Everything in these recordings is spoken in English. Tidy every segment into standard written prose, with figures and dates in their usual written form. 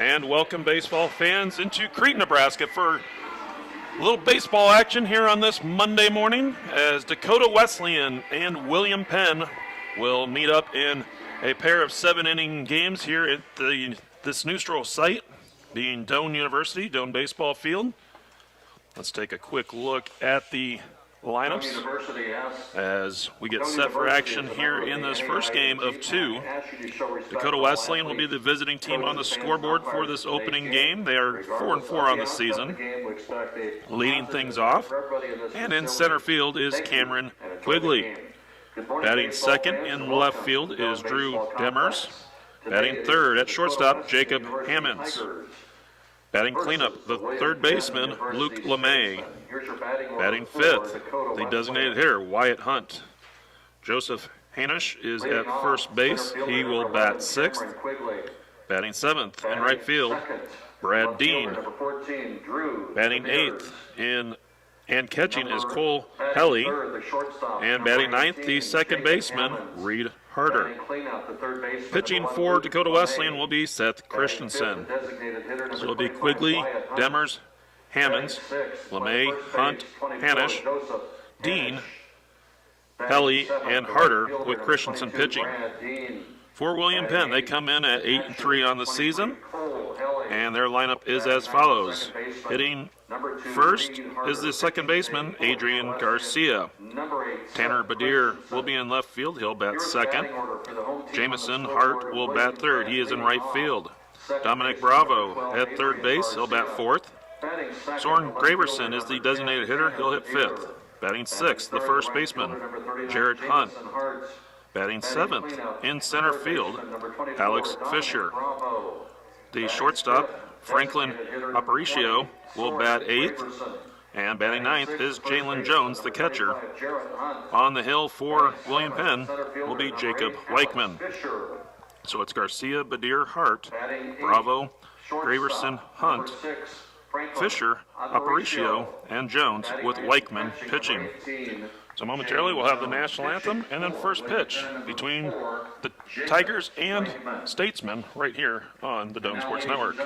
And welcome, baseball fans, into Crete, Nebraska for a little baseball action here on this Monday morning as Dakota Wesleyan and William Penn will meet up in a pair of 7-inning games here at this neutral site, being Doane University, Doane Baseball Field. Let's take a quick look at the lineups as we get set for action here in this first game of two. Dakota Wesleyan will be the visiting team on the scoreboard for this opening game. They are 4-4 on the season, leading things off. And in center field is Cameron Quigley. Batting second in left field is Drew Demers. Batting third at shortstop, Jacob Hammonds. Batting cleanup, the third baseman, Luke LeMay. Batting fifth, the designated hitter, Wyatt Hunt. Joseph Hanish is at first base. He will bat sixth. Batting seventh in right field, Brad Dean. Batting eighth and catching is Cole Helly. And batting ninth, the second baseman, Reed Harder. Pitching for Dakota Wesleyan will be Seth Christensen. So it'll be Quigley, Demers, Hammonds, LeMay, Hunt, Hanish, Dean, Helly, and Harder with Christensen pitching. For William Penn, they come in at 8-3 on the season, and their lineup is as follows. Hitting first is the second baseman, Adrian Garcia. Tanner Badir will be in left field. He'll bat second. Jamison Hart will bat third. He is in right field. Dominic Bravo at third base. He'll bat fourth. Soren Graverson is the designated hitter. He'll hit fifth. Batting sixth, the first baseman, Jared Hunt. Batting seventh in center field, Alex Fisher. The shortstop, Franklin Aparicio, will bat eighth. And batting ninth is Jalen Jones, the catcher. On the hill for William Penn will be Jacob Weichman. So it's Garcia, Badir, Hart, Bravo, Graverson, Hunt, Fisher, Aparicio, and Jones with Weichman pitching. So momentarily we'll have the national anthem and then first pitch between the Tigers and Statesmen right here on the Doane Sports Network.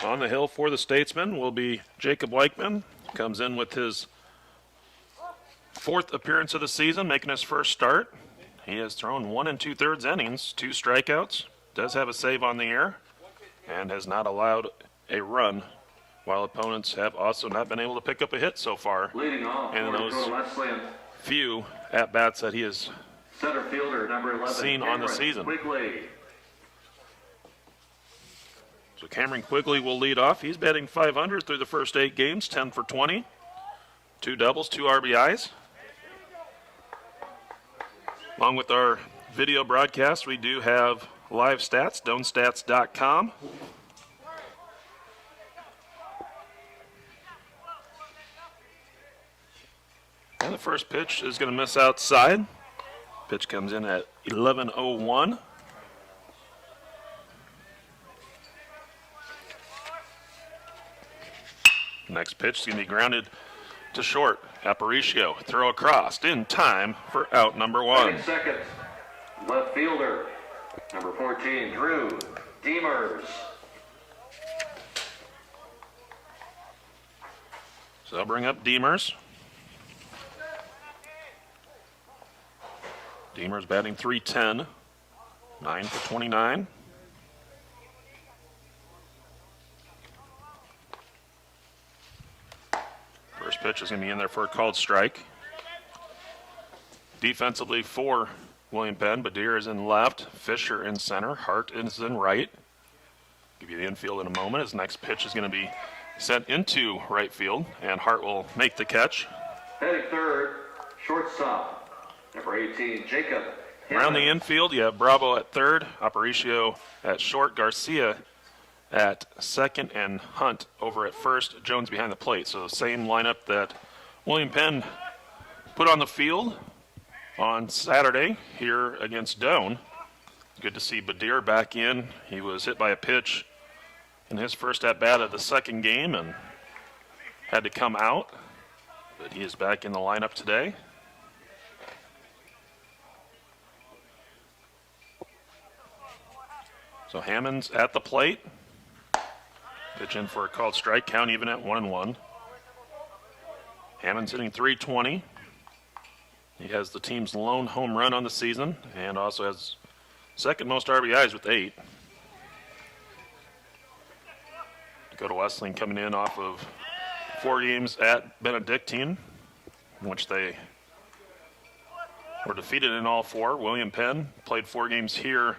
On the hill for the Statesman will be Jacob Weichman. Comes in with his 4th appearance of the season, making his first start. He has thrown 1 2/3 innings, 2 strikeouts, does have a save on the air, and has not allowed a run, while opponents have also not been able to pick up a hit so far. Leading off, and those few at-bats that he has center fielder, number 11, seen on the season. Quigley. So Cameron Quigley will lead off. He's batting .500 through the first 8 games, 10 for 20. 2 doubles, 2 RBIs. Along with our video broadcast, we do have live stats, doaneathletix.com. And the first pitch is going to miss outside. Pitch comes in at 11:01. Next pitch is going to be grounded to short. Aparicio, throw across in time for out number 1. Second, left fielder, number 14, Drew Demers. So they'll bring up Demers. Demers batting .310, 9 for 29. First pitch is going to be in there for a called strike. Defensively for William Penn, Badir is in left, Fisher in center, Hart is in right. Give you the infield in a moment. His next pitch is going to be sent into right field, and Hart will make the catch. Heading third, shortstop, number 18, Jacob. Around the infield, you have Bravo at third, Aparicio at short, Garcia at second, and Hunt over at first, Jones behind the plate. So the same lineup that William Penn put on the field on Saturday here against Doane. Good to see Badir back in. He was hit by a pitch in his first at-bat of the second game and had to come out, but he is back in the lineup today. So Hammond's at the plate. Pitch in for a called strike, count even at 1-1. Hammond's hitting .320. He has the team's lone home run on the season and also has second most RBIs with 8. Dakota Wesleyan coming in off of 4 games at Benedictine, in which they were defeated in all 4. William Penn played 4 games here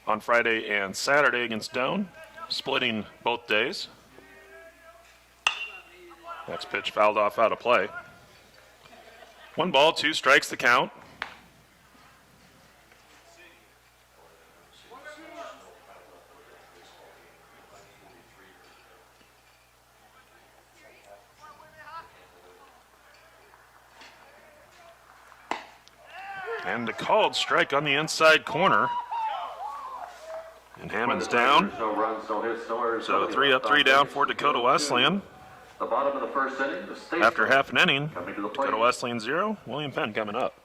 on Friday and Saturday against Doane, splitting both days. Next pitch fouled off out of play. 1 ball, 2 strikes the count. And a called strike on the inside corner. And Hammond's down. So 3 up, 3 down for Dakota Wesleyan. The bottom of the first inning, the Statesman. After half an inning, Dakota Wesleyan 0, William Penn coming up.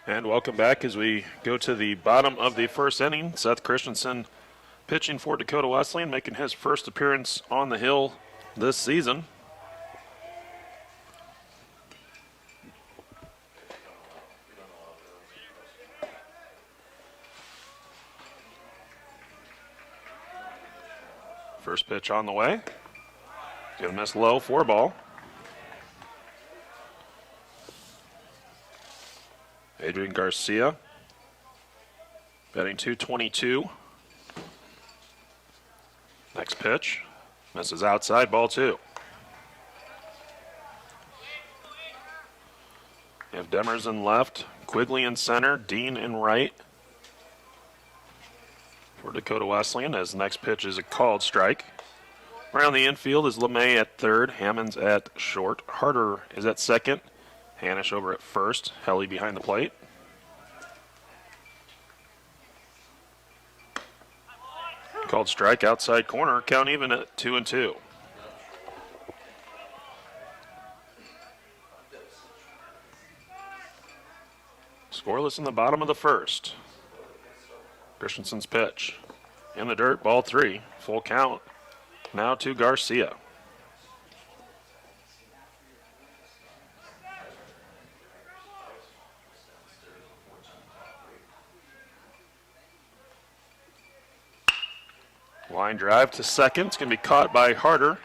And welcome back as we go to the bottom of the first inning. Seth Christensen pitching for Dakota Wesleyan, making his first appearance on the hill this season. First pitch on the way. Gonna miss low, 4-ball. Adrian Garcia batting .222. Next pitch misses outside, ball 2. You have Demers in left, Quigley in center, Dean in right for Dakota Wesleyan, as the next pitch is a called strike. Around the infield is LeMay at third, Hammonds at short, Harder is at second, Hanisch over at first, Helly behind the plate. Called strike, outside corner, count even at 2-2. Scoreless in the bottom of the first. Christensen's pitch. In the dirt, ball 3, full count. Now to Garcia. Line drive to second. It's going to be caught by Harder.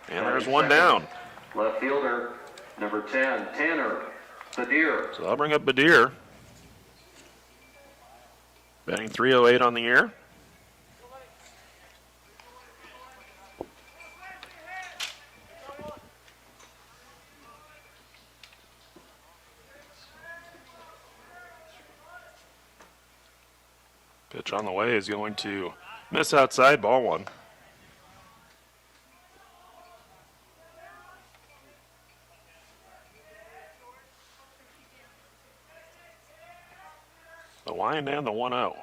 And there's one down. Left fielder, number 10, Tanner Badir. So I'll bring up Badir. Batting .308 on the year. Pitch on the way is going to miss outside, ball 1. The wind and the 1-0.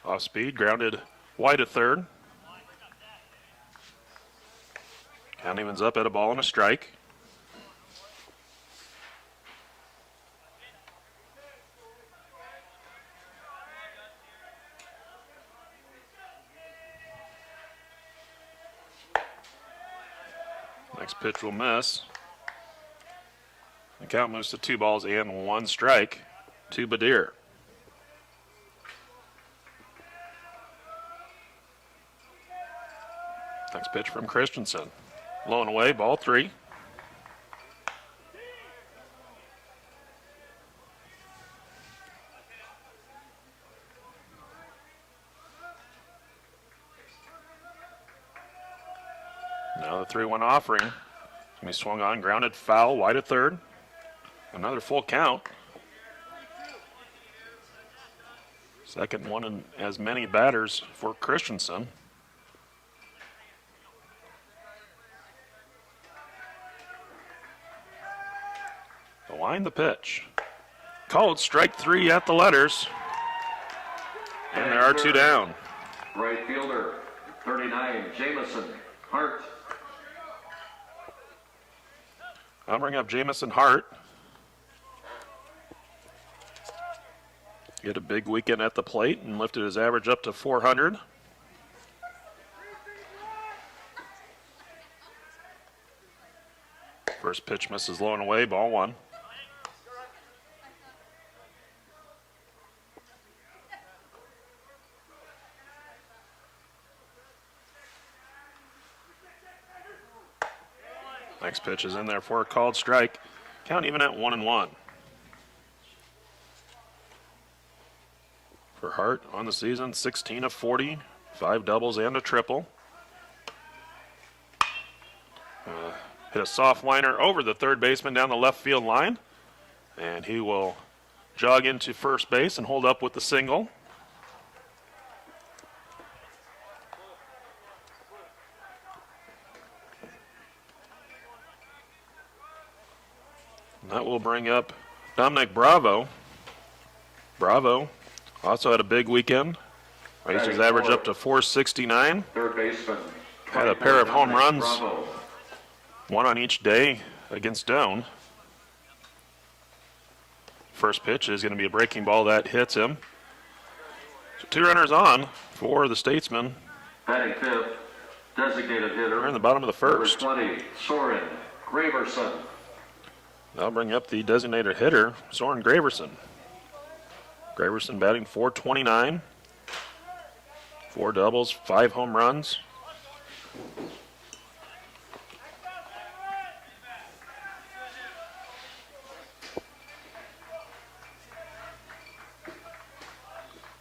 Off speed, grounded wide at third. Count evens up at a ball and a strike. Next pitch will miss. The count moves to 2 balls and 1 strike to Badir. Next pitch from Christensen. Low and away, ball 3. Now the 3-1 offering. It's going to be swung on, grounded foul, wide at third. Another full count. Second one in as many batters for Christensen. The line, the pitch. Called strike 3 at the letters. And there are 2 down. Right fielder, 39, Jamison Hart. I'll bring up Jamison Hart. He had a big weekend at the plate and lifted his average up to 400. First pitch misses low and away, ball 1. Next pitch is in there for a called strike. Count even at 1-1. For Hart on the season, 16 of 40, 5 doubles and a triple. Hit a soft liner over the third baseman down the left field line. And he will jog into first base and hold up with the single. And that will bring up Dominic Bravo. Bravo also had a big weekend. Raised his average up to 469. Third baseman. Had a pair of home runs, Bravo. one on each day against Doane. First pitch is going to be a breaking ball that hits him. So 2 runners on for the Statesmen. Batting fifth, designated hitter. We're in the bottom of the first. Number 20, Soren Graverson. I'll bring up the designated hitter, Soren Graverson. Graverson batting .429. 4 doubles, 5 home runs.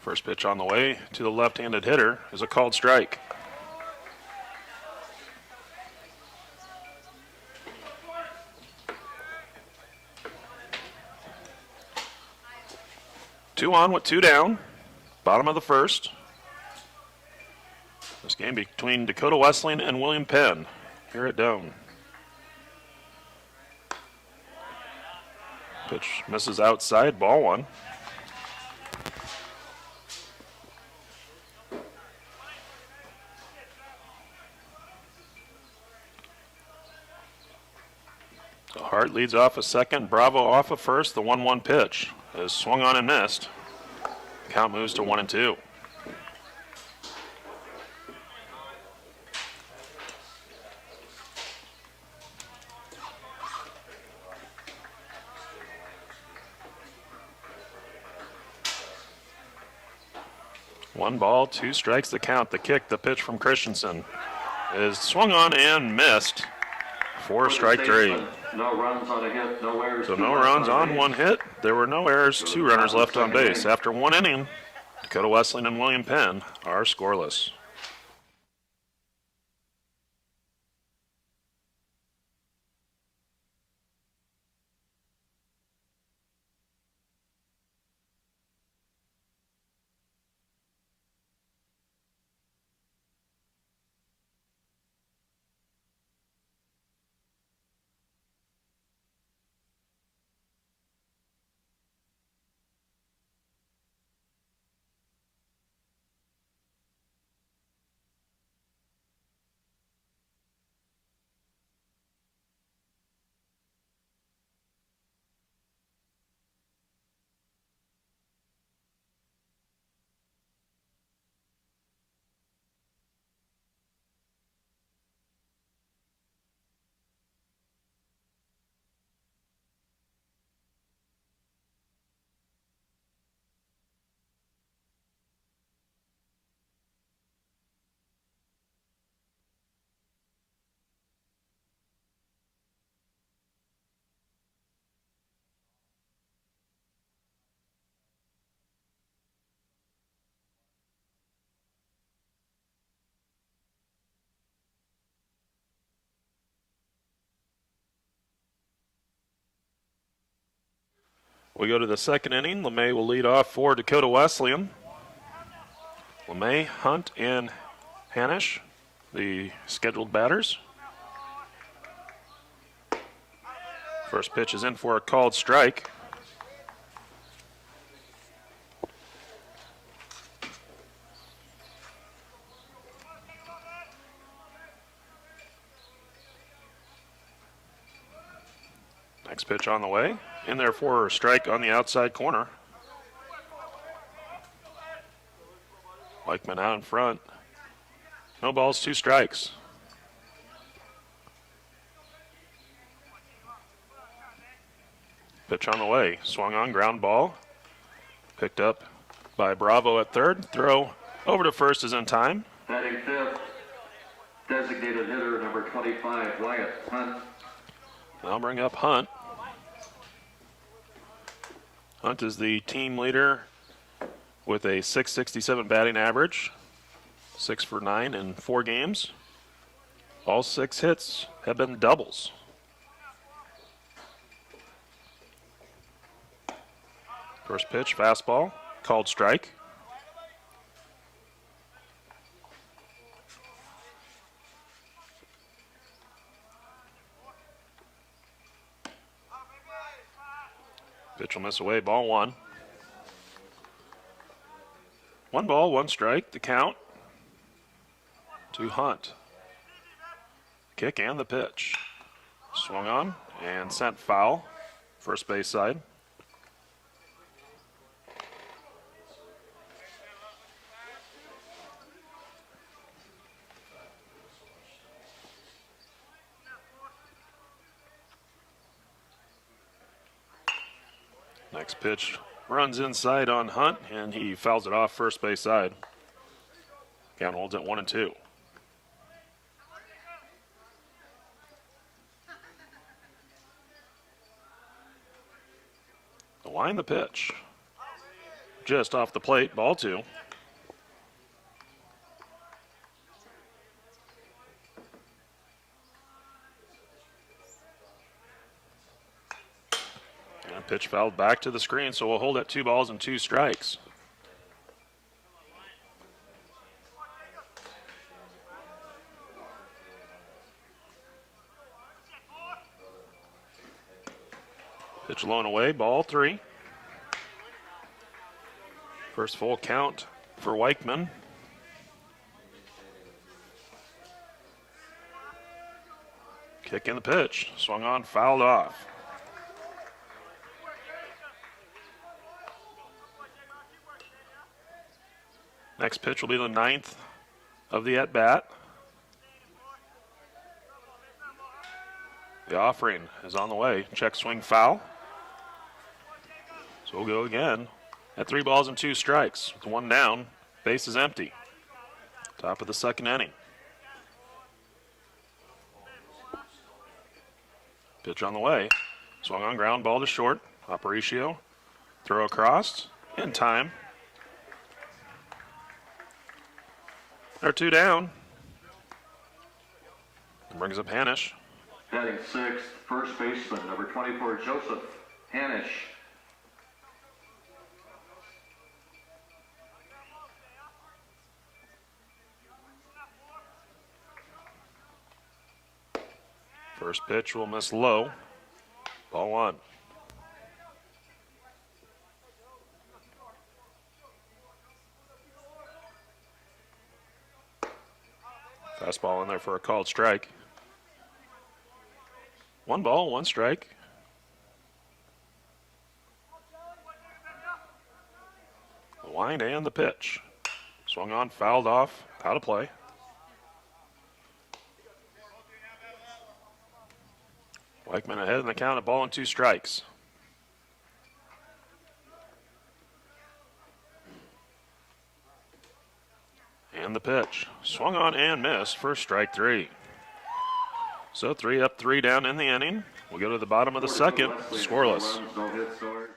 First pitch on the way to the left-handed hitter is a called strike. Two on with 2 down. Bottom of the first. This game between Dakota Wesleyan and William Penn here at Doane. Pitch misses outside, ball 1. So Hart leads off a second, Bravo off a first. The 1-1 pitch is swung on and missed. Count moves to 1-2. One ball, 2 strikes the count. The kick, the pitch from Christensen is swung on and missed for strike 3. No runs on a hit, no errors. So no runs on 1 hit. There were no errors, 2 runners left on base. After 1 inning, Dakota Wesleyan and William Penn are scoreless. We go to the second inning. LeMay will lead off for Dakota Wesleyan. LeMay, Hunt, and Hanisch, the scheduled batters. First pitch is in for a called strike. Next pitch on the way. In there for a strike on the outside corner. Weichman out in front. No balls, 2 strikes. Pitch on the way. Swung on, ground ball. Picked up by Bravo at third. Throw over to first is in time. Batting fifth, designated hitter number 25, Wyatt Hunt. I'll bring up Hunt. Hunt is the team leader with a .667 batting average, 6 for 9 in 4 games. All 6 hits have been doubles. First pitch, fastball, called strike. Pitch will miss away, ball 1. 1 ball, 1 strike, the count to Hunt. Kick and the pitch. Swung on and sent foul, first base side. Next pitch runs inside on Hunt, and he fouls it off first base side. Count holds at 1-2. The line, the pitch. Just off the plate, ball 2. And pitch fouled back to the screen, so we'll hold at 2 balls and 2 strikes. Pitch low and away, ball 3. First full count for Weichman. Kick in the pitch, swung on, fouled off. Next pitch will be the 9th of the at-bat. The offering is on the way. Check swing foul. So we'll go again at 3 balls and 2 strikes. With 1 down, base is empty. Top of the 2nd inning. Pitch on the way. Swung on, ground ball to short. Aparicio. Throw across. In time. They're 2 down. Brings up Hanisch. Batting 6th, first baseman, number 24, Joseph Hanisch. First pitch will miss low. Ball 1. Fastball in there for a called strike. 1 ball, 1 strike. The wind and the pitch. Swung on, fouled off, out of play. Weichman ahead in the count, a ball and 2 strikes. And the pitch. Swung on and missed for strike 3. So 3 up, 3 down in the inning. We'll go to the bottom of the 2nd, scoreless. No hit scores.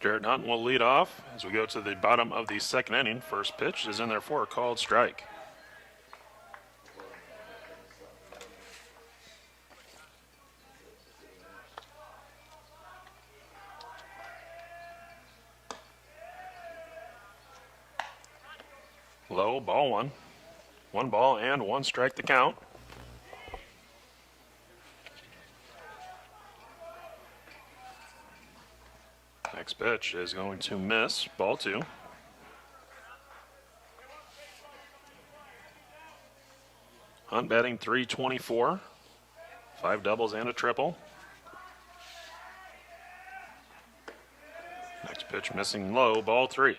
Jared Hunt will lead off as we go to the bottom of the 2nd inning. First pitch is in there for a called strike. Low, ball 1. 1 ball and 1 strike to count. Next pitch is going to miss, ball 2. Hunt batting .324, 5 doubles and a triple. Next pitch missing low, ball 3.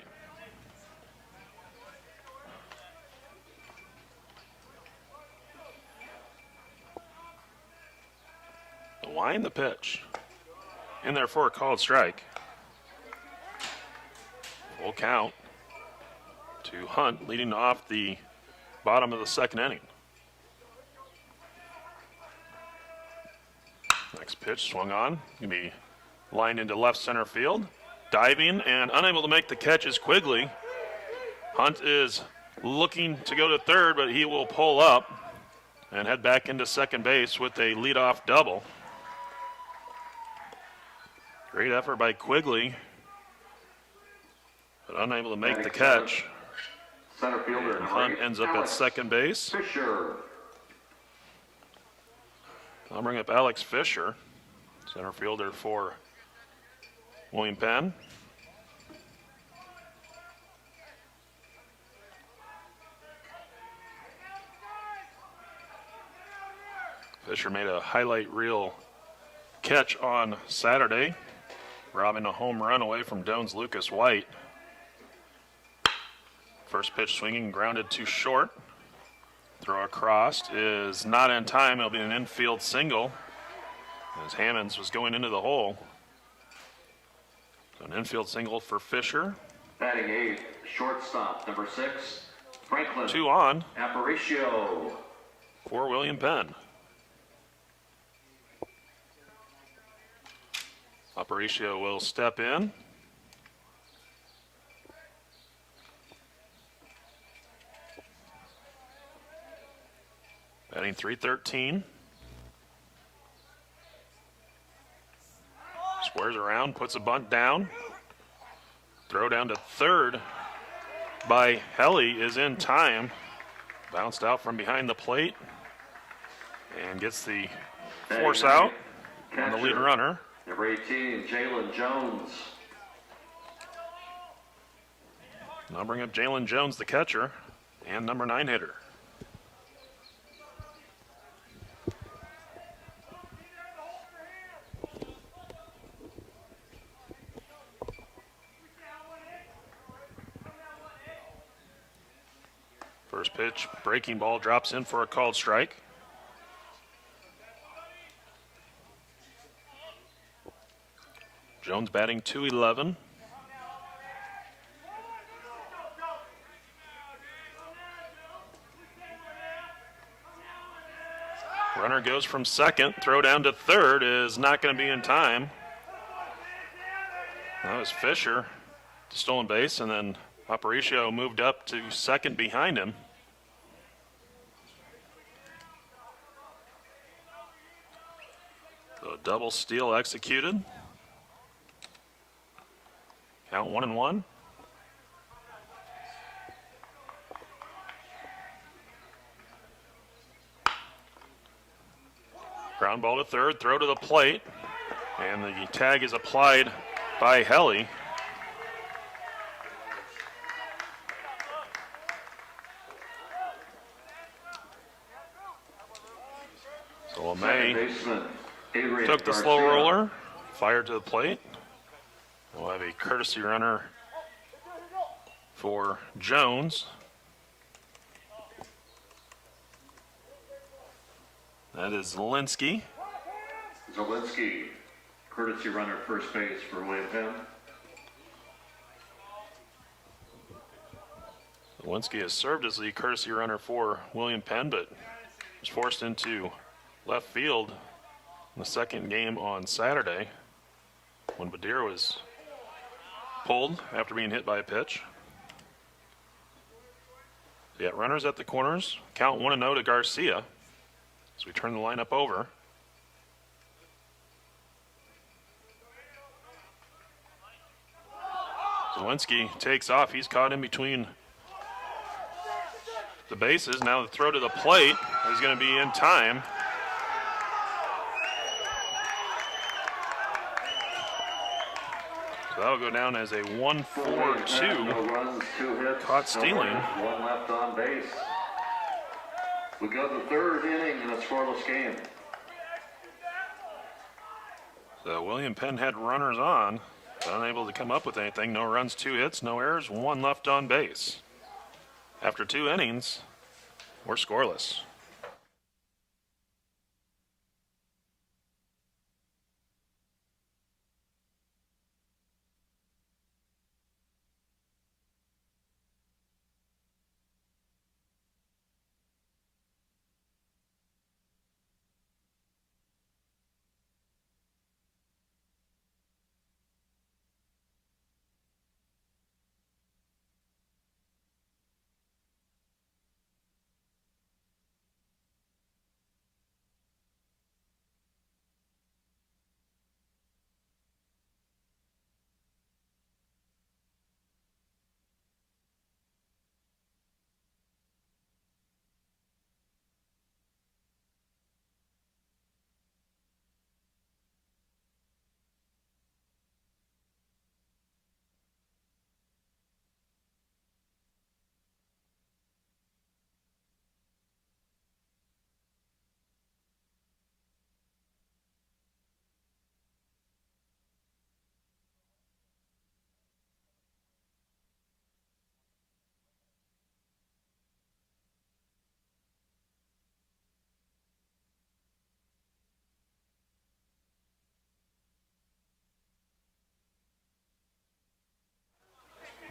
The line, the pitch. In there for a called strike. Full count to Hunt, leading off the bottom of the second inning. Next pitch swung on. Going to be lined into left center field. Diving and unable to make the catch is Quigley. Hunt is looking to go to third, but he will pull up and head back into second base with a leadoff double. Great effort by Quigley, but unable to make the catch. Center fielder. Hunt ends up at second base. Fisher. I'll bring up Alex Fisher, center fielder for William Penn. Fisher made a highlight reel catch on Saturday, robbing a home run away from Doan's Lucas White. First pitch swinging, grounded to short. Throw across is not in time. It'll be an infield single as Hammonds was going into the hole. So an infield single for Fisher. Batting 8, shortstop, number 6, Franklin. 2 on Aparicio. for William Penn. Aparicio will step in. Batting .313. Squares around, puts a bunt down. Throw down to third by Helly is in time. Bounced out from behind the plate and gets the force out on the lead runner. Number 18, Jalen Jones. Now bring up Jalen Jones, the catcher, and number 9 hitter. First pitch, breaking ball, drops in for a called strike. Jones batting .211. Runner goes from second. Throw down to third is not going to be in time. That was Fisher to stolen base, and then Aparicio moved up to second behind him. So a double steal executed. Count 1-1. Ground ball to third, throw to the plate, and the tag is applied by Helly. So LeMay took the slow roller, fired to the plate. We'll have a courtesy runner for Jones. That is Zielinski. Zielinski, courtesy runner first base for William Penn. Zielinski has served as the courtesy runner for William Penn, but was forced into left field in the second game on Saturday when Badir was pulled after being hit by a pitch. Yeah, runners at the corners. Count 1-0 to Garcia as we turn the lineup over. Zielinski takes off. He's caught in between the bases. Now the throw to the plate is going to be in time. So that'll go down as a 1-4-2. No runs, 2 hits, Caught stealing. One left on base. We go to the third inning in a scoreless game. So William Penn had runners on, but unable to come up with anything. No runs, 2 hits, no errors, 1 left on base. After 2 innings, we're scoreless.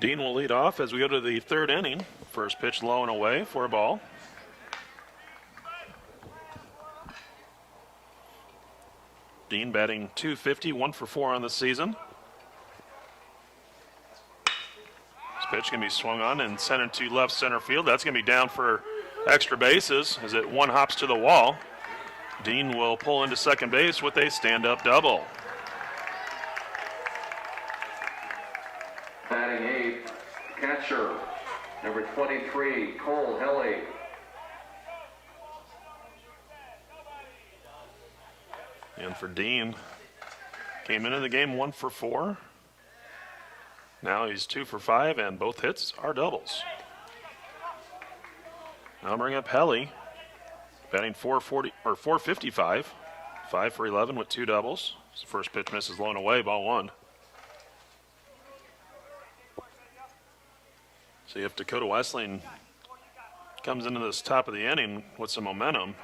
Dean will lead off as we go to the 3rd inning. First pitch low and away for a ball. Dean batting .250, 1 for 4 on the season. This pitch can be swung on and sent into left center field. That's going to be down for extra bases as it 1 hops to the wall. Dean will pull into second base with a stand-up double. Batting 8th, catcher, number 23, Cole Helly. And for Dean, came into the game 1 for 4. Now he's 2 for 5, and both hits are doubles. Now bring up Helly, batting 455, 5 for 11 with 2 doubles. His first pitch misses low and away, ball 1. See if Dakota Wesleyan comes into this top of the inning with some momentum.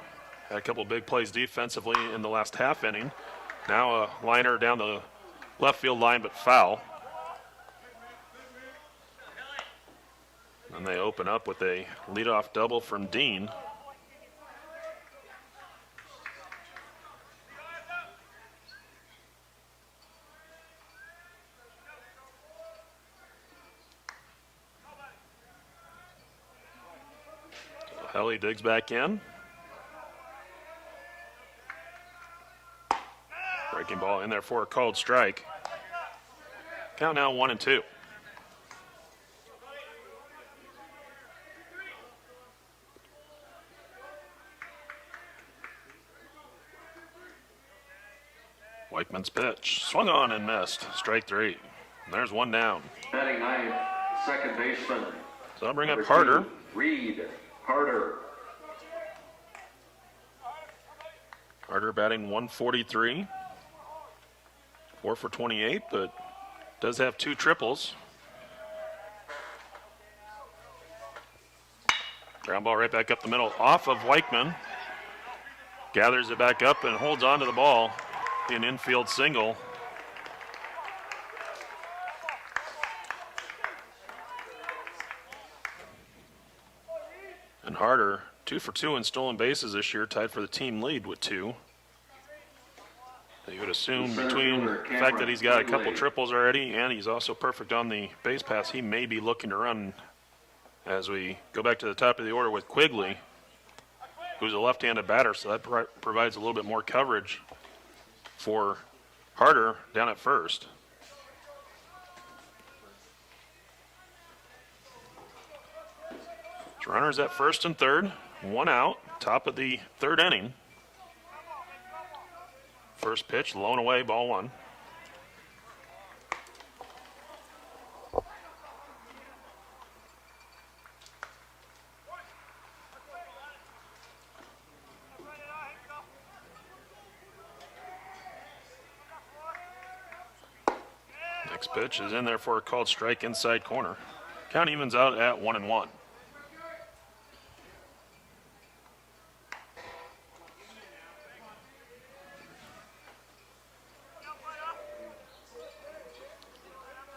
Had a couple big plays defensively in the last half inning. Now a liner down the left field line, but foul. And they open up with a leadoff double from Dean. So Helly digs back in. Breaking ball in there for a called strike. Count now 1-2. Weichman's pitch. Swung on and missed. Strike 3. And there's 1 down. Batting 9th, second baseman. So I'll bring up number Harder. 2, Reed Harder. Harder batting 143. 4 for 28, but does have 2 triples. Ground ball right back up the middle off of Weichman. Gathers it back up and holds on to the ball. An infield single. And Harder, 2 for 2 in stolen bases this year, tied for the team lead with 2. You would assume between the fact that he's got a couple triples already and he's also perfect on the base pass, he may be looking to run as we go back to the top of the order with Quigley, who's a left-handed batter, so that provides a little bit more coverage for Harder down at first. Runners at first and third, 1 out, top of the 3rd inning. First pitch, low and away, ball 1. Next pitch is in there for a called strike inside corner. Count evens out at 1-1.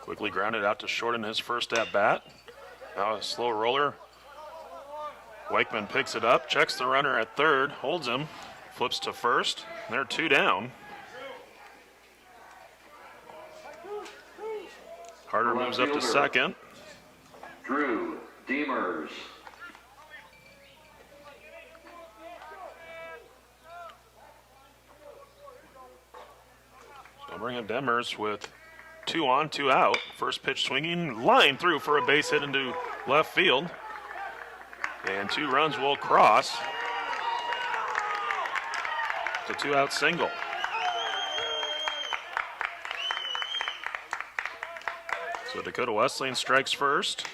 Quickly grounded out to short in his first at bat. Now a slow roller. Weichman picks it up, checks the runner at third, holds him, flips to first. They're 2 down. Harder moves up to second. Drew Demers. So bring in Demers with 2 on, 2 out. First pitch swinging, line through for a base hit into left field. And 2 runs will cross. It's a 2-out single. So Dakota Wesleyan strikes first.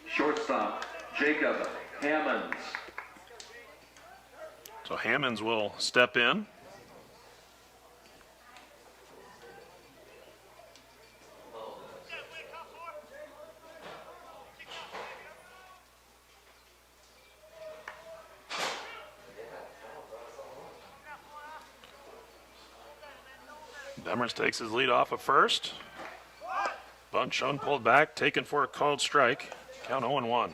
Shortstop Jacob Hammonds. So Hammonds will step in. Demers takes his lead off at first. Bunt shown, pulled back, taken for a called strike. Count 0-1.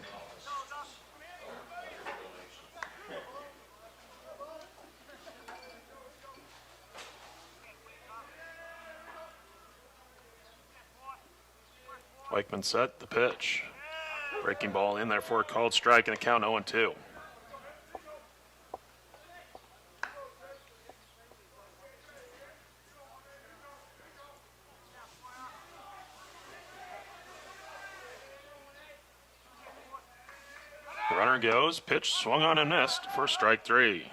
Weichman set the pitch. Breaking ball in there for a called strike and a count 0-2. Runner goes, pitch swung on and missed for strike 3.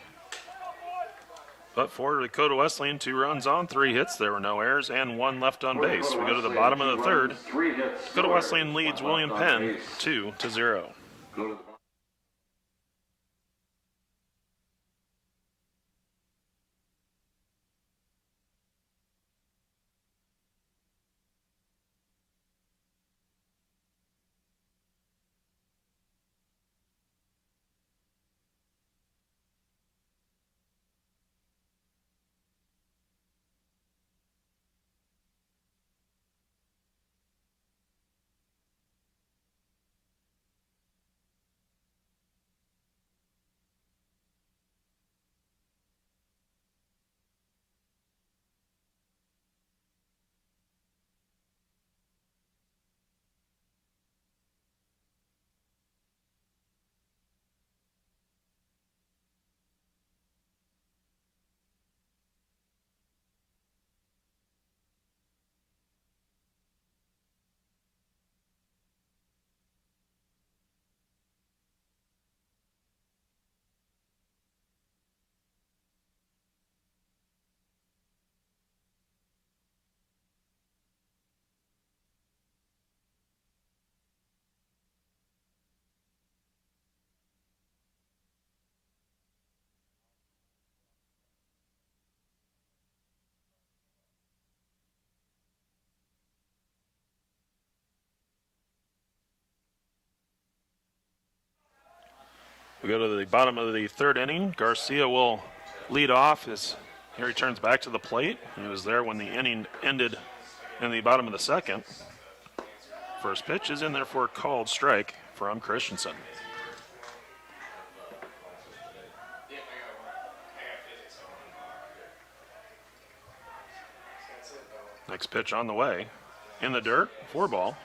But for Dakota Wesleyan, 2 runs on, 3 hits. There were no errors and 1 left on base. We go to the bottom of the third. Dakota Wesleyan leads William Penn 2-0. We go to the bottom of the third inning. Garcia will lead off as he returns back to the plate. He was there when the inning ended in the bottom of the second. First pitch is in there for a called strike from Christensen. Next pitch on the way. In the dirt, 4 ball.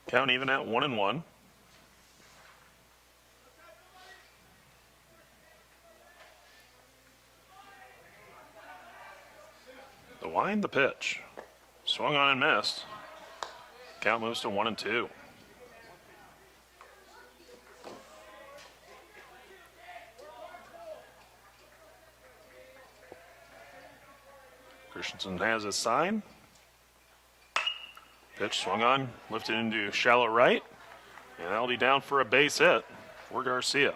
Count even at 1-1. The wind, the pitch. Swung on and missed. Count moves to 1-2. Christensen has his sign. Pitch swung on, lifted into shallow right, and that'll be down for a base hit for Garcia.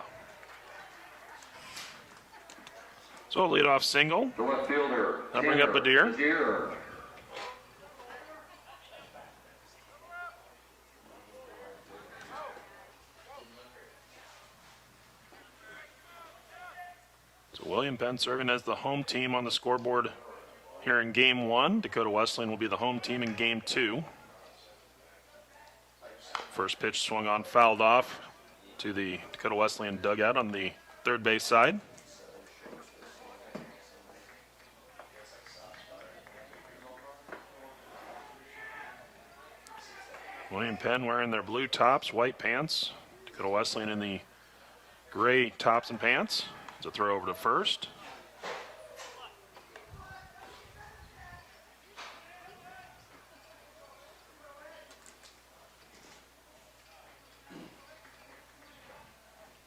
So a leadoff single. The left fielder, That'll bring up the Deer. So William Penn serving as the home team on the scoreboard here in Game 1. Dakota Wesleyan will be the home team in Game 2. First pitch swung on, fouled off to the Dakota Wesleyan dugout on the third base side. William Penn wearing their blue tops, white pants. Dakota Wesleyan in the gray tops and pants. It's a throw over to first.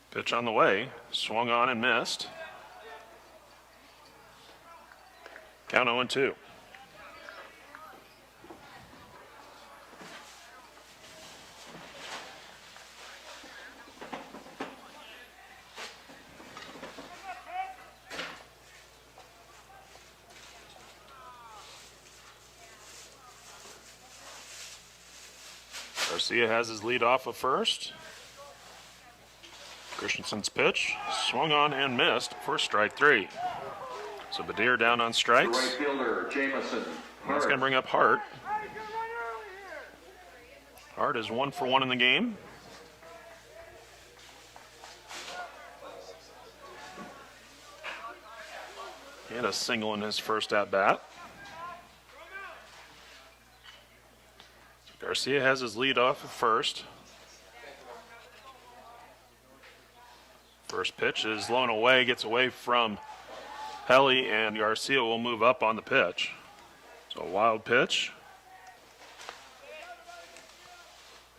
Pitch on the way, swung on and missed. Count 0-2. Garcia has his lead off of first. Christensen's pitch, swung on and missed for strike 3. So Badir down on strikes. Right fielder, Jamison. That's going to bring up Hart. Hart is 1 for 1 in the game. And a single in his first at bat. Garcia has his lead off at first. First pitch is blown away, gets away from Helly, and Garcia will move up on the pitch. So a wild pitch.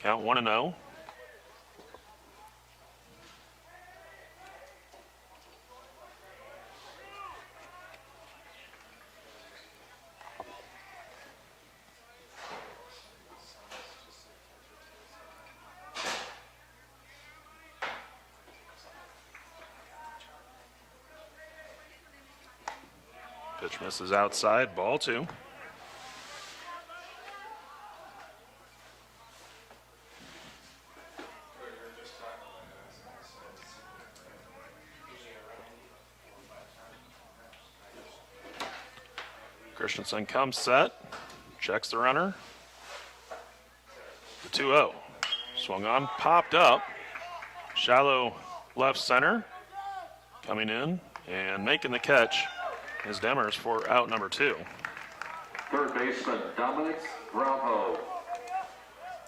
Count 1-0. Pitch misses outside, ball 2. Christensen comes set, checks the runner. The 2-0. Swung on, popped up. Shallow left center. Coming in and making the catch is Demers for out number 2. Third baseman, Dominic Bravo.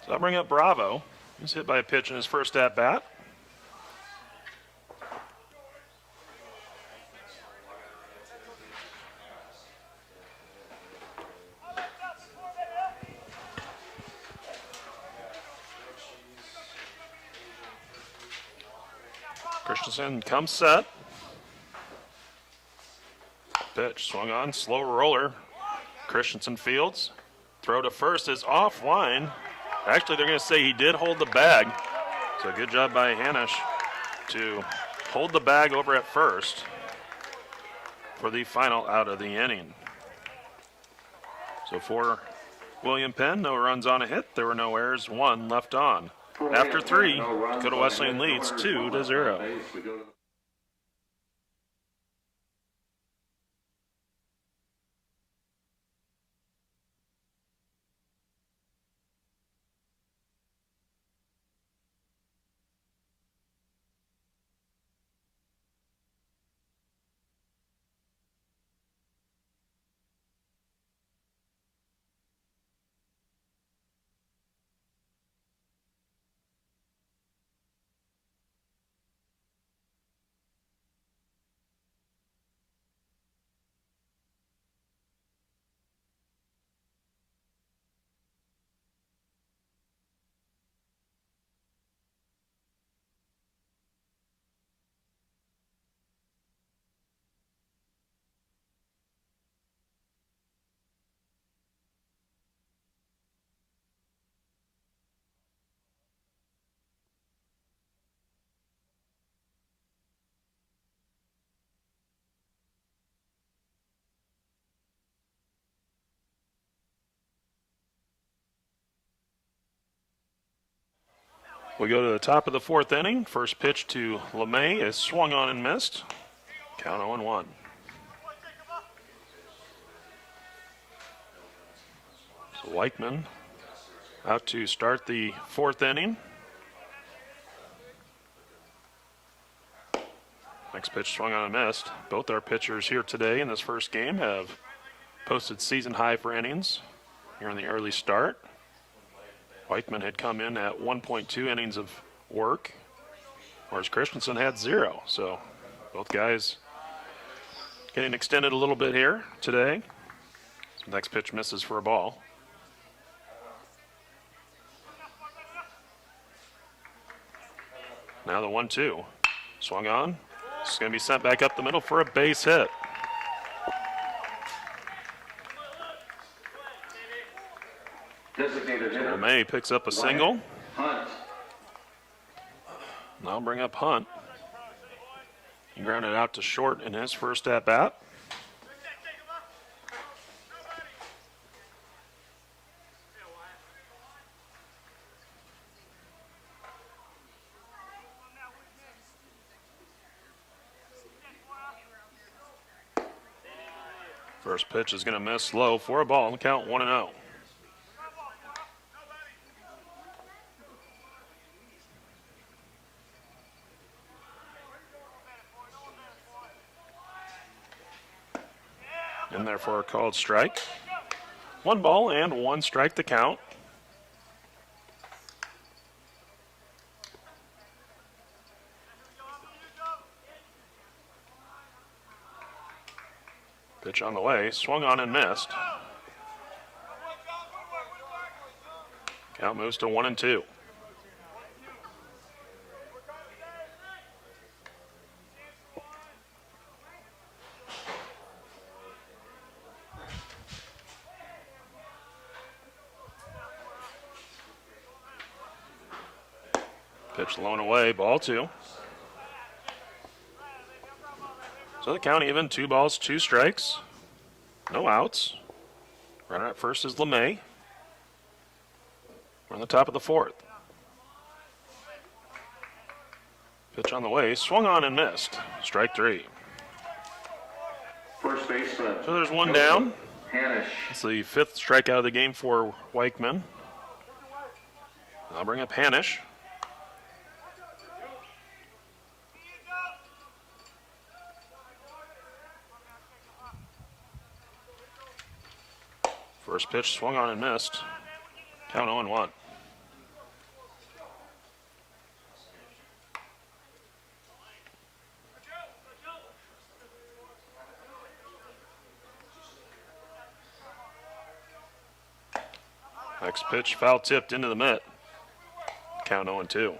So I'll bring up Bravo. He's hit by a pitch in his first at bat. Christensen comes set. Pitch swung on, slow roller. Christensen fields. Throw to first is offline. Actually, they're going to say he did hold the bag. So good job by Hanisch to hold the bag over at first for the final out of the inning. So for William Penn, no runs on a hit. There were no errors, 1 left on. After 3, Dakota Wesleyan leads 2-0. We go to the top of the fourth inning. First pitch to LeMay is swung on and missed. Count 0-1. So Weichman out to start the fourth inning. Next pitch swung on and missed. Both our pitchers here today in this first game have posted season high for innings here in the early start. Weichman had come in at 1.2 innings of work, whereas Christensen had 0. So both guys getting extended a little bit here today. So next pitch misses for a ball. Now the 1-2. Swung on. It's going to be sent back up the middle for a base hit. Designated hitter. May picks up a single. Hunt. Now bring up Hunt. He grounded out to short in his first at bat. First pitch is going to miss low for a ball. Count 1-0. In there for a called strike. 1 ball and 1 strike to count. Pitch on the way, swung on and missed. Count moves to 1-2. Pitch blown away, ball 2. So the count even, 2 balls, 2 strikes, no outs. Runner at first is LeMay. We're on the top of the fourth. Pitch on the way, swung on and missed. Strike 3. First baseman. So there's 1 down. Hanish. It's the 5th strikeout of the game for Weichman. I'll bring up Hanish. First pitch swung on and missed. Count 0-1. Next pitch foul tipped into the mitt. Count 0-2.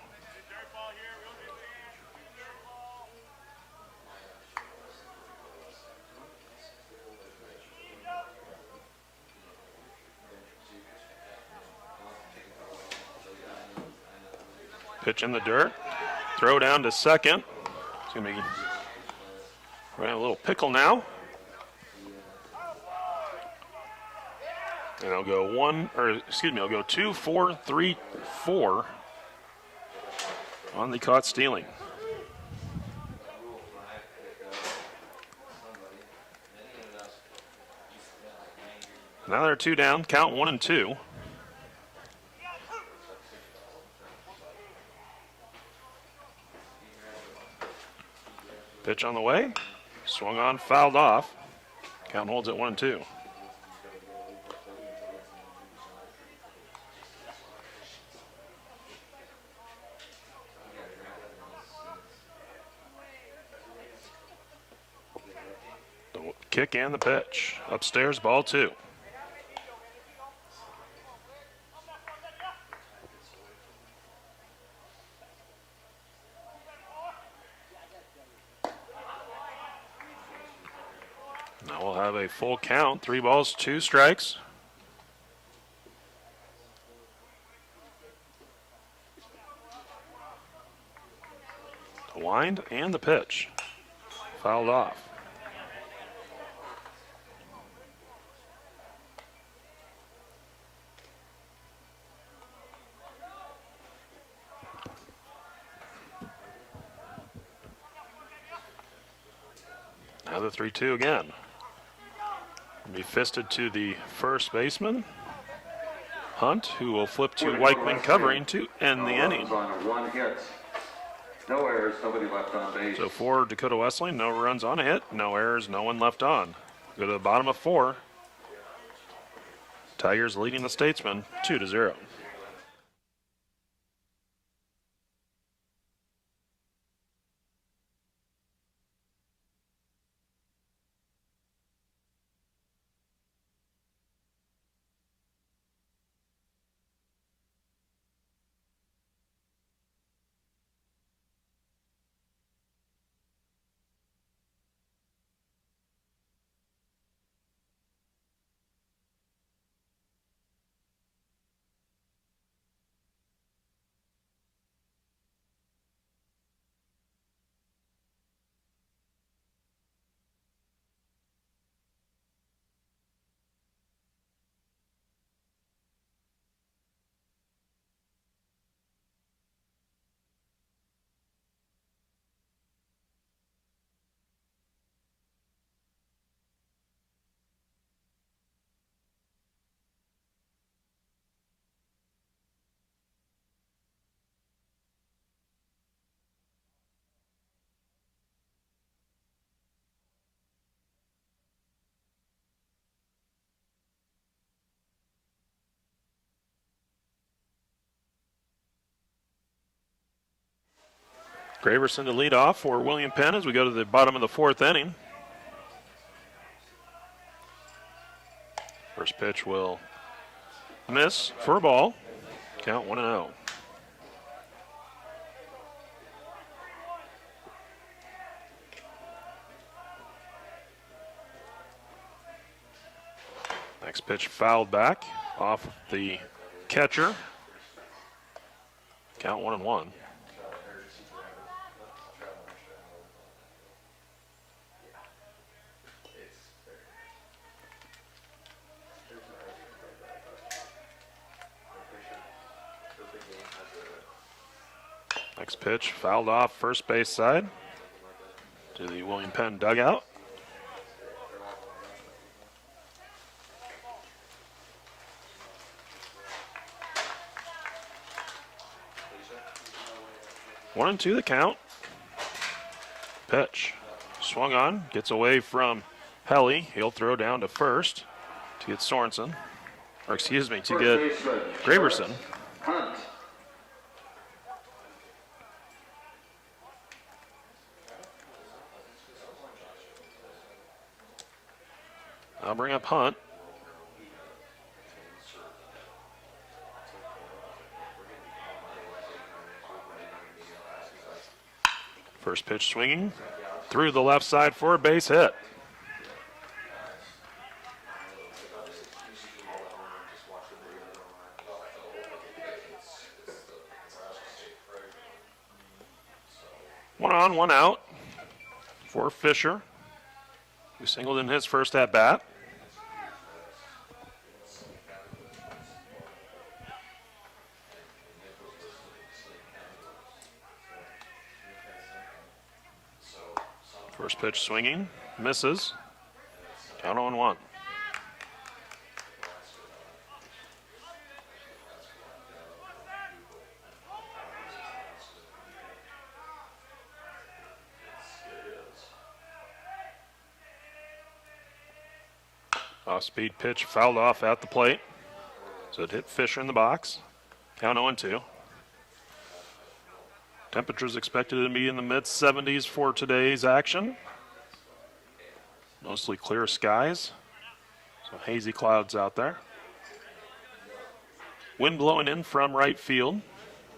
Pitch in the dirt. Throw down to second. It's going to be right a little pickle now. And I'll go I'll go 2, 4, 3, 4 on the caught stealing. Now they're 2 down. Count 1-2. Pitch on the way, swung on, fouled off. Count holds at 1-2. The kick and the pitch. Upstairs, ball 2. Now we'll have a full count. 3 balls, 2 strikes. The wind and the pitch. Fouled off. Now the 3-2 again. Be fisted to the first baseman, Hunt, who will flip to Weichman covering to end the inning. On 1 hit. No errors, nobody left on base. So for Dakota Wesleyan, no runs on a hit, no errors, no one left on. Go to the bottom of 4. Tigers leading the Statesman 2-0. Graverson to lead off for William Penn as we go to the bottom of the 4th inning. First pitch will miss for a ball. Count 1-0. Next pitch fouled back off the catcher. Count 1-1. Next pitch fouled off first base side to the William Penn dugout. One and 2 the count. Pitch swung on, gets away from Helly. He'll throw down to first to get Sorensen, or excuse me, to get Graverson. Hunt. I'll bring up Hunt. First pitch swinging through the left side for a base hit. One on, one out for Fisher, who singled in his first at bat. First pitch swinging, misses. Count 0-1. Off-speed pitch fouled off at the plate. So it hit Fisher in the box. Count 0-2. Temperatures expected to be in the mid-70s for today's action. Mostly clear skies. So hazy clouds out there. Wind blowing in from right field.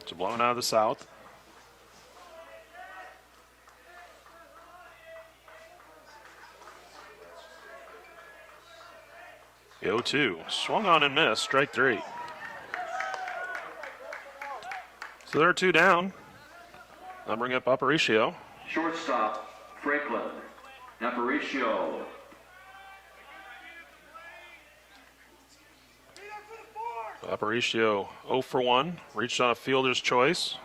It's blowing out of the south. The 0-2. Swung on and missed. Strike 3. So there are 2 down. I'll bring up Aparicio. Shortstop, Franklin. Aparicio. Aparicio 0 for 1. Reached on a fielder's choice.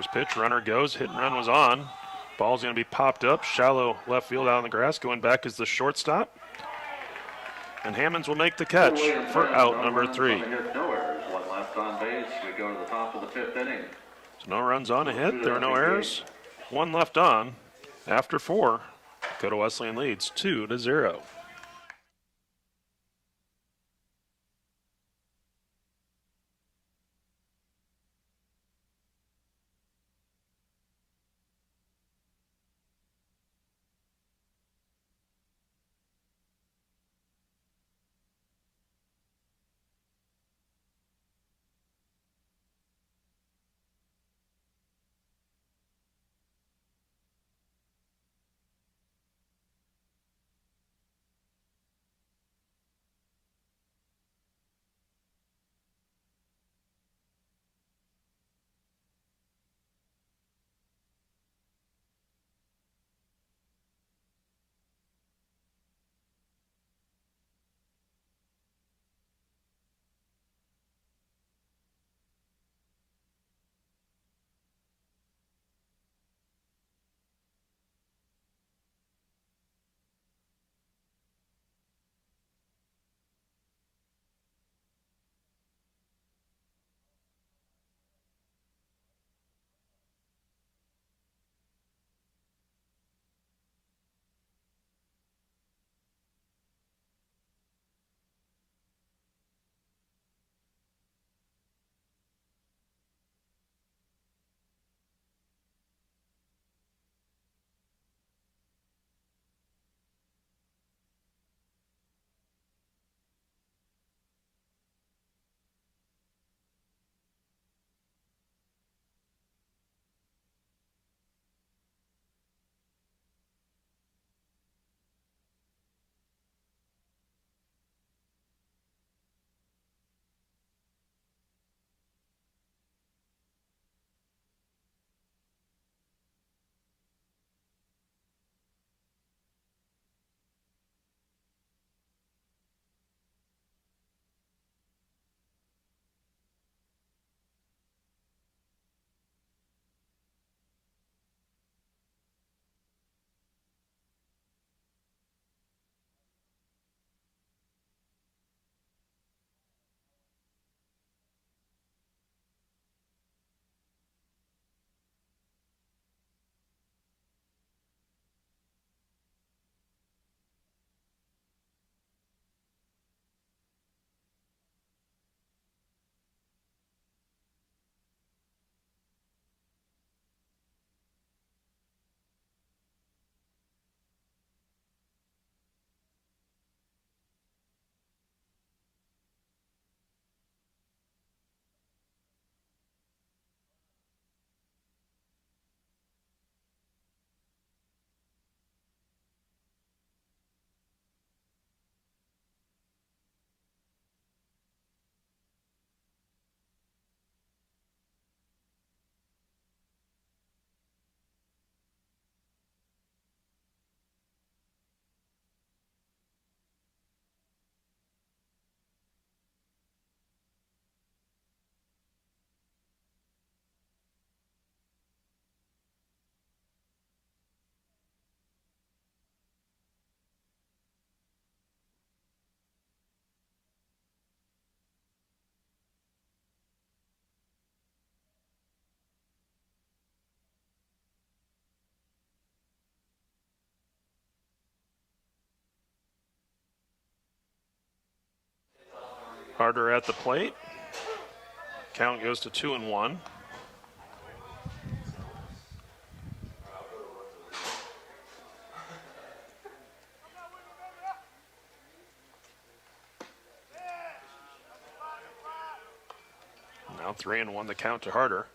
First pitch, runner goes, hit and run was on. Ball's going to be popped up, shallow left field out on the grass. Going back is the shortstop. And Hammonds will make the catch for out number 3. No errors, one left on base. We go to the top of the 5th inning. So no runs on a hit, there are no errors. One left on after 4. Dakota Wesleyan leads 2-0. Harder at the plate. Count goes to 2-1. Now 3-1 the count to Harder.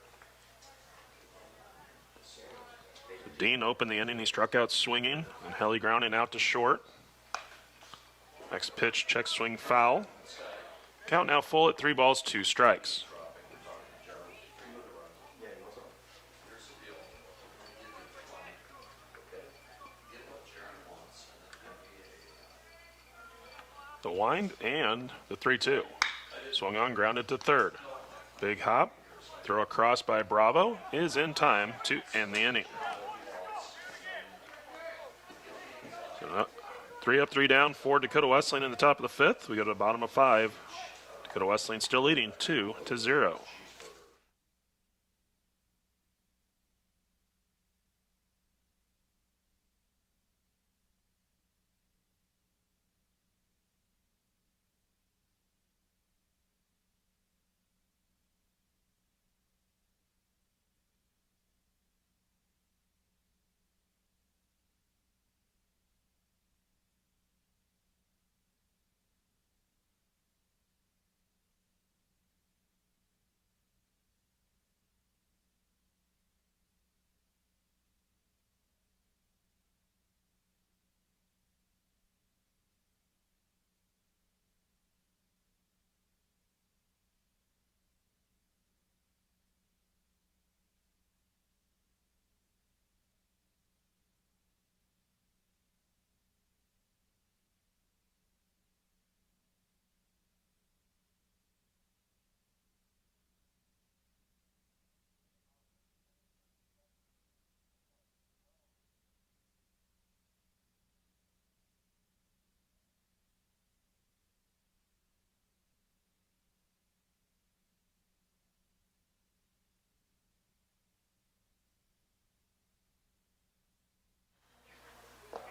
So Dean opened the inning. He struck out swinging, and Helly grounding out to short. Next pitch, check swing foul. Count now full at 3 balls, 2 strikes. The wind and the 3-2. Swung on, grounded to third. Big hop, Throw across by Bravo is in time to end the inning. So 3 up, 3 down for Dakota Wesleyan in the top of the fifth. We go to the bottom of 5. Dakota Wesleyan still leading 2-0.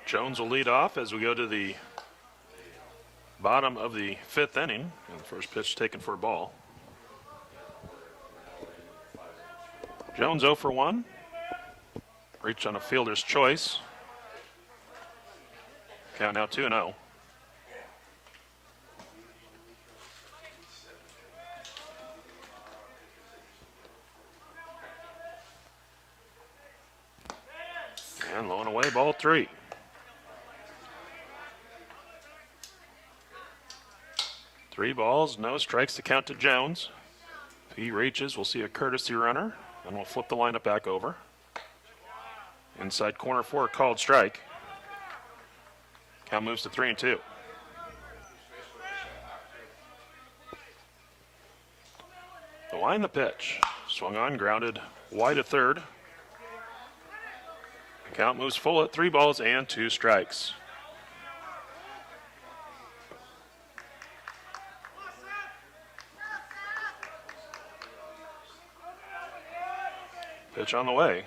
Jones will lead off as we go to the bottom of the fifth inning. And the first pitch taken for a ball. Jones 0 for 1. Reach on a fielder's choice. Count now 2-0. And low and away, ball 3. Three balls, no strikes to count to Jones. If he reaches, we'll see a courtesy runner, and we'll flip the lineup back over. Inside corner 4, called strike. Count moves to 3-2. The line, the pitch. Swung on, grounded wide of third. Count moves full at 3 balls and 2 strikes. Pitch on the way.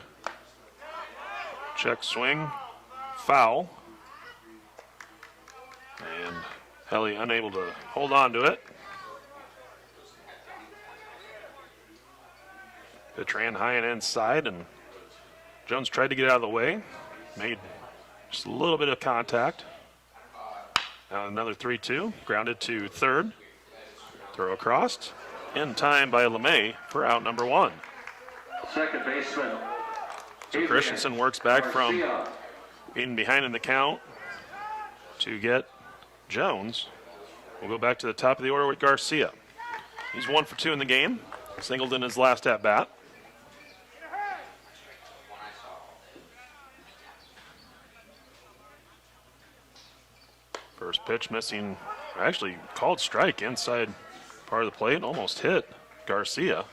Check swing, foul. And Helly unable to hold on to it. Pitch ran high and inside, and Jones tried to get out of the way. Made just a little bit of contact. Now another 3-2, grounded to third. Throw across, in time by LeMay for out number 1. Second baseman. So Christensen works back from being behind in the count to get Jones. We'll go back to the top of the order with Garcia. He's 1 for 2 in the game. Singled in his last at bat. First pitch missing, actually called strike inside part of the plate, almost hit Garcia.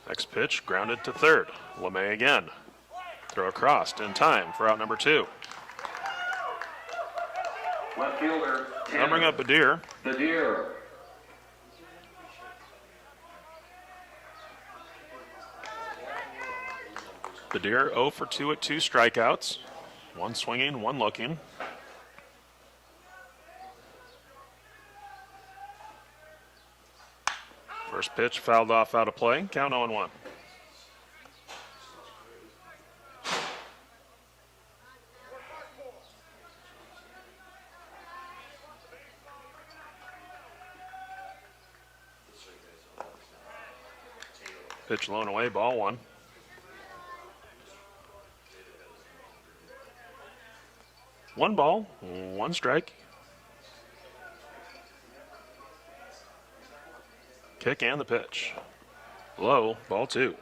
Next pitch, grounded to third. LeMay again. Throw across in time for out number 2. Left fielder. Numbering up Badir. Badir. Badir 0 for 2 at 2 strikeouts. 1 swinging, 1 looking. First pitch fouled off out of play. Count 0-1. Pitch low and away, ball 1. One ball, 1 strike. Kick and the pitch. Low, ball 2.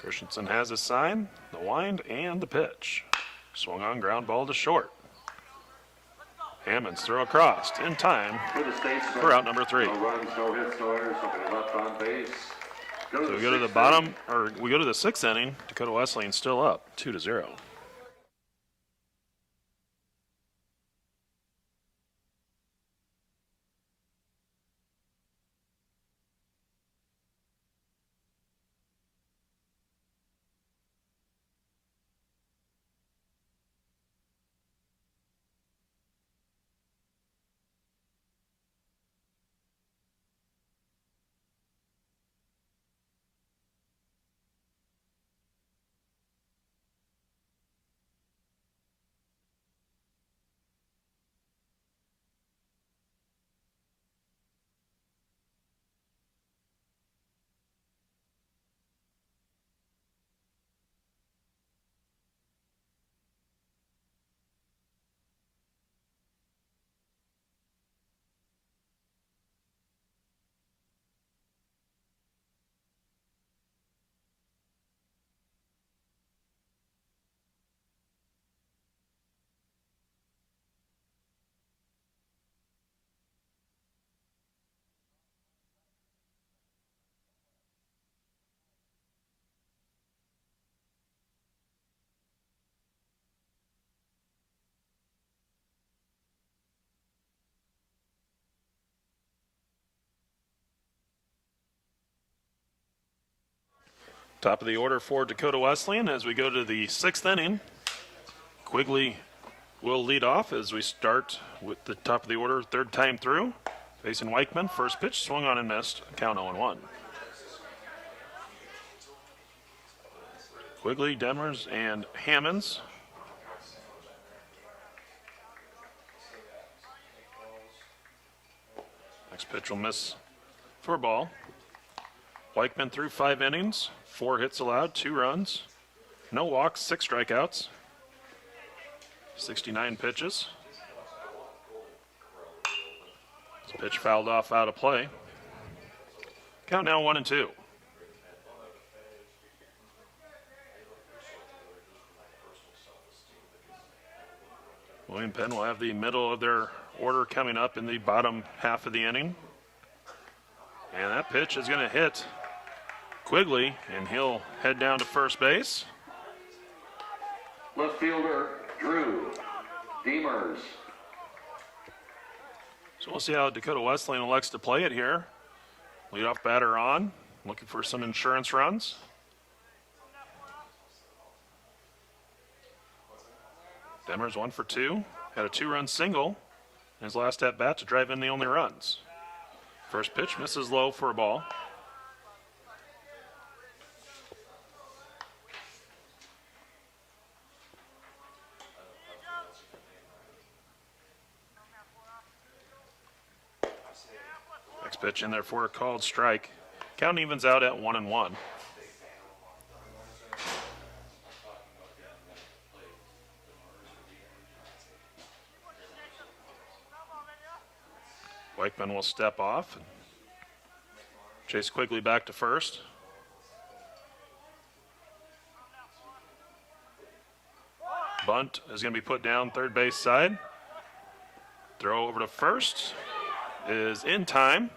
Christensen has his sign, the wind, and the pitch. Swung on, ground ball to short. Hammonds throw across in time for out number 3. No runs, no hits, no errors, nobody left on base. So we go to the bottom, or we go to the 6th inning. Dakota Wesleyan still up 2-0. Top of the order for Dakota Wesleyan as we go to the 6th inning. Quigley will lead off as we start with the top of the order, 3rd time through. Facing Weichman, first pitch, swung on and missed, count 0-1. Quigley, Demers, and Hammonds. Next pitch will miss for a ball. Weichman threw 5 innings, 4 hits allowed, 2 runs, no walks, 6 strikeouts, 69 pitches. This pitch fouled off out of play. Count now 1-2. William Penn will have the middle of their order coming up in the bottom half of the inning. And that pitch is going to hit Quigley, and he'll head down to first base. Left fielder, Drew Demers. So we'll see how Dakota Wesleyan elects to play it here. Leadoff batter on, looking for some insurance runs. Demers 1 for 2, had a 2-run single in his last at bat to drive in the only runs. First pitch misses low for a ball. Next pitch in there for a called strike. Count evens out at 1-1. Weichman will step off and chase Quigley back to first. Bunt is going to be put down third base side. Throw over to first is in time.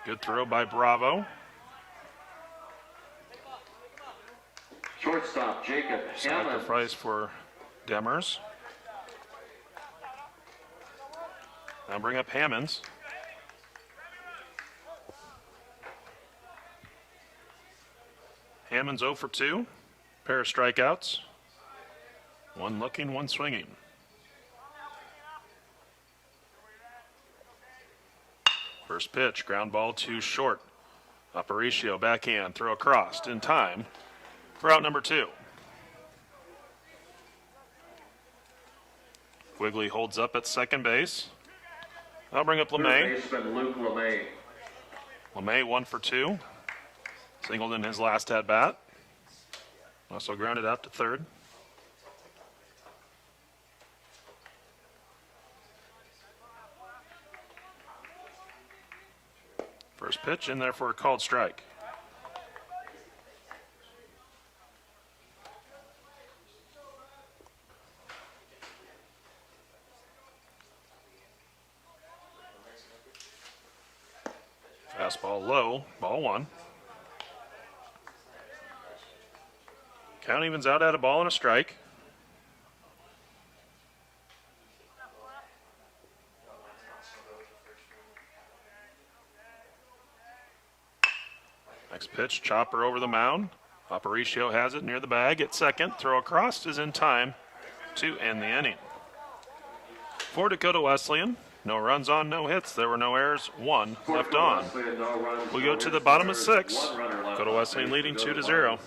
Good throw by Bravo. Shortstop, Jacob Hammond. Sacrifice for Demers. Now bring up Hammonds. Hammonds 0 for 2. Pair of strikeouts. One looking, one swinging. First pitch, ground ball too short. Aparicio backhand, throw across in time for out number 2. Quigley holds up at second base. I'll bring up LeMay. Baseman Luke LeMay. LeMay 1 for 2. Singled in his last at bat. Also grounded out to third. First pitch in there for a called strike. Fastball low, ball one. Count evens out at a ball and a strike. Next pitch, chopper over the mound. Aparicio has it near the bag at second. Throw across is in time to end the inning. For Dakota Wesleyan, no runs on, no hits. There were no errors, one left on. We go to the bottom of six. Dakota Wesleyan leading 2-0.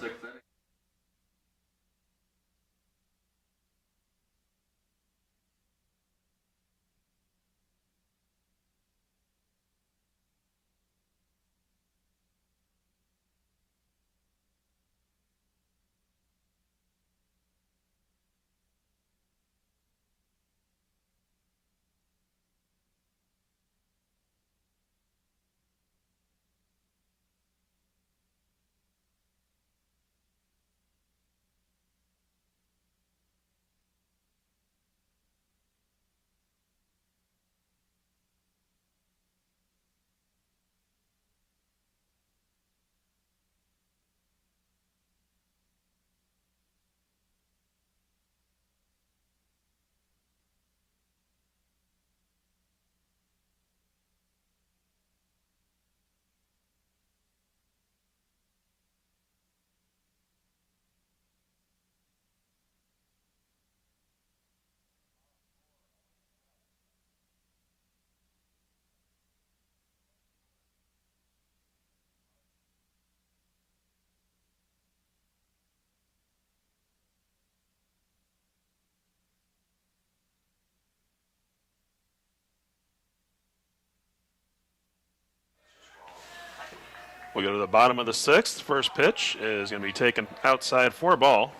We go to the bottom of the sixth. First pitch is going to be taken outside for a ball.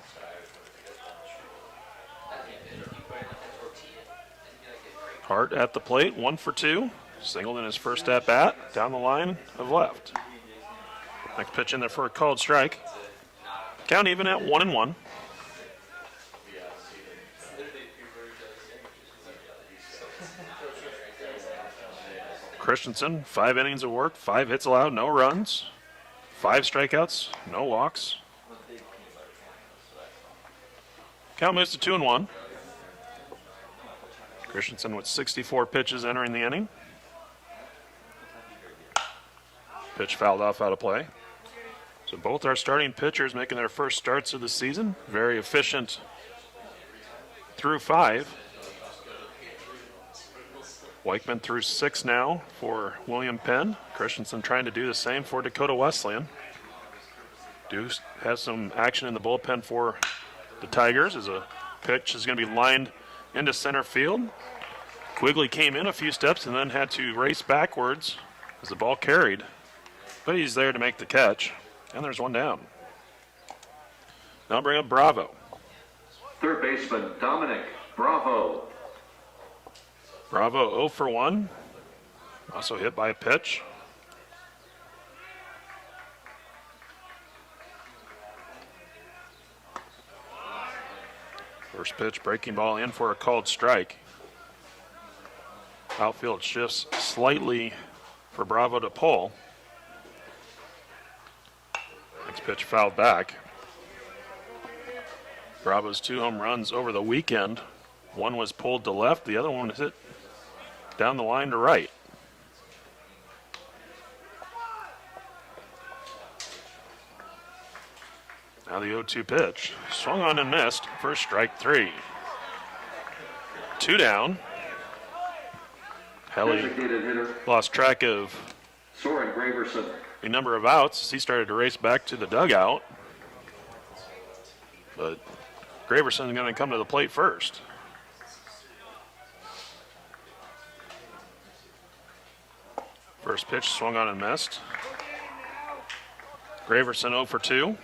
Hart at the plate, 1 for 2. Singled in his first at bat, down the line of left. Next pitch in there for a called strike. Count even at 1-1. Christensen, 5 innings of work, 5 hits allowed, no runs, 5 strikeouts, no walks. Count moves to 2-1. Christensen with 64 pitches entering the inning. Pitch fouled off out of play. So both our starting pitchers making their first starts of the season. Very efficient through 5. Weichman through 6 now for William Penn. Christensen trying to do the same for Dakota Wesleyan. Deuce has some action in the bullpen for the Tigers as a pitch is going to be lined into center field. Quigley came in a few steps and then had to race backwards as the ball carried. But he's there to make the catch. And there's one down. Now bring up Bravo. Third baseman, Dominic Bravo. Bravo 0 for 1. Also hit by a pitch. First pitch, breaking ball in for a called strike. Outfield shifts slightly for Bravo to pull. Next pitch fouled back. Bravo's 2 home runs over the weekend. One was pulled to left, the other one was hit down the line to right. Now the 0-2 pitch. Swung on and missed. First strike 3. 2 down. Helly lost track of Soren Graverson. a number of outs as he started to race back to the dugout. But Graverson is going to come to the plate first. First pitch swung on and missed. Graverson 0 for 2,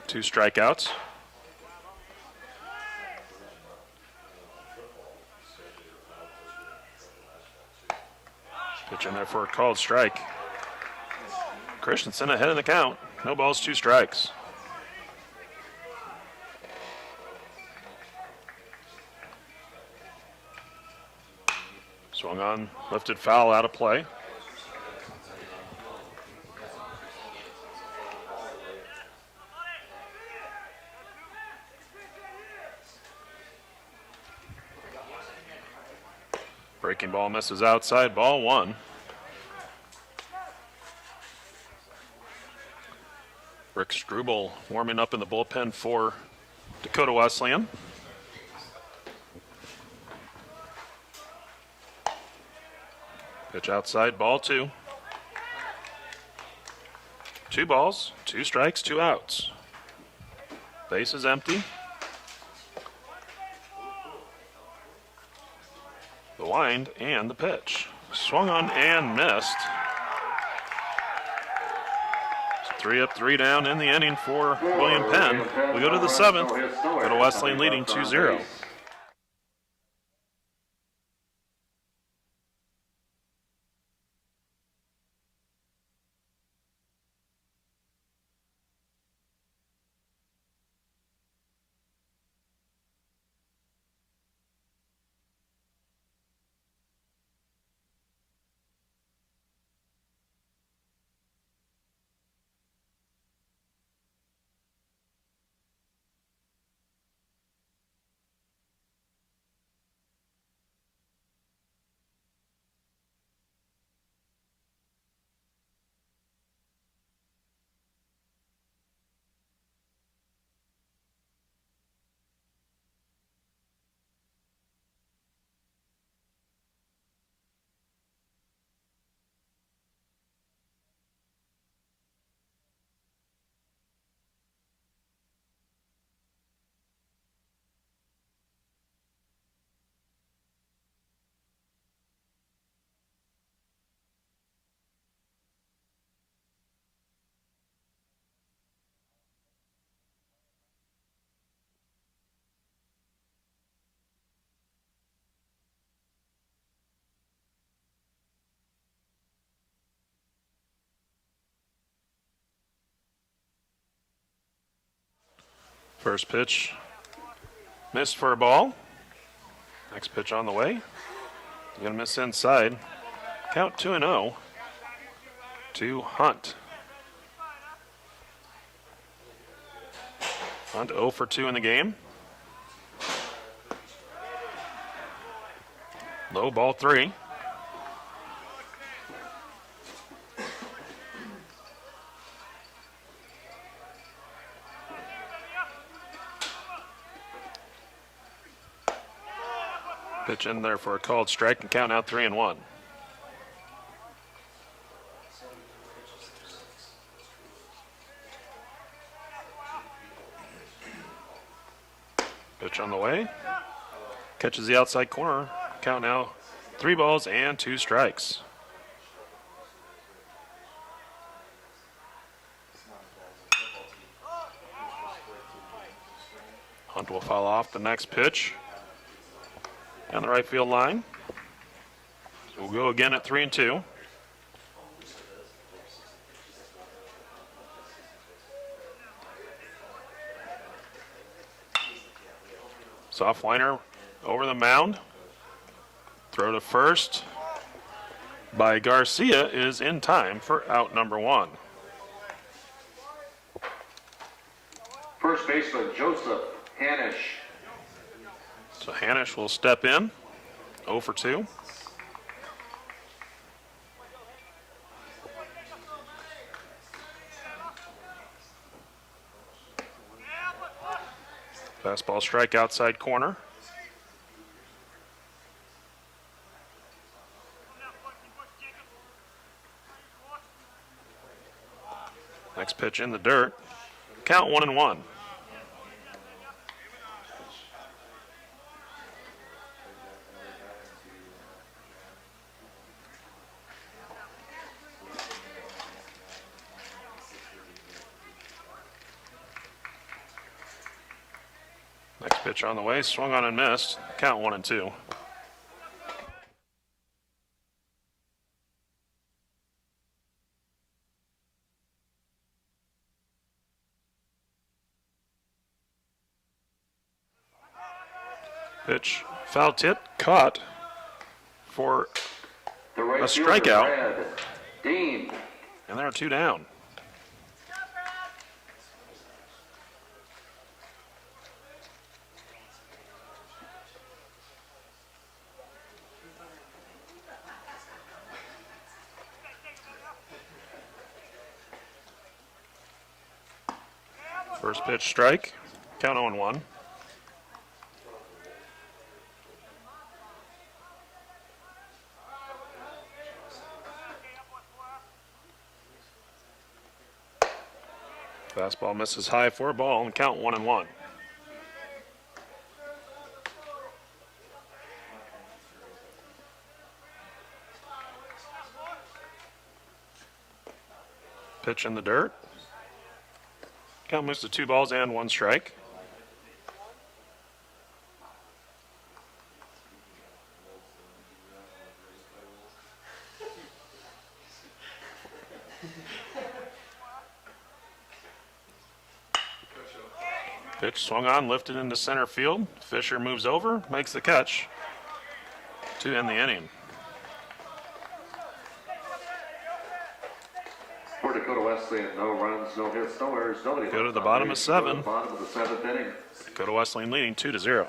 2 strikeouts. Pitch in there for a called strike. Christensen ahead of the count. No balls, 2 strikes. Swung on, lifted foul out of play. Breaking ball misses outside, ball 1. Rick Struble warming up in the bullpen for Dakota Wesleyan. Pitch outside, ball 2. 2 balls, 2 strikes, 2 outs. Base is empty. The wind and the pitch. Swung on and missed. 3 up, 3 down in the inning for William Penn. We go to the 7th. Dakota Wesleyan leading 2-0. First pitch missed for a ball. Next pitch on the way. Gonna miss inside. Count 2-0 to Hunt. Hunt 0 for 2 in the game. Low, ball 3. Pitch in there for a called strike and count out 3-1. Pitch on the way. Catches the outside corner. Count now 3 balls and 2 strikes. Hunt will foul off the next pitch down the right field line. So we'll go again at 3-2. Soft liner over the mound. Throw to first by Garcia is in time for out number 1. First baseman Joseph Hanisch. So Hanisch will step in, 0 for 2. Fastball strike outside corner. Next pitch in the dirt. Count 1-1. Next pitch on the way, swung on and missed. Count 1-2. Pitch foul tip, caught for The right a fielder, strikeout. Brad Dean. And there are 2 down. First pitch strike. Count 0-1. Fastball misses high for a ball and count 1-1. Pitch in the dirt. Count moves to 2 balls and 1 strike. Pitch swung on, lifted into center field. Fisher moves over, makes the catch to end the inning. For Dakota Wesleyan, no runs, no hits, no errors, nobody. Go to the bottom of 7. Bottom of the 7th inning. Dakota Wesleyan leading 2-0.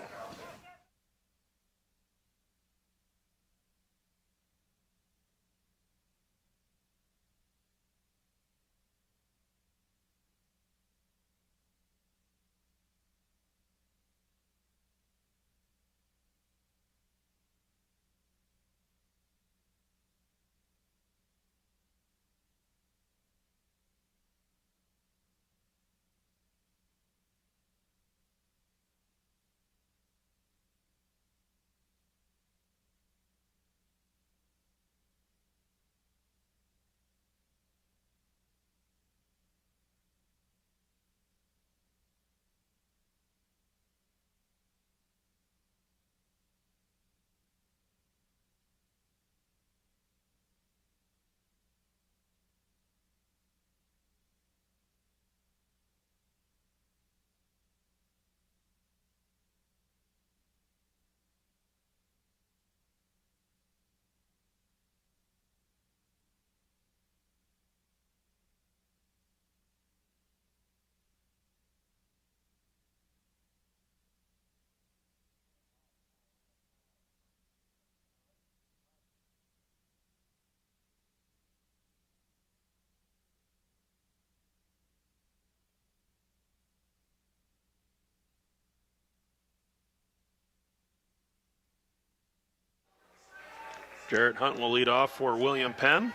Jarrett Hunt will lead off for William Penn.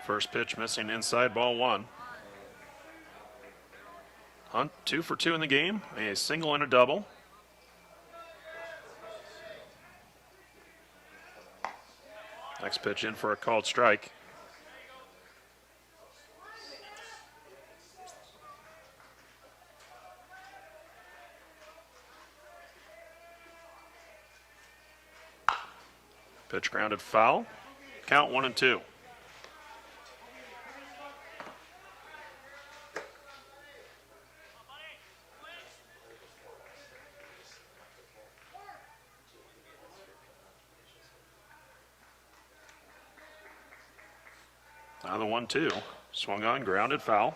First pitch missing inside, ball 1. Hunt 2 for 2 in the game, a single and a double. Next pitch in for a called strike. Pitch grounded foul. Count 1-2. Now the 1-2. Swung on, grounded foul.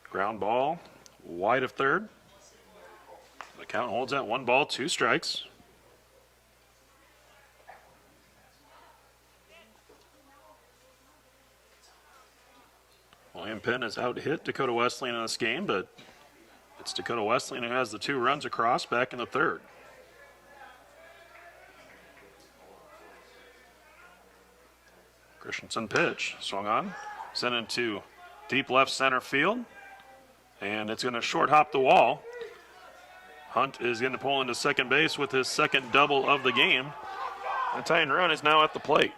Ground ball, wide of third. The count holds at 1 ball, 2 strikes. William Penn has out-hit Dakota Wesleyan in this game, but it's Dakota Wesleyan who has the 2 runs across back in the 3rd. Christensen pitch, swung on, sent into deep left center field. And it's going to short hop the wall. Hunt is going to pull into second base with his second double of the game. The tying run is now at the plate.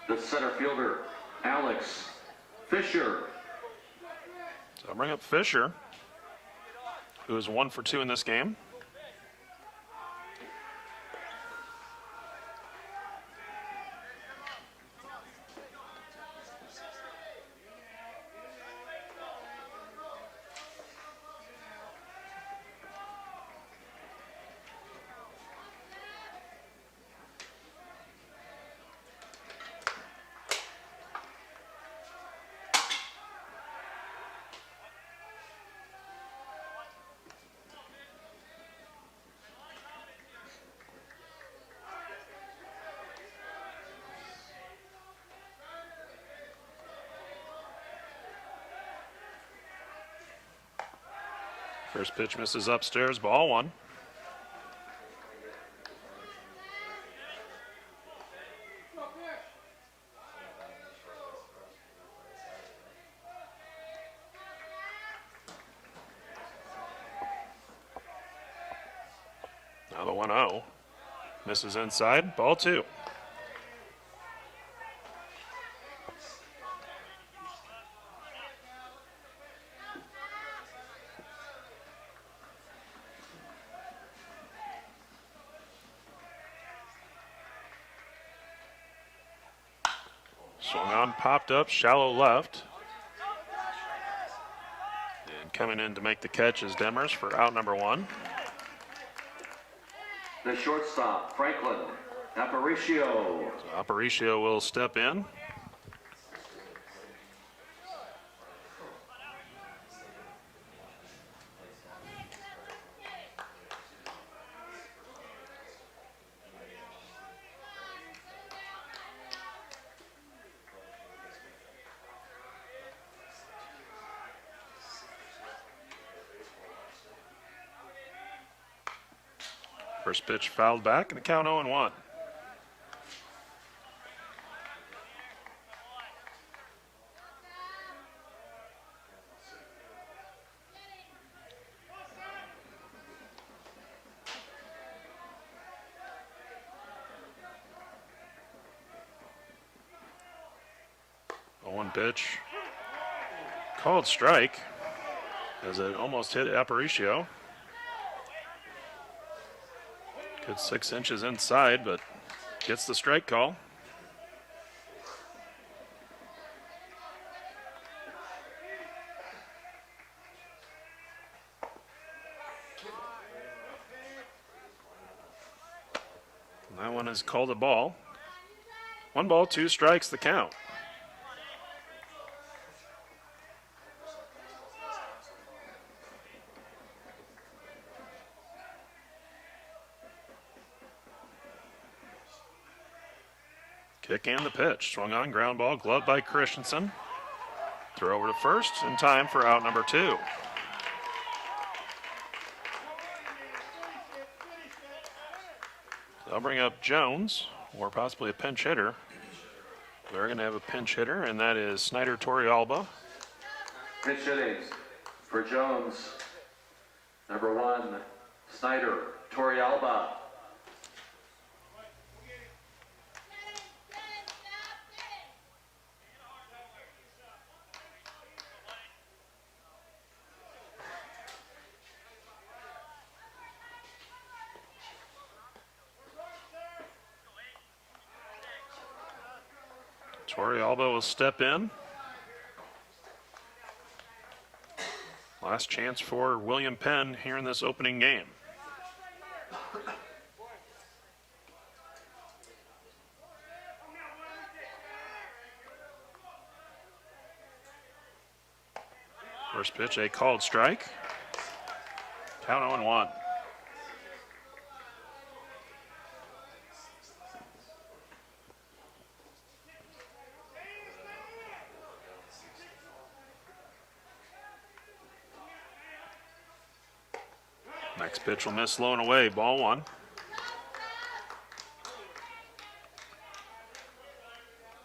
The center fielder, Alex Fisher. So I'll bring up Fisher, who is 1 for 2 in this game. First pitch misses upstairs, ball one. Now the 1-0. Misses inside, ball two. Swung on, popped up, shallow left. And coming in to make the catch is Demers for out number one. The shortstop, Franklin Aparicio. So Aparicio will step in. First pitch fouled back, and the count 0-1. One pitch called strike as it almost hit Aparicio. Good 6 inches inside, but gets the strike call. And that one is called a ball. 1 ball, 2 strikes, the count. Kick and the pitch. Swung on, ground ball, gloved by Christensen. Throw over to first in time for out number 2. They'll bring up Jones, or possibly a pinch hitter. They're going to have a pinch hitter, and that is Snyder Torrealba. Pitch hitting for Jones. Number 1, Snyder Torrealba. Torrealba will step in. Last chance for William Penn here in this opening game. First pitch, a called strike. Count 0-1. Next pitch will miss low and away, ball one.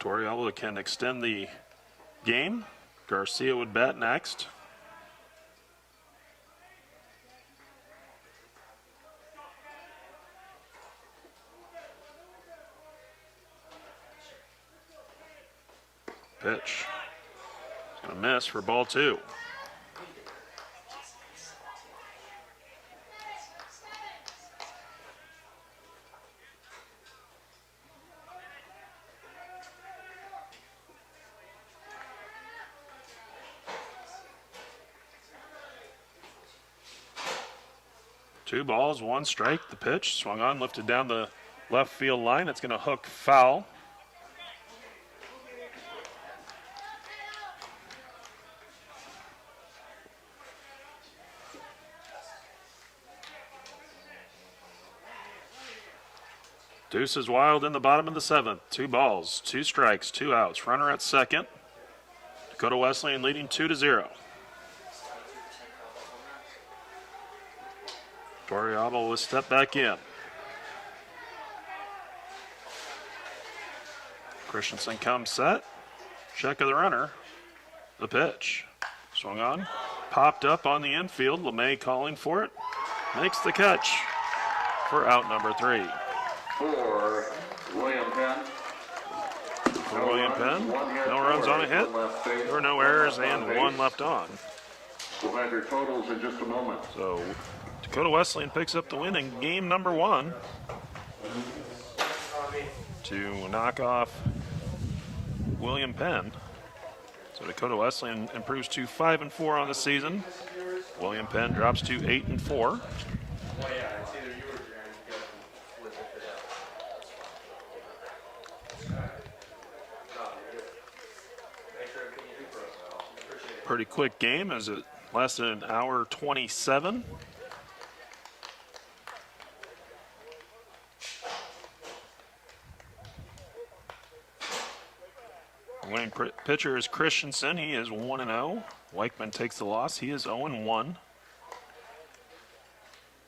Torrealba can extend the game. Garcia would bat next. Pitch. It's going to miss for ball two. Two balls, 1 strike. The pitch swung on, lifted down the left field line. It's going to hook foul. Deuce is wild in the bottom of the 7th. 2 balls, 2 strikes, 2 outs. Runner at second. Dakota Wesleyan leading 2-0. Toriadal will step back in. Christensen comes set. Check of the runner. The pitch. Swung on. Popped up on the infield. LeMay calling for it. Makes the catch for out number 3. For William Penn. For William Penn, no runs on a hit. There were no errors and 1 left on. We'll have your totals in just a moment. So Dakota Wesleyan picks up the win in game number 1 to knock off William Penn. So Dakota Wesleyan improves to 5-4 on the season. William Penn drops to 8-4. Pretty quick game as it lasted an hour 27. The winning pitcher is Christensen. He is 1-0. Weichman takes the loss. He is 0-1.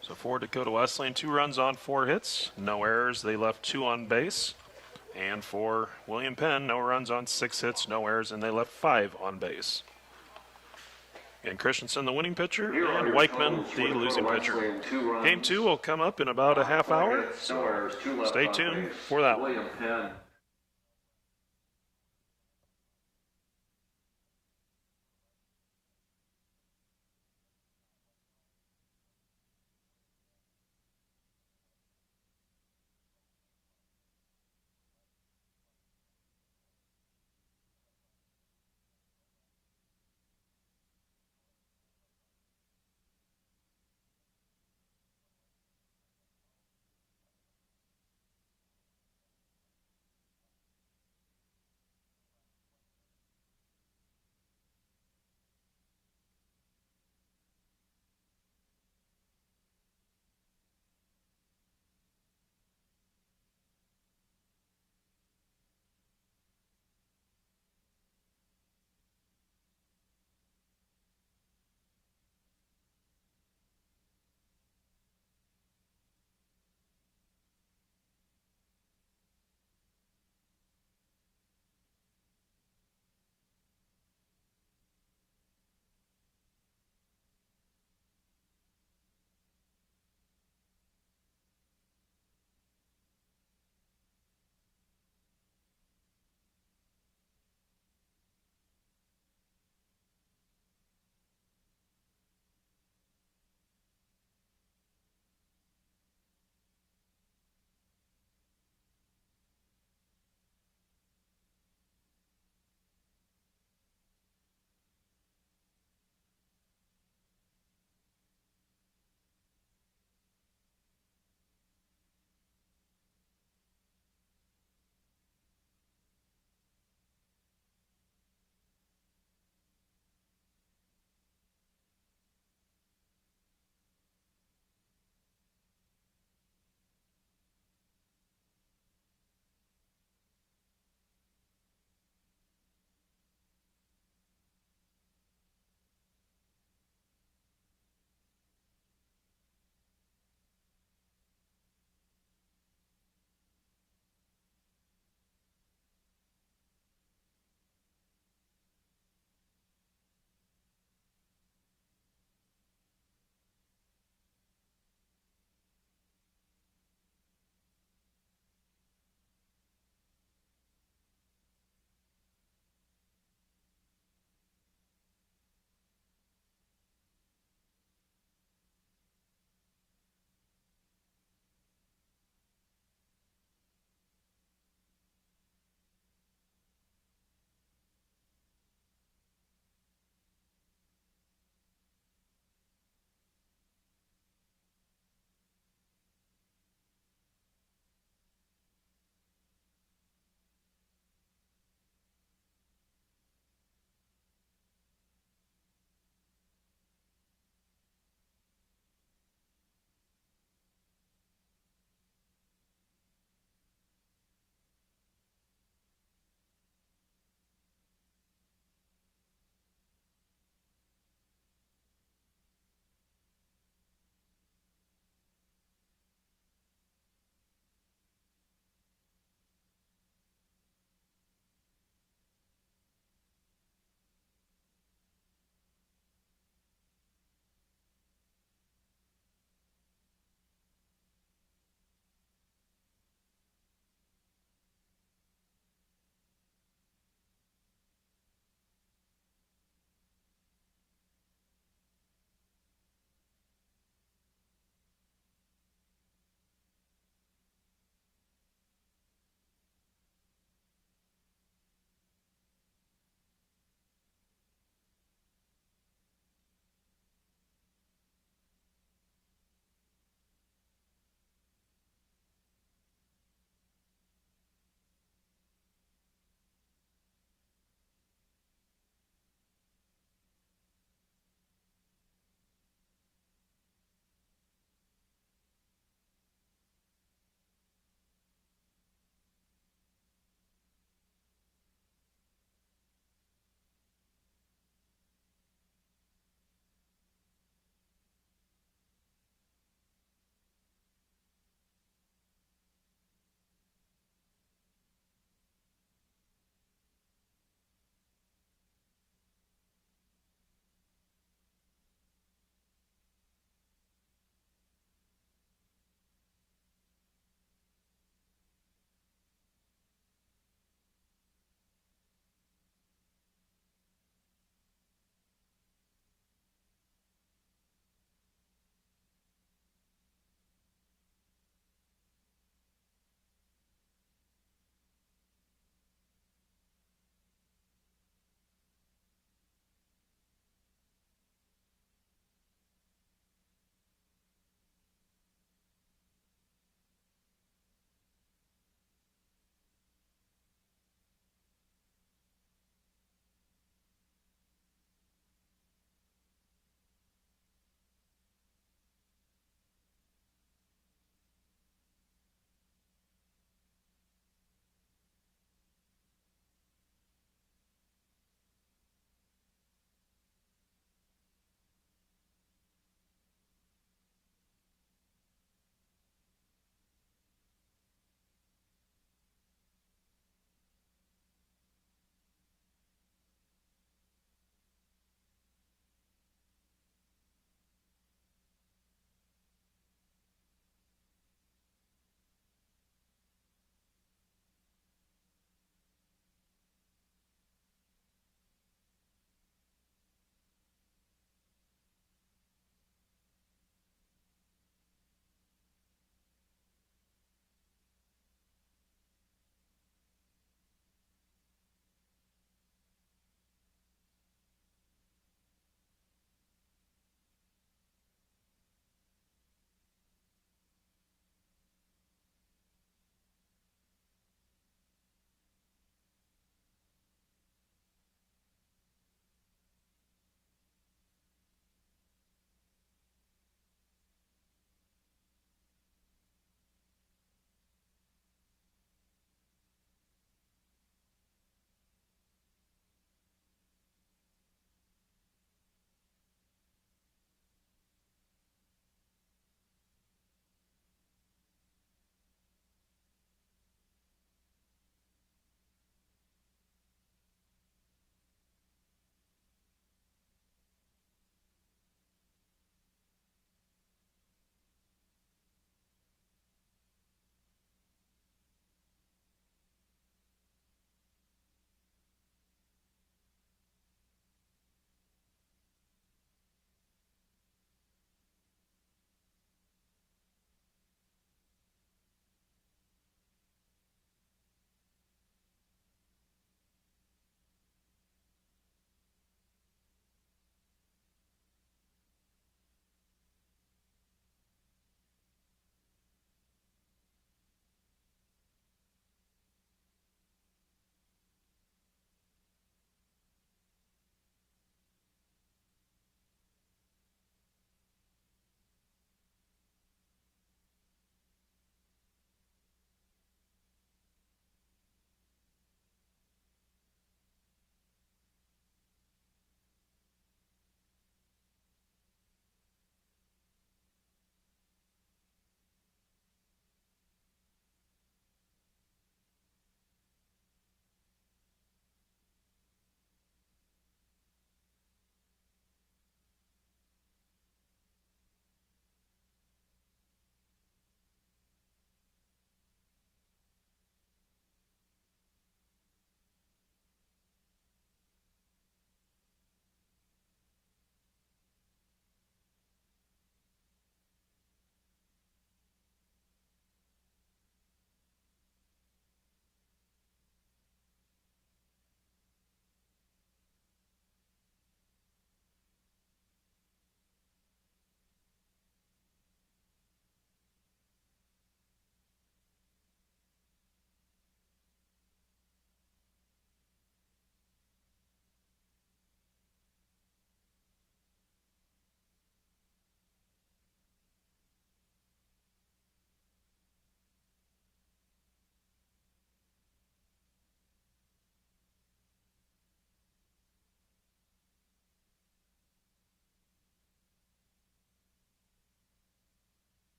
So for Dakota Wesleyan, 2 runs on 4 hits. No errors. They left 2 on base. And for William Penn, no runs on 6 hits, no errors, and they left 5 on base. And Christensen, the winning pitcher, and Weichman, the losing pitcher. Game 2 will come up in about a half hour, so stay tuned for that one. William Penn.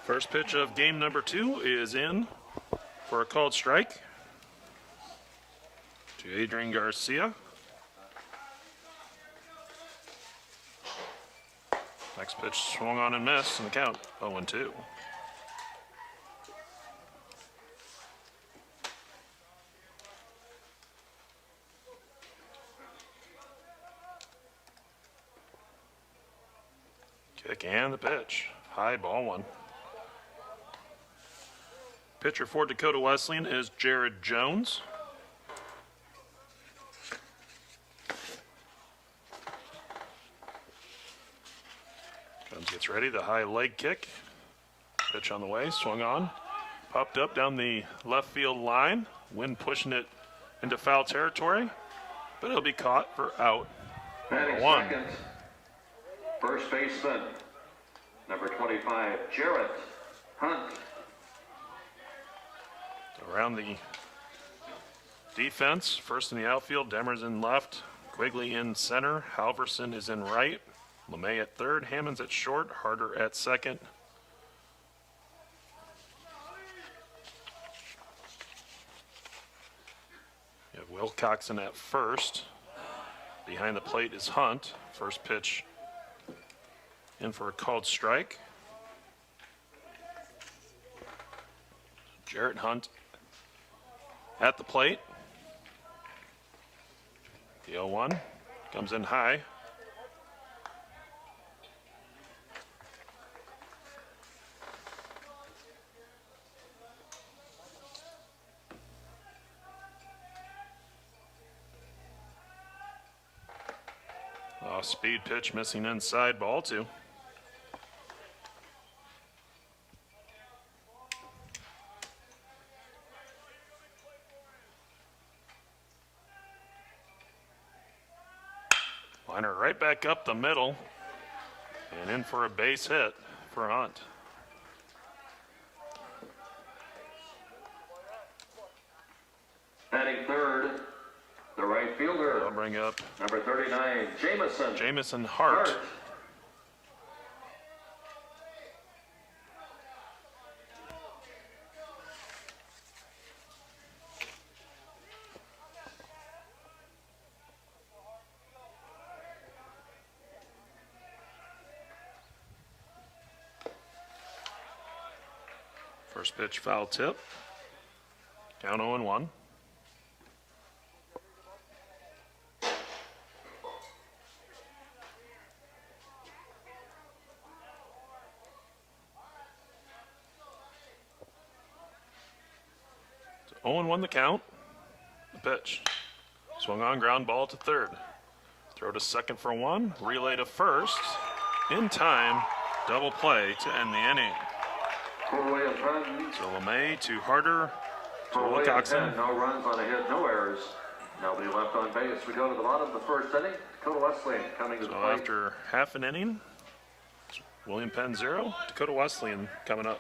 First pitch of game number 2 is in for a called strike to Adrian Garcia. Next pitch swung on and missed, and the count 0-2. Kick and the pitch. High, ball 1. Pitcher for Dakota Wesleyan is Jared Jones. Comes, gets ready, the high leg kick. Pitch on the way, swung on. Popped up down the left field line. Wind pushing it into foul territory, but it'll be caught for out. Batting 1. second, first baseman, number 25, Jarrett Hunt. Around the defense, first in the outfield, Demers in left, Quigley in center, Halverson is in right, LeMay at third, Hammonds at short, Harder at second. You have Wilcoxon at first. Behind the plate is Hunt. First pitch in for a called strike. Jarrett Hunt at the plate. The 0-1 comes in high. Off speed pitch, missing inside, ball 2. Liner right back up the middle and in for a base hit for Hunt. Batting third, the right fielder, I'll bring up number 39, Jamison Hart. First pitch foul tip. Count 0-1. So 0-1 the count. The pitch. Swung on, ground ball to third. Throw to second for 1. Relay to first. In time. Double play to end the inning. So LeMay to Harder to Wilcoxon. No runs on a hit, no errors. Nobody left on base. We go to the bottom of the first inning. Dakota Wesleyan coming to the So plate. after half an inning, William Penn 0, Dakota Wesleyan coming up.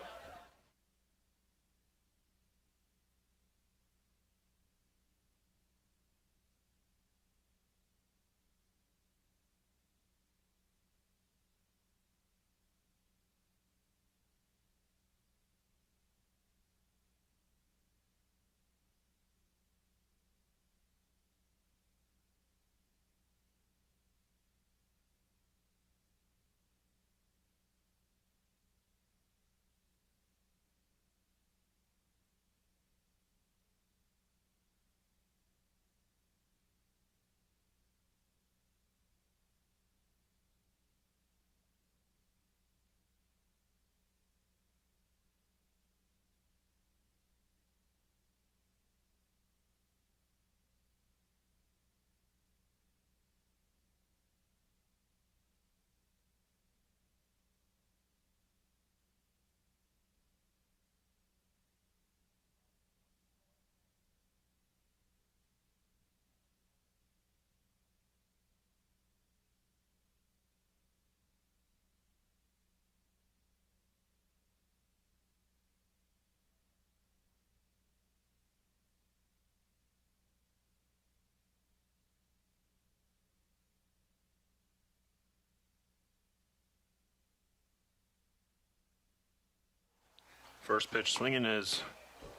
First pitch swinging is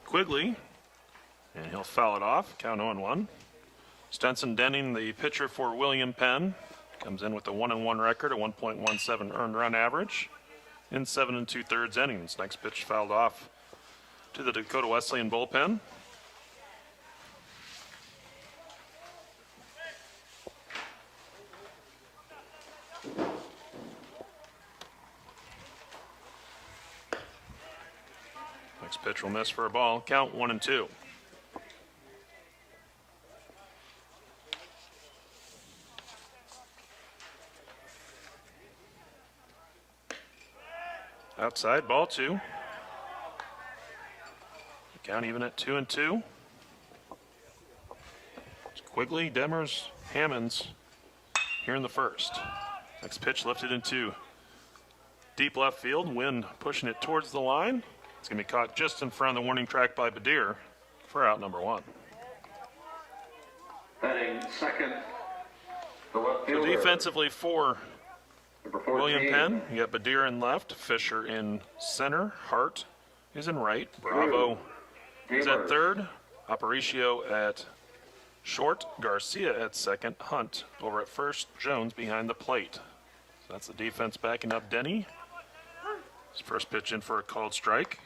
Quigley, and he'll foul it off. Count 0-1. Stenson Denning, the pitcher for William Penn, comes in with a 1-1 record, a 1.17 earned run average in 7 2/3 innings. Next pitch fouled off to the Dakota Wesleyan bullpen. Next pitch will miss for a ball. Count 1-2. Outside, ball 2. Count even at 2-2. It's Quigley, Demers, Hammonds here in the first. Next pitch lifted into deep left field. Wind pushing it towards the line. It's going to be caught just in front of the warning track by Badir for out number 1. Batting second, the left So fielder. defensively for Number 14. William Penn, you got Badir in left, Fisher in center, Hart is in right, Bravo is at third, Aparicio at short, Garcia at second, Hunt over at first, Jones behind the plate. So that's the defense backing up Denny. His first pitch in for a called strike.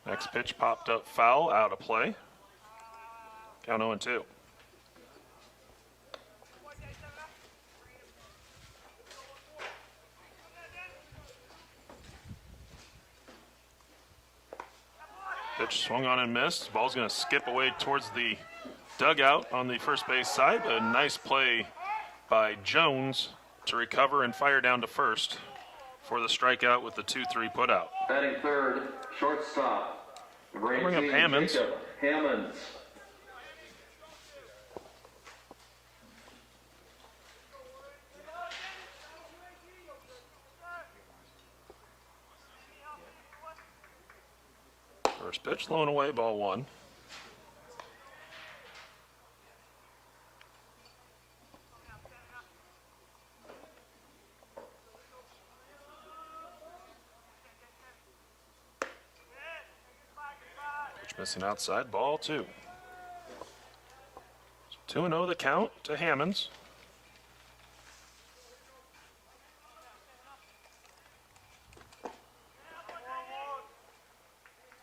Next pitch popped up foul, out of play. Count 0-2. Pitch swung on and missed. Ball's going to skip away towards the dugout on the first base side. A nice play by Jones to recover and fire down to first for the strikeout with the 2-3 putout. Batting third, shortstop. Number Bring up 18, Hammonds. Jacob Hammonds. First pitch, thrown away, ball 1. Pitch missing outside, ball 2. 2-0 the count to Hammonds.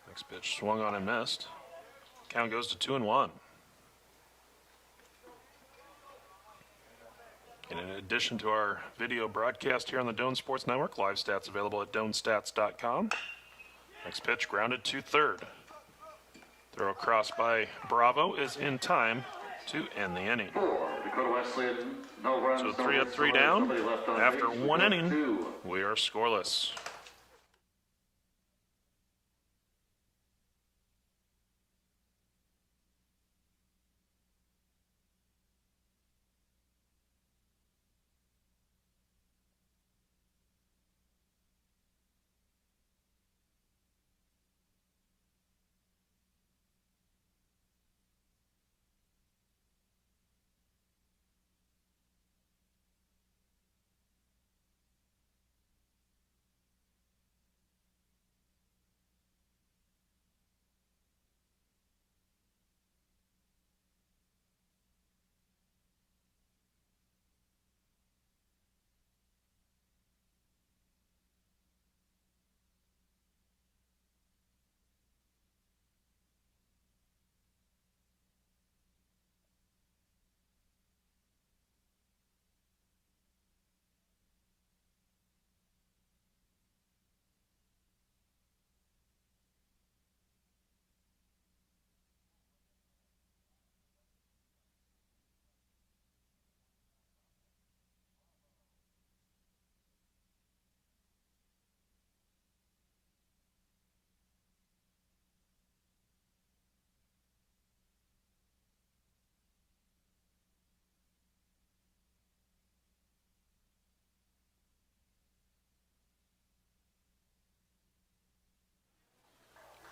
Next pitch swung on and missed. Count goes to 2-1. And in addition to our video broadcast here on the Doane Sports Network, live stats available at doanestats.com. Next pitch grounded to third. Throw across by Bravo is in time to end the inning. Dakota Wesleyan, no runs, So no 3 up, hits, 3 no runs, down. nobody left on After base. We one go to inning, 2. we are scoreless.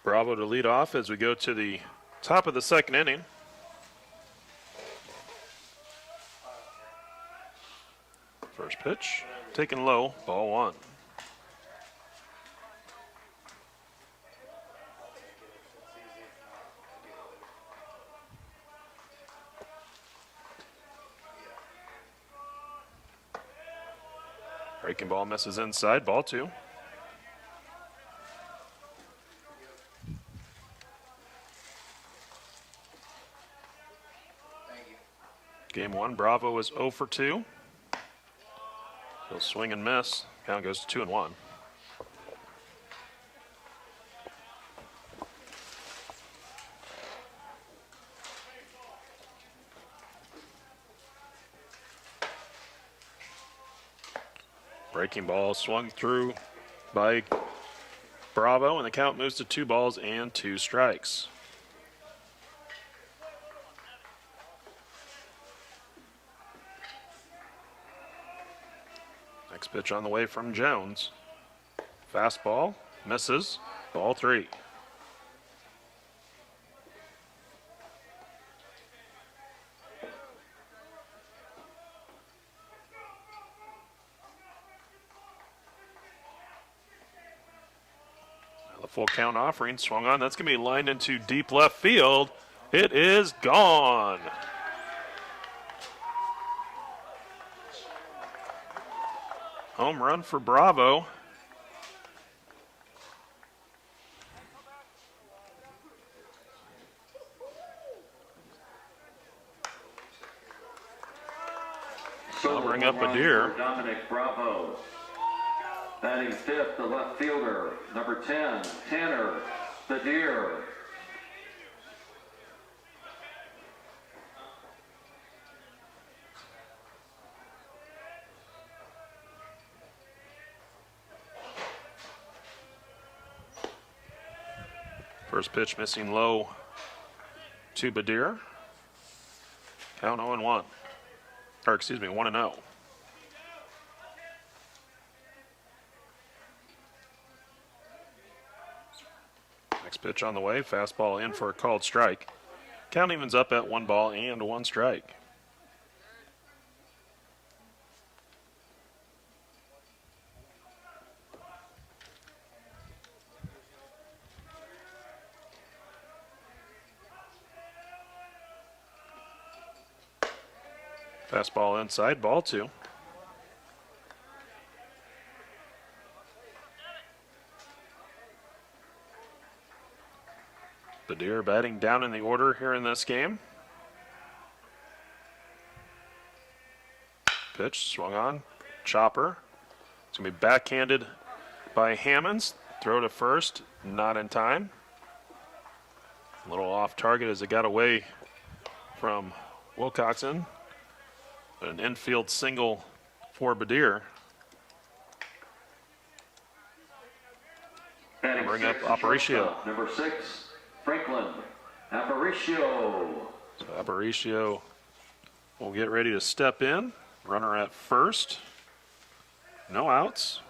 Bravo to lead off as we go to the top of the second inning. First pitch, taken low, ball one. Breaking ball misses inside, ball two. Game one, Bravo was 0 for 2. He'll swing and miss. Count goes to 2-1. Breaking ball swung through by Bravo, and the count moves to 2 balls and 2 strikes. Next pitch on the way from Jones. Fastball, misses, ball 3. The full count offering swung on. That's going to be lined into deep left field. It is gone. Home run for Bravo. I'll bring up a deer. Dominic Bravo. Batting fifth, the left fielder, number 10, Tanner, the deer. First pitch missing low to Badir. Count 0-1. Or excuse me, 1-0. Next pitch on the way, fastball in for a called strike. Count evens up at 1 ball and 1 strike. Fastball inside, ball 2. Badir batting down in the order here in this game. Pitch swung on, chopper. It's going to be backhanded by Hammonds. Throw to first, not in time. A little off target as it got away from Wilcoxon. An infield single for Badir. Bring up Aparicio. Number 6, Franklin Aparicio. So Aparicio will get ready to step in. Runner at first. No outs.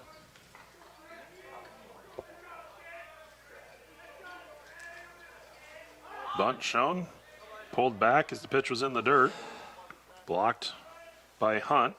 Bunt shown. Pulled back as the pitch was in the dirt. Blocked by Hunt.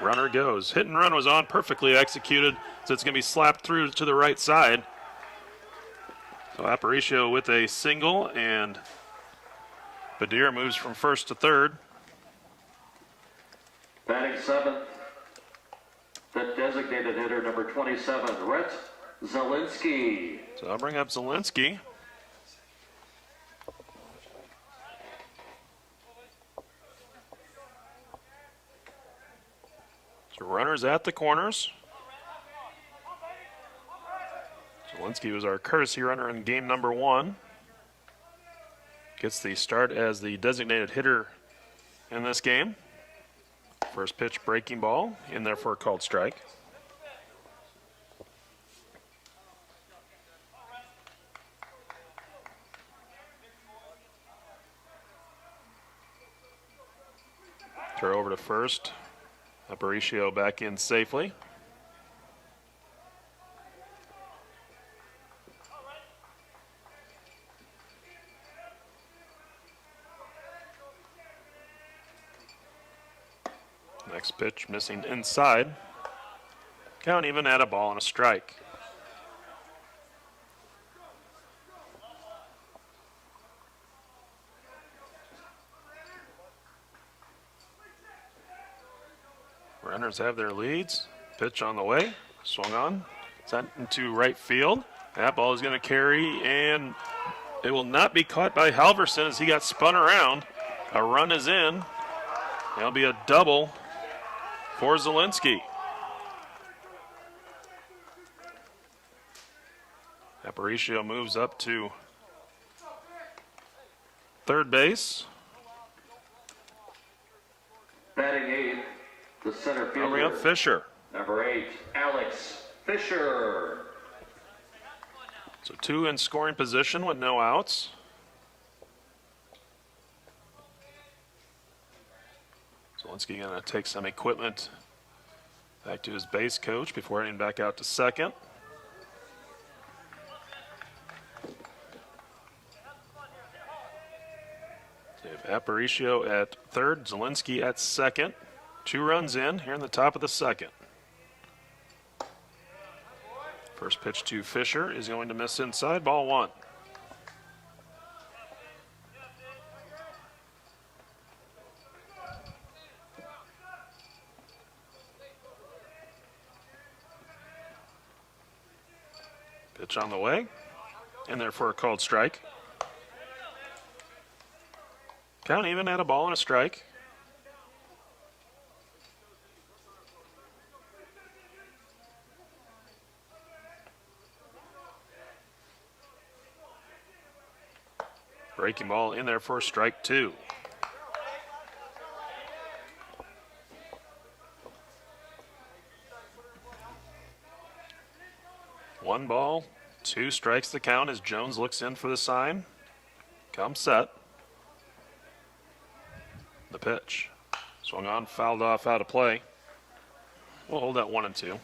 Runner goes. Hit and run was on, perfectly executed, so it's going to be slapped through to the right side. So Aparicio with a single, and Badir moves from first to third. Batting 7th, the designated hitter, number 27, Rhett Zielinski. So I'll bring up Zielinski. So runners at the corners. Zielinski was our courtesy runner in game number 1. Gets the start as the designated hitter in this game. First pitch breaking ball in there for a called strike. Throw over to first. Aparicio back in safely. Next pitch missing inside. Count even at a ball and a strike. Runners have their leads. Pitch on the way. Swung on. Sent into right field. That ball is going to carry, and it will not be caught by Halverson as he got spun around. A run is in. That'll be a double for Zielinski. Aparicio moves up to third base. Batting eighth, the center fielder. Coming up, Fisher. Number 8, Alex Fisher. So 2 in scoring position with no outs. Zielinski going to take some equipment back to his base coach before heading back out to second. So you have Aparicio at third, Zielinski at second. 2 runs in here in the top of the second. First pitch to Fisher is going to miss inside, ball 1. Pitch on the way, in there for a called strike. Count even at a ball and a strike. Breaking ball in there for strike 2. One ball, 2 strikes the count as Jones looks in for the sign. Come set. The pitch. Swung on, fouled off, out of play. We'll hold that 1-2.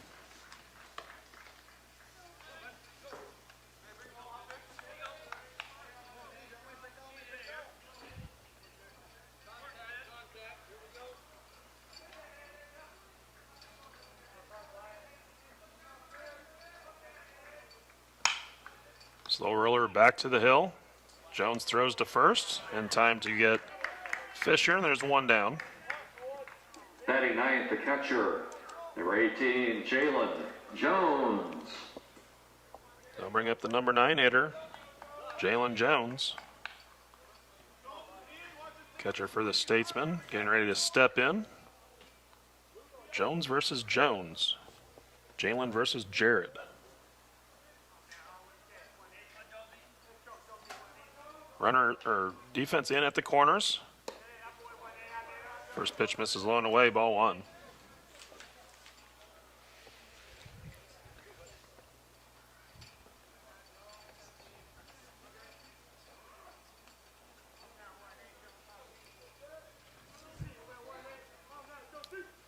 Slow roller back to the hill. Jones throws to first, and time to get Fisher, and there's 1 down. Batting ninth, the catcher, number 18, Jalen Jones. They'll bring up the number 9 hitter, Jalen Jones. Catcher for the Statesman, getting ready to step in. Jones versus Jones. Jalen versus Jared. Runner or defense in at the corners. First pitch misses low and away, ball 1.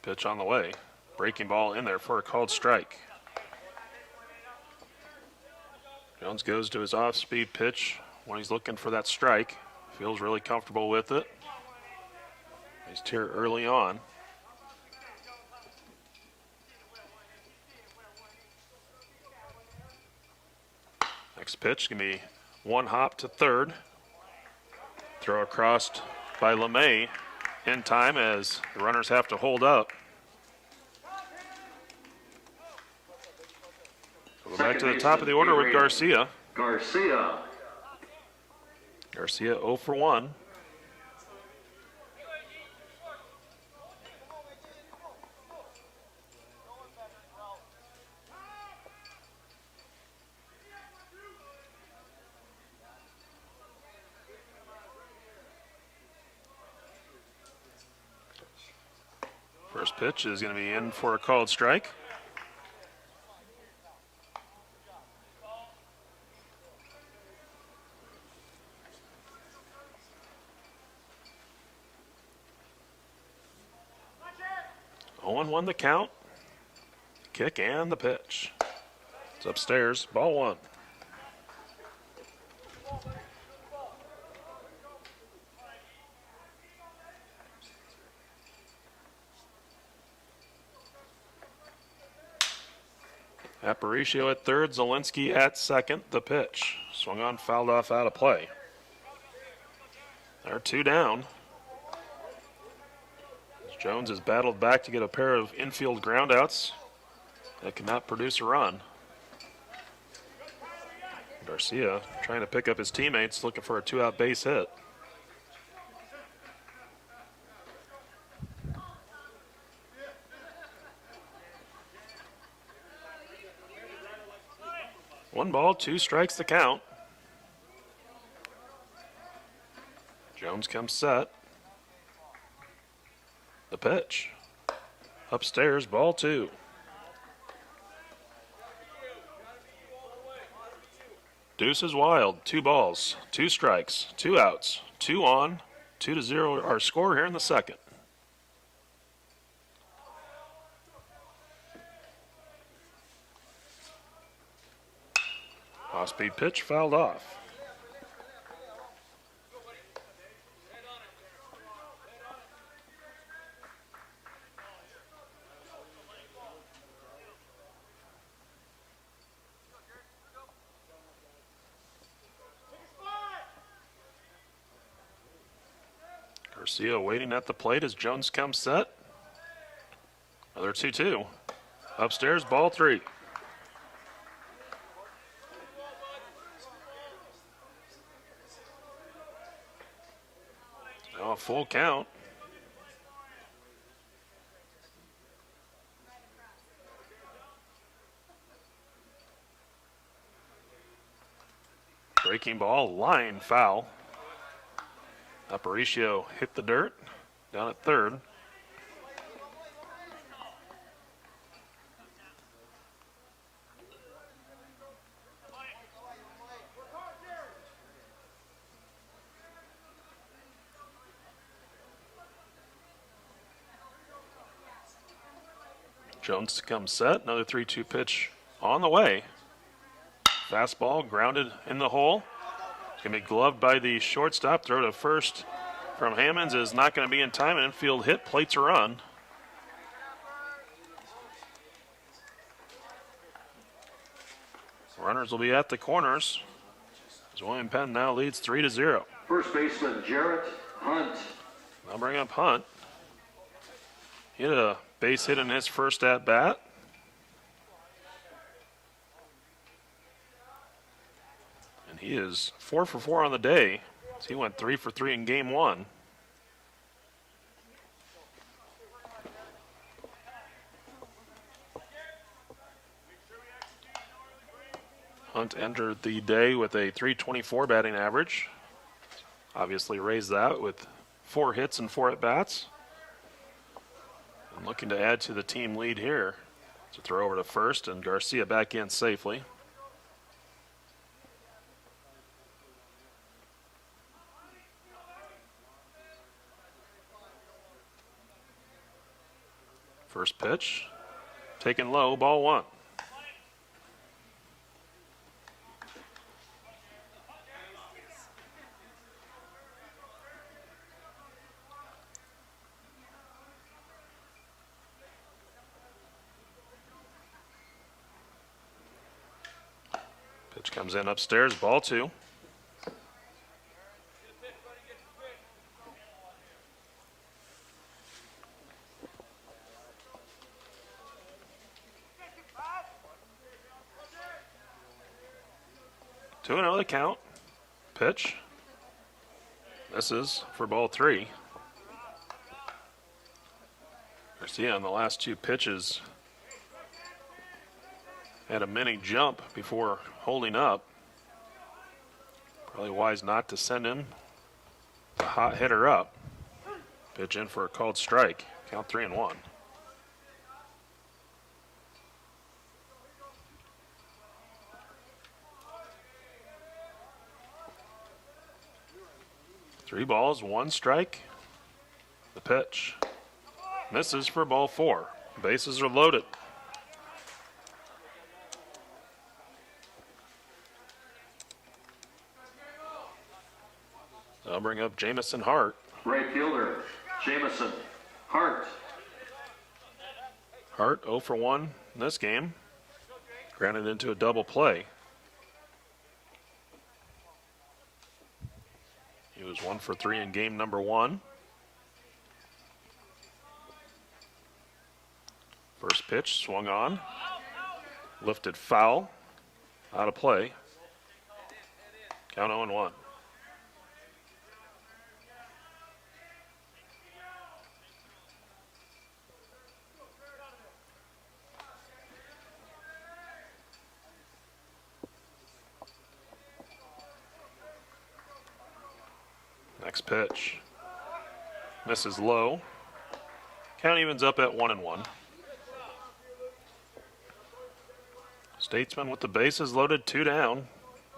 Pitch on the way. Breaking ball in there for a called strike. Jones goes to his off-speed pitch when he's looking for that strike. Feels really comfortable with it. He's here early on. Next pitch can be 1 hop to third. Throw across by LeMay in time as the runners have to hold up. We'll go back to the top of the order with Garcia. Garcia 0 for 1. First pitch is going to be in for a called strike. 0-1 the count. Kick and the pitch. It's upstairs, ball 1. Aparicio at third, Zielinski at second. The pitch. Swung on, fouled off, out of play. They're 2 down. Jones has battled back to get a pair of infield groundouts that cannot produce a run. Garcia trying to pick up his teammates, looking for a 2-out base hit. One ball, 2 strikes the count. Jones comes set. The pitch. Upstairs, ball 2. Deuce is wild. 2 balls, 2 strikes, 2 outs, 2 on, 2-0 our score here in the second. Off-speed pitch fouled off. Garcia waiting at the plate as Jones comes set. Another 2-2. Upstairs, ball 3. Now a full count. Breaking ball, line foul. Aparicio hit the dirt down at third. Jones comes set, another 3-2 pitch on the way. Fastball grounded in the hole. It's going to be gloved by the shortstop. Throw to first from Hammonds is not going to be in time. An infield hit, plates a run. Runners will be at the corners as William Penn now leads 3-0. First baseman Jarrett Hunt. I'll bring up Hunt. He had a base hit in his first at bat. And he is 4 for 4 on the day. So he went 3 for 3 in game 1. Hunt entered the day with a .324 batting average. Obviously raised that with 4 hits and 4 at-bats. And looking to add to the team lead here. To throw over to first and Garcia back in safely. First pitch, taken low, ball 1. Pitch comes in upstairs, ball 2. Two and 0 the count. Pitch. Misses for ball 3. Garcia on the last 2 pitches had a mini jump before holding up. Probably wise not to send him the hot hitter up. Pitch in for a called strike. Count 3-1. Three balls, 1 strike. The pitch misses for ball 4. Bases are loaded. I'll bring up Jamison Hart. Right fielder, Jamison Hart. Hart 0 for 1 in this game. Grounded into a double play. He was 1 for 3 in game number 1. First pitch swung on. Lifted foul. Out of play. Count 0-1. Next pitch. Misses low. Count evens up at 1-1. Statesman with the bases loaded, 2 down.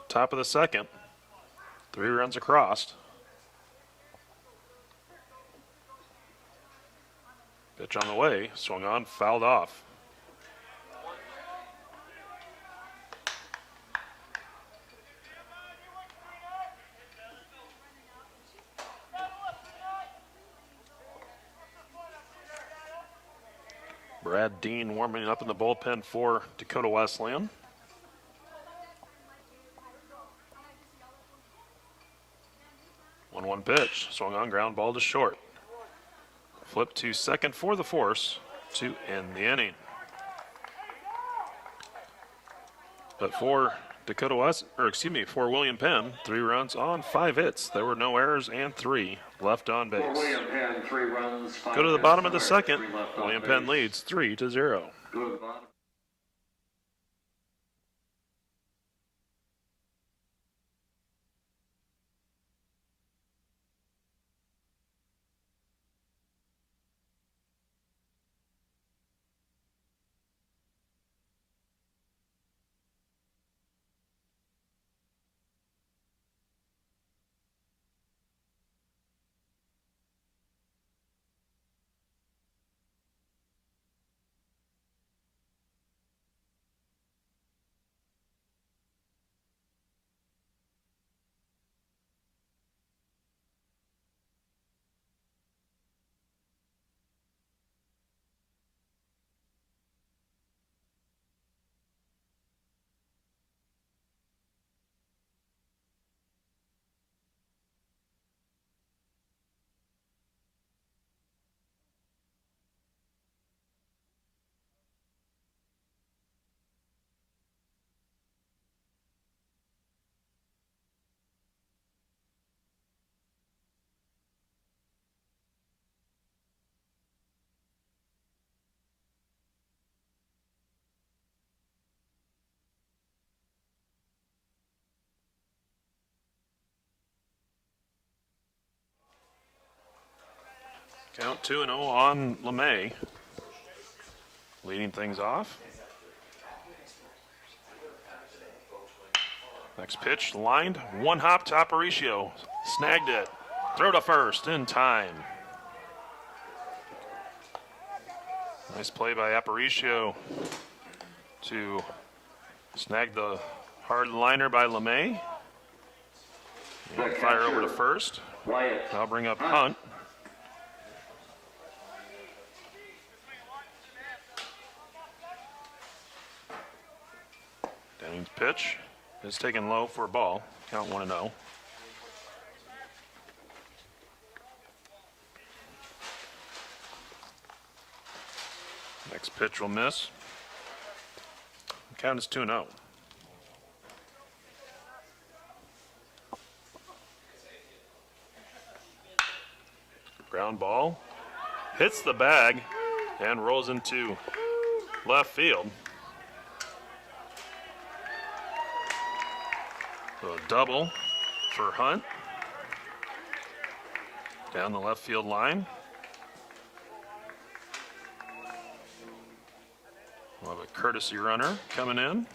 Top of the second. 3 runs across. Pitch on the way. Swung on, fouled off. Brad Dean warming up in the bullpen for Dakota Wesleyan. One pitch, swung on, ground ball to short. Flip to second for the force to end the inning. But for for William Penn, 3 runs on 5 hits. There were no errors and 3 left on base. William Penn, 3 runs, 5 Go to the bottom of the hits, second. 3 left on William base. Penn leads 3-0. Go to the bottom. Count 2-0 on LeMay. Leading things off. Next pitch, lined, 1 hop to Aparicio. Snagged it. Throw to first in time. Nice play by Aparicio to snag the hard liner by LeMay. Fire over to first. Wyatt. I'll bring up Hunt. Denning's pitch is taken low for a ball. Count 1-0. Next pitch will miss. Count is 2-0. Ground ball. Hits the bag and rolls into left field. So a double for Hunt. Down the left field line. We'll have a courtesy runner coming in.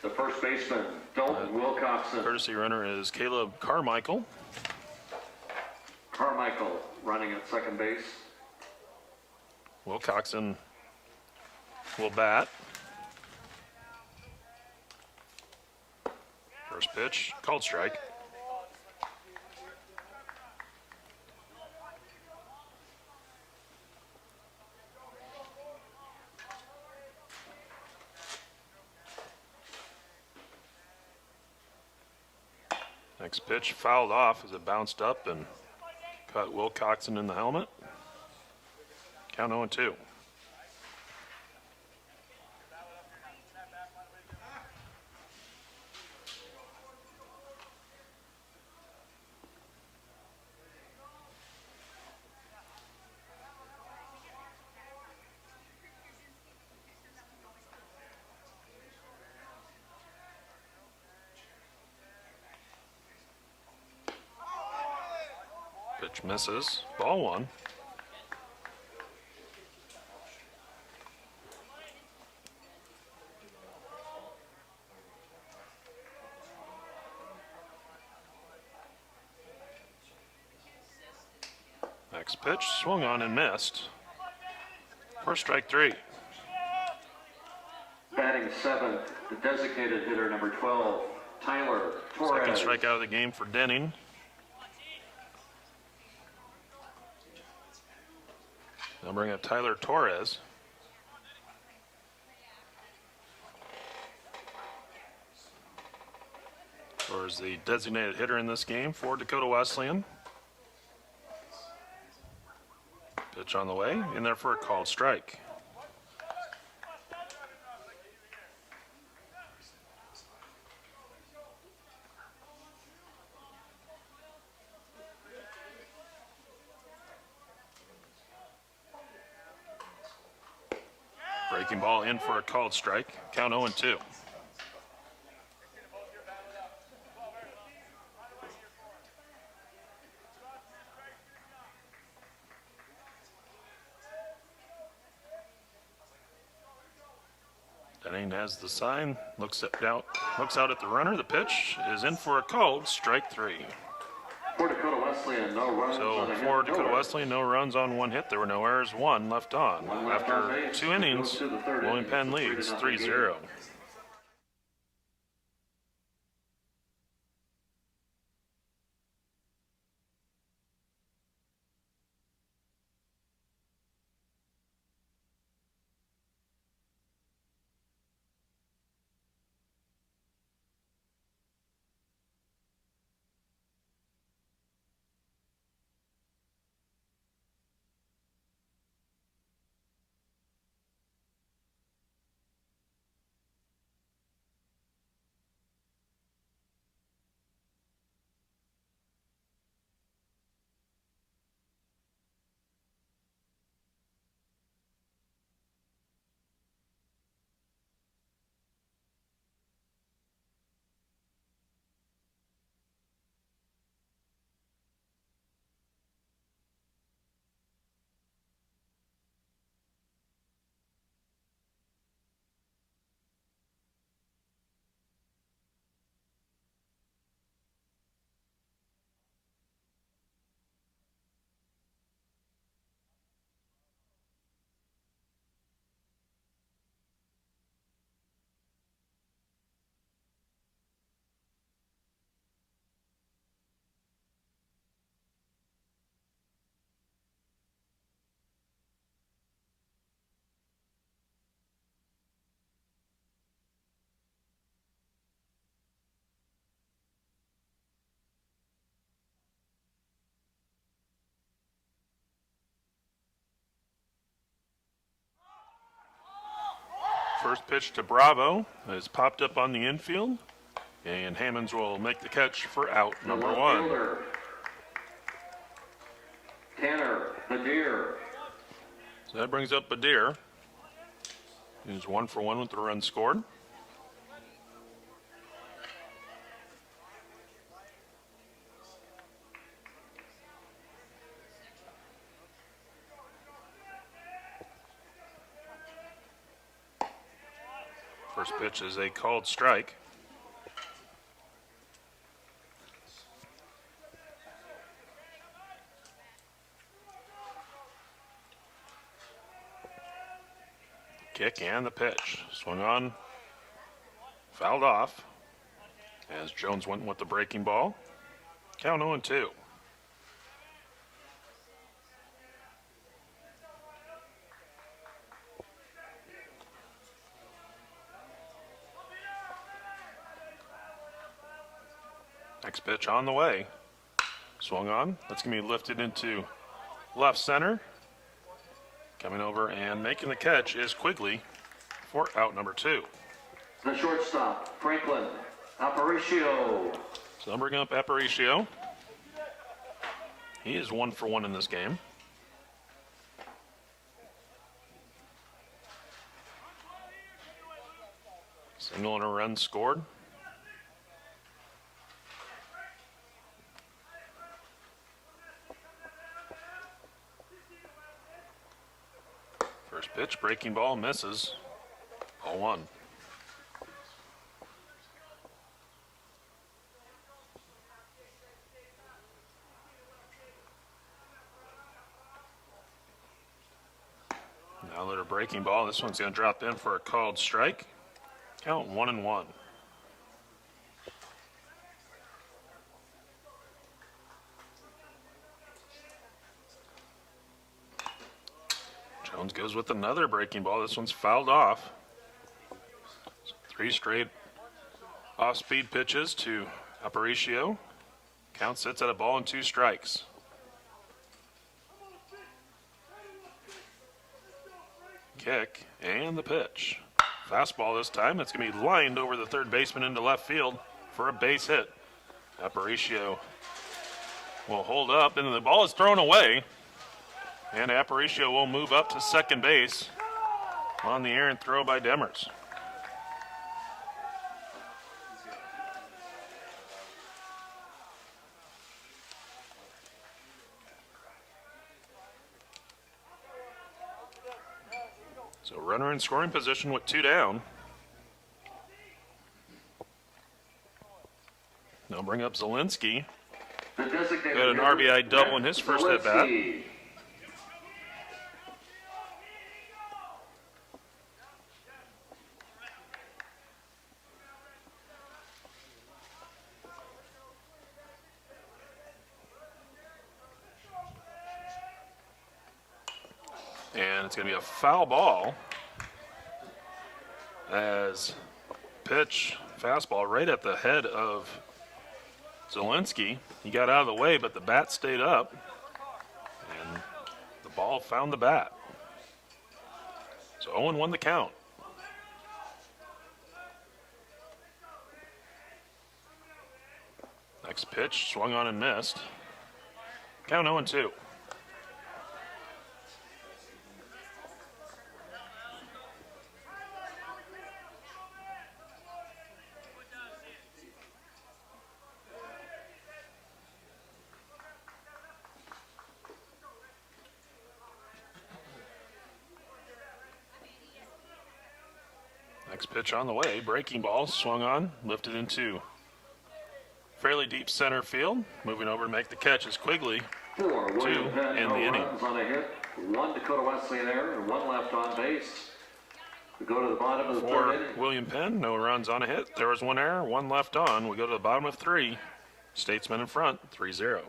The first baseman, Dalton Wilcoxon. Courtesy runner is Caleb Carmichael. Carmichael running at second base. Wilcoxon will bat. First pitch, called strike. Next pitch fouled off as it bounced up and caught Wilcoxon in the helmet. Count 0-2. Pitch misses. Ball one. Next pitch swung on and missed. First strike three. Batting seventh, the designated hitter number 12, Tyler Torres. Second strikeout of the game for Denning. They'll bring up Tyler Torres. Torres, the designated hitter in this game for Dakota Wesleyan. Pitch on the way, in there for a called strike. Breaking ball in for a called strike. Count 0-2. Denning has the sign, looks out at the runner. The pitch is in for a called strike three. For Dakota Wesleyan, no runs So on a hit, for Dakota no Wesleyan, no runs on one hit. There were no errors, one left on. One left on After base. 2 innings, Goes to the third William inning. Penn It's a leads 3-0 3-0. game. First pitch to Bravo is popped up on the infield, and Hammonds will make the catch for out number left one. fielder, Tanner Badir. So that brings up Badir. He's 1 for 1 with the run scored. First pitch is a called strike. Kick and the pitch. Swung on, fouled off as Jones went with the breaking ball. Count 0-2. Next pitch on the way. Swung on. That's going to be lifted into left center. Coming over and making the catch is Quigley for out number 2. The shortstop, Franklin Aparicio. So I'm bringing up Aparicio. He is 1 for 1 in this game. Single and a run scored. First pitch, breaking ball, misses. 0-1. Now that a breaking ball, this one's going to drop in for a called strike. Count 1-1. Jones goes with another breaking ball. This one's fouled off. 3 straight off-speed pitches to Aparicio. Count sits at a ball and 2 strikes. Kick and the pitch. Fastball this time. It's going to be lined over the third baseman into left field for a base hit. Aparicio will hold up, and the ball is thrown away. And Aparicio will move up to second base on the errant throw by Demers. So runner in scoring position with 2 down. Now bring up Zielinski. The designated Got an RBI double in his first at bat. And it's going to be a foul ball as pitch, fastball right at the head of Zielinski. He got out of the way, but the bat stayed up, and the ball found the bat. So 0-1 the count. Next pitch, swung on and missed. Count 0-2. Next pitch on the way, breaking ball, swung on, lifted into fairly deep center field. Moving over to make the catch is Quigley. 4 William Penn, in the no inning. runs on a hit. 1 Dakota Wesleyan error, and 1 left on base. We go to the bottom of the For third inning. William Penn, no runs on a hit. There was 1 error, 1 left on. We go to the bottom of 3. Statesman in front, 3-0.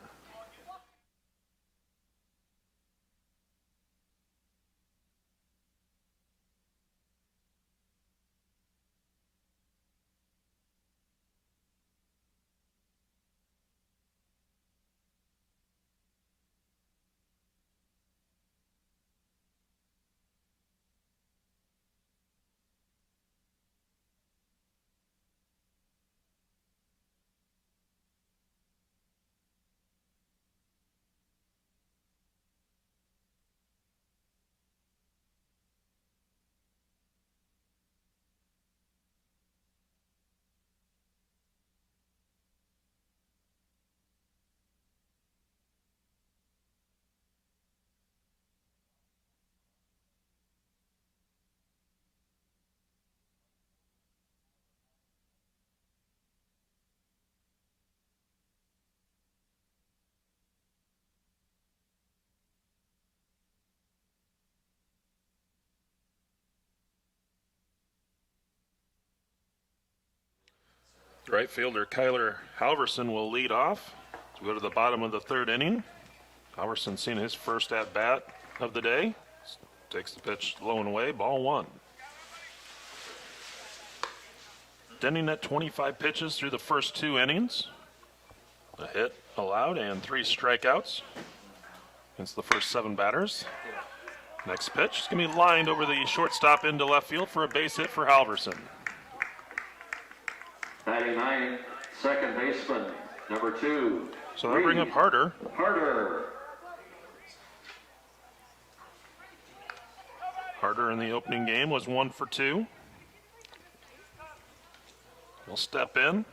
Right fielder Kyler Halverson will lead off. So we go to the bottom of the third inning. Halverson seen his first at-bat of the day. Takes the pitch low and away, ball one. Denning at 25 pitches through the first 2 innings. A hit allowed and 3 strikeouts against the first 7 batters. Next pitch is going to be lined over the shortstop into left field for a base hit for Halverson. Batting ninth, second baseman, number 2. So they'll bring up Harder. Harder in the opening game was 1 for 2. He'll step in.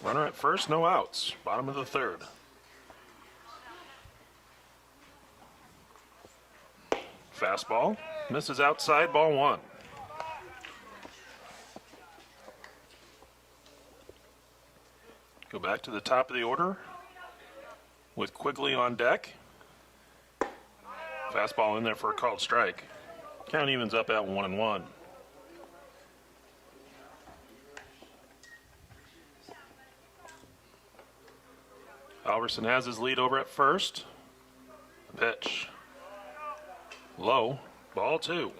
Runner at first, no outs. Bottom of the third. Fastball. Misses outside, ball 1. Go back to the top of the order with Quigley on deck. Fastball in there for a called strike. Count evens up at 1-1. Halverson has his lead over at first. Pitch. Low. Ball 2.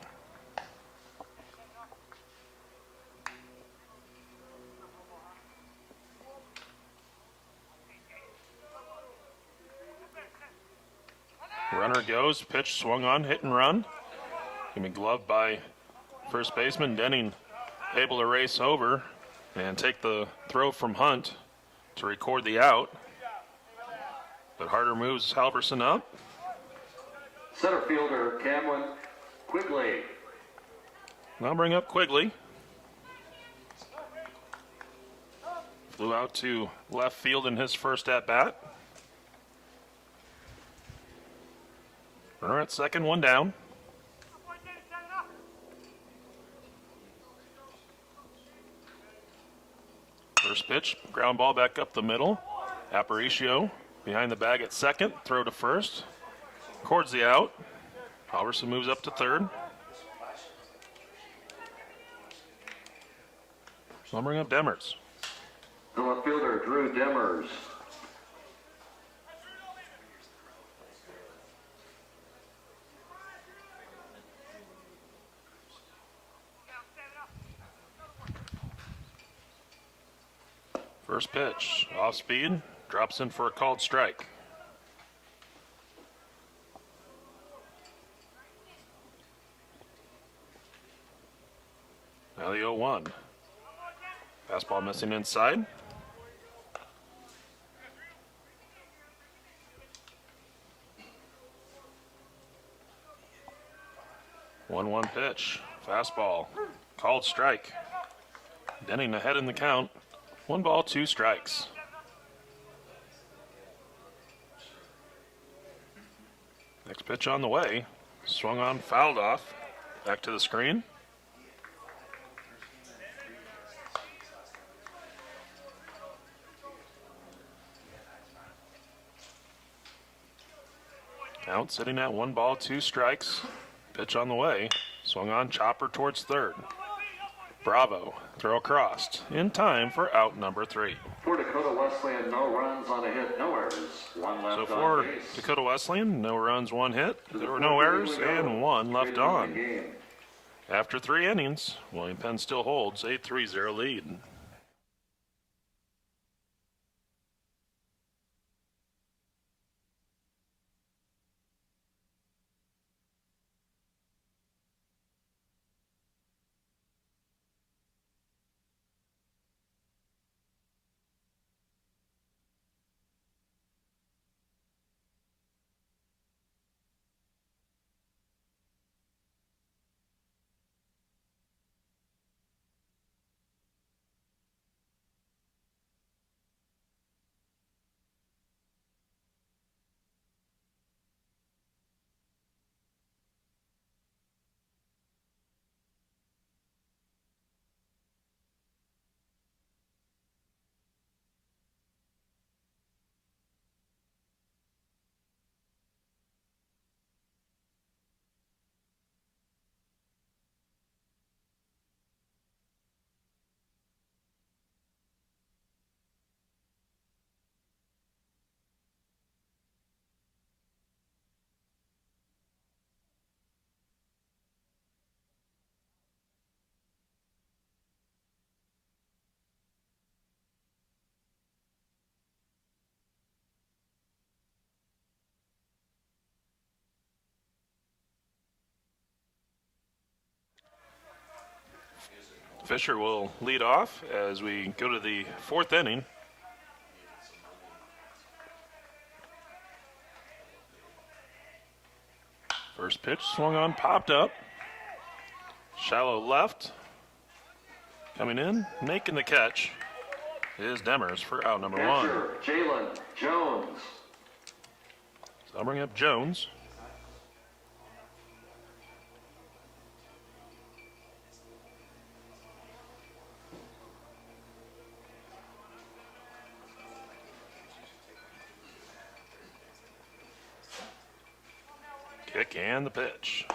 Runner goes. Pitch swung on. Hit and run. Gonna be gloved by first baseman. Denning able to race over and take the throw from Hunt to record the out. But Harder moves Halverson up. Center fielder Cameron Quigley. Now bring up Quigley. Flew out to left field in his first at-bat. Runner at second, 1 down. First pitch, ground ball back up the middle. Aparicio behind the bag at second, throw to first. Records the out. Halverson moves up to third. So I'll bring up Demers. The left fielder Drew Demers. First pitch, off speed, drops in for a called strike. Now the 0-1. Fastball missing inside. One pitch, fastball, called strike. Denning ahead in the count. 1 ball, 2 strikes. Next pitch on the way. Swung on, fouled off. Back to the screen. Count sitting at 1 ball, 2 strikes. Pitch on the way. Swung on, chopper towards third. Bravo. Throw across. In time for out number 3. For Dakota Wesleyan, no runs on a hit, no errors. 1 left So on for base. Dakota Wesleyan, no runs, 1 hit. There were no errors and 1 left on. After 3 innings, William Penn still holds a 3-0 lead. Fisher will lead off as we go to the fourth inning. First pitch swung on, popped up. Shallow left. Coming in, making the catch is Demers for out number one. Jalen Jones. So I'll bring up Jones. Kick and the pitch.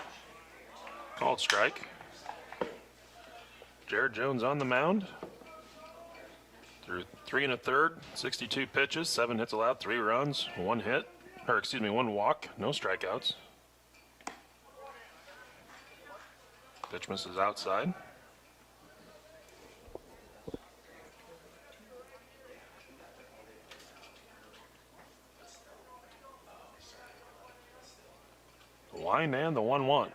Called strike. Jared Jones on the mound. Through 3 1/3, 62 pitches, 7 hits allowed, 3 runs, 1 hit, or excuse me, 1 walk, no strikeouts. Pitch misses outside. The wind and the 1-1.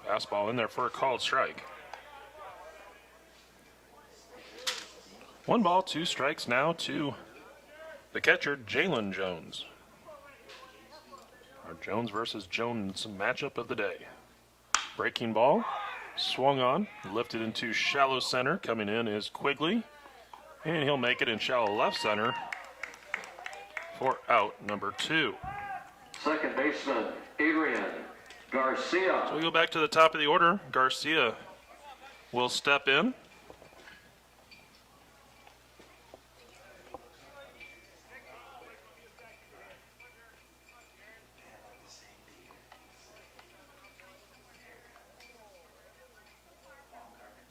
Fastball in there for a called strike. 1 ball, 2 strikes now to the catcher, Jalen Jones. Our Jones versus Jones matchup of the day. Breaking ball, swung on, lifted into shallow center. Coming in is Quigley, and he'll make it in shallow left center for out number 2. Second baseman, Adrian Garcia. So we go back to the top of the order. Garcia will step in.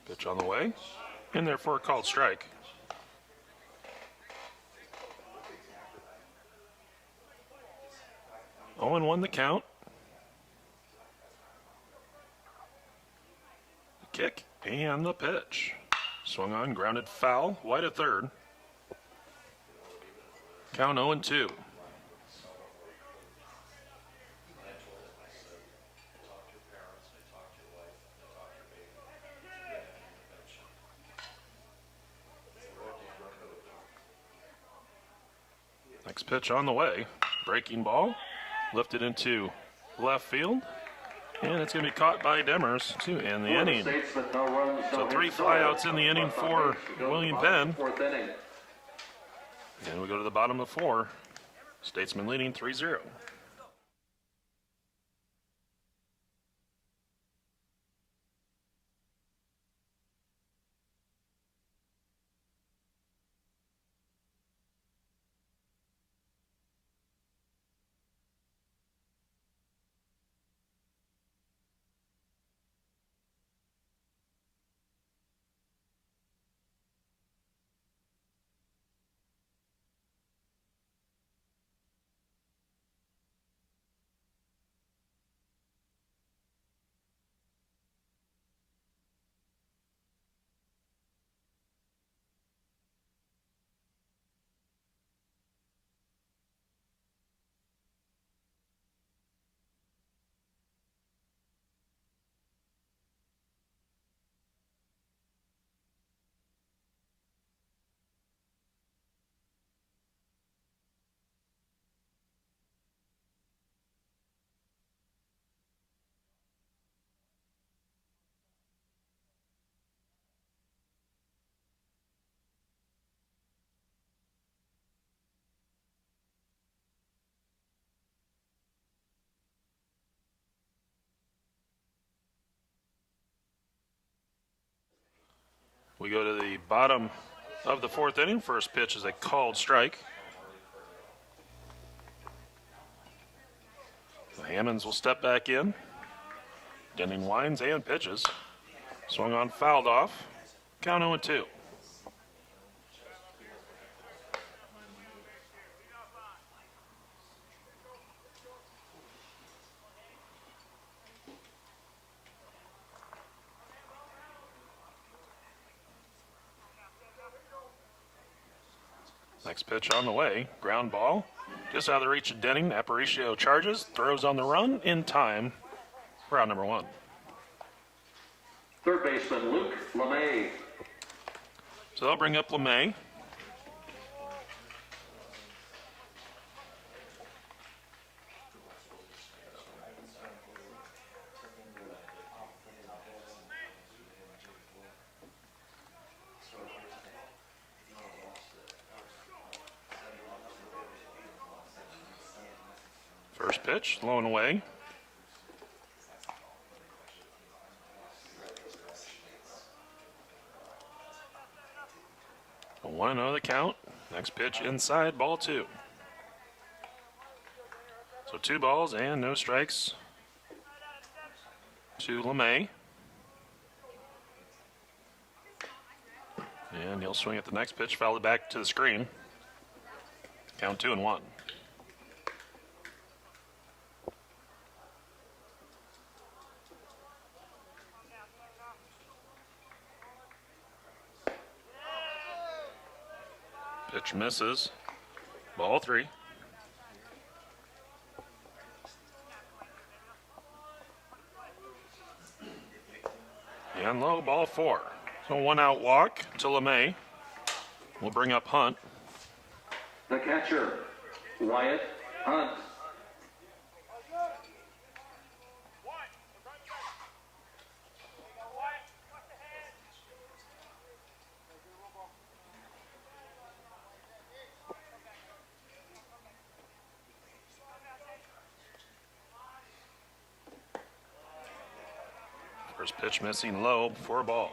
Pitch on the way. In there for a called strike. Oh, and 1 the count. The kick and the pitch. Swung on, grounded foul, wide at third. Count 0 and 2. Next pitch on the way. Breaking ball. Lifted into left field. And it's going to be caught by Demers to end the inning. So 3 flyouts in the inning for William Penn. And we go to the bottom of 4. Statesman leading 3-0. We go to the bottom of the 4th inning. First pitch is a called strike. The Hammonds will step back in. Denning winds and pitches. Swung on, fouled off. Count 0 and 2. Next pitch on the way. Ground ball. Just out of the reach of Denning. Aparicio charges. Throws on the run in time for out number 1. Third baseman Luke LeMay. So they'll bring up LeMay. First pitch, low and away. A 1-0 the count. Next pitch inside, ball 2. So 2 balls and no strikes to LeMay. And he'll swing at the next pitch, foul it back to the screen. Count 2-1. Pitch misses. Ball 3. And low, ball 4. So 1 out walk to LeMay. We'll bring up Hunt. The catcher, Wyatt Hunt. First pitch missing low for a ball.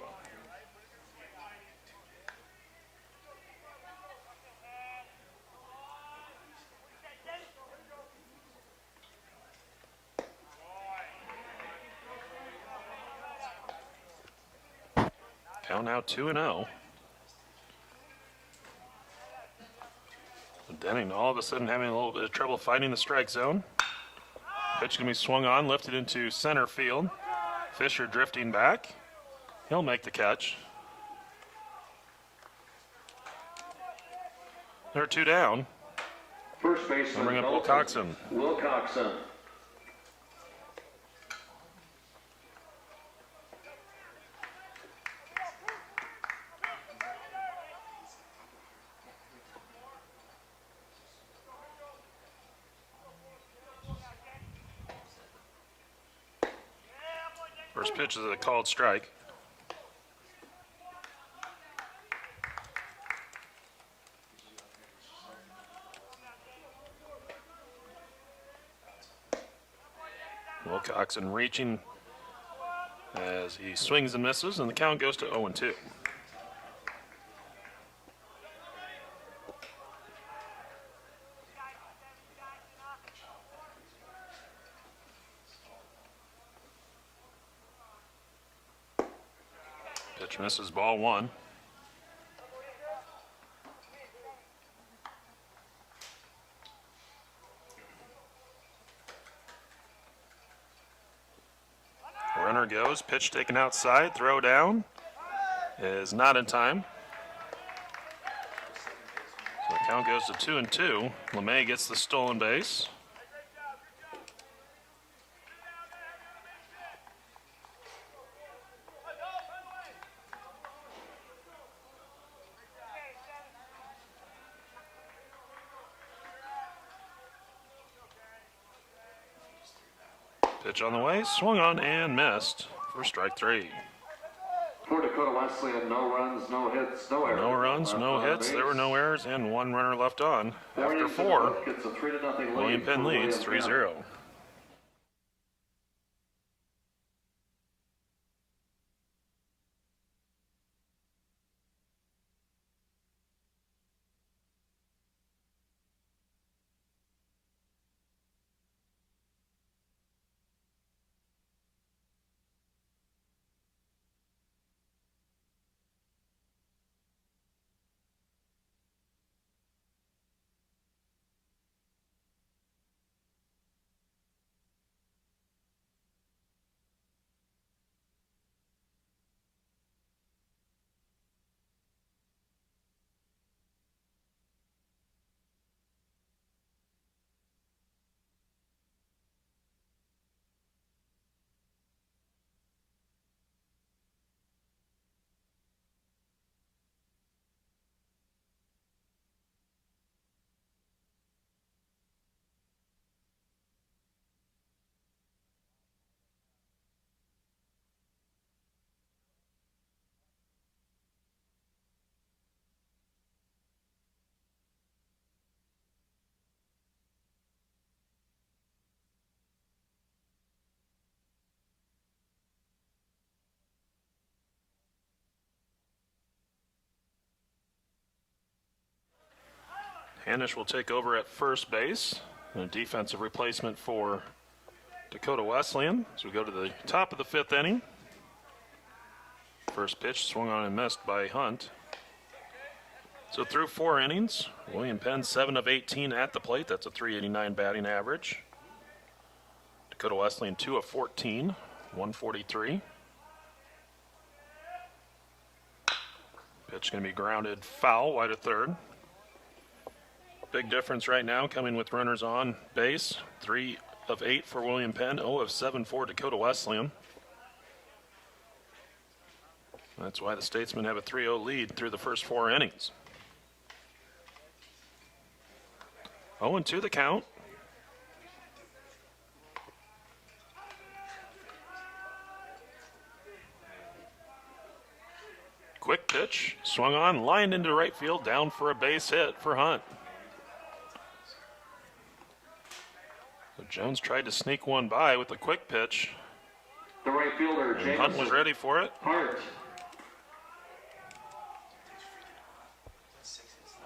Count now 2-0. Denning all of a sudden having a little bit of trouble finding the strike zone. Pitch going to be swung on, lifted into center field. Fisher drifting back. He'll make the catch. There are 2 down. First baseman, Bring up Wilcoxon. Wilcoxon. First pitch is a called strike. Wilcoxon reaching as he swings and misses, and the count goes to 0-2. Pitch misses, ball 1. Runner goes, pitch taken outside, throw down is not in time. So the count goes to 2-2. LeMay gets the stolen base. Pitch on the way, swung on and missed for strike 3. For Dakota Wesleyan, no runs, no hits, no errors. No runs, no hits, there were no errors, and 1 runner left on. After 4, It's a 3-0 lead William Penn for leads William Penn. 3-0. Hanisch will take over at first base. And a defensive replacement for Dakota Wesleyan. So we go to the top of the 5th inning. First pitch swung on and missed by Hunt. So through 4 innings, William Penn 7 of 18 at the plate. That's a .389 batting average. Dakota Wesleyan 2 of 14, 143. Pitch going to be grounded foul, wide of third. Big difference right now coming with runners on base. 3 of 8 for William Penn, 0 of 7 for Dakota Wesleyan. That's why the Statesmen have a 3-0 lead through the first 4 innings. 0-2 the count. Quick pitch, swung on, lined into right field, down for a base hit for Hunt. So Jones tried to sneak one by with a quick pitch. The right fielder, And Hunt was ready for it. Hart.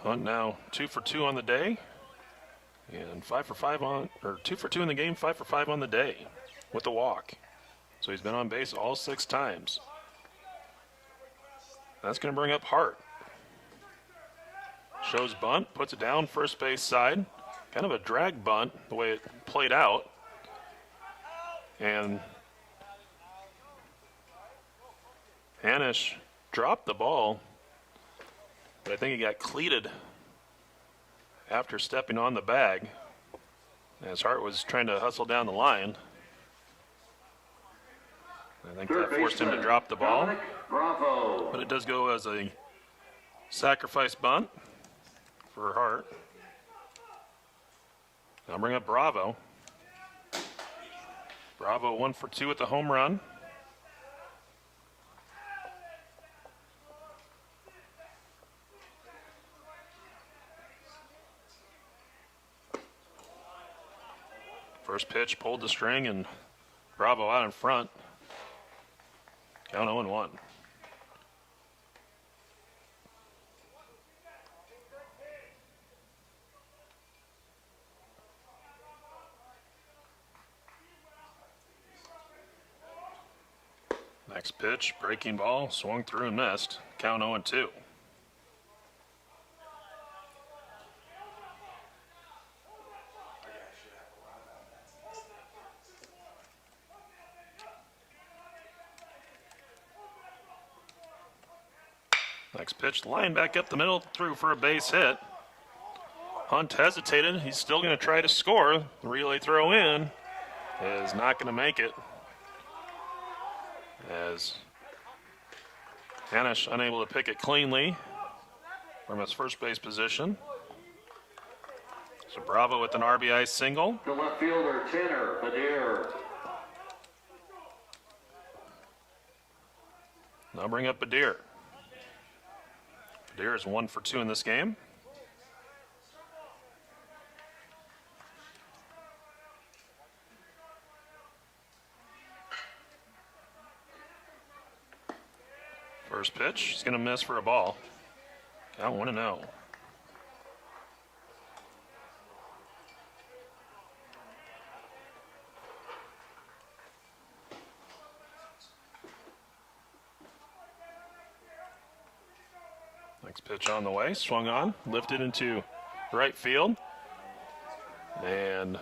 Hunt now 2 for 2 on the day. And 5 for 5 on, or 2 for 2 in the game, 5 for 5 on the day with a walk. So he's been on base all 6 times. That's going to bring up Hart. Shows bunt, puts it down first base side. Kind of a drag bunt, the way it played out. And Hanisch dropped the ball, but I think he got cleated after stepping on the bag as Hart was trying to hustle down the line. I think that forced him to drop the ball. Bravo. But it does go as a sacrifice bunt for Hart. Now bring up Bravo. Bravo 1 for 2 with the home run. First pitch pulled the string and Bravo out in front. Count 0-1. Next pitch, breaking ball, swung through and missed. Count 0-2. Next pitch, line back up the middle, through for a base hit. Hunt hesitated. He's still going to try to score. The relay throw in is not going to make it, as Hanisch unable to pick it cleanly from his first base position. So Bravo with an RBI single. The left fielder, Tanner Badir. Now bring up Badir. Badir is 1 for 2 in this game. First pitch, he's going to miss for a ball. Count 1-0. Next pitch on the way, swung on, lifted into right field. And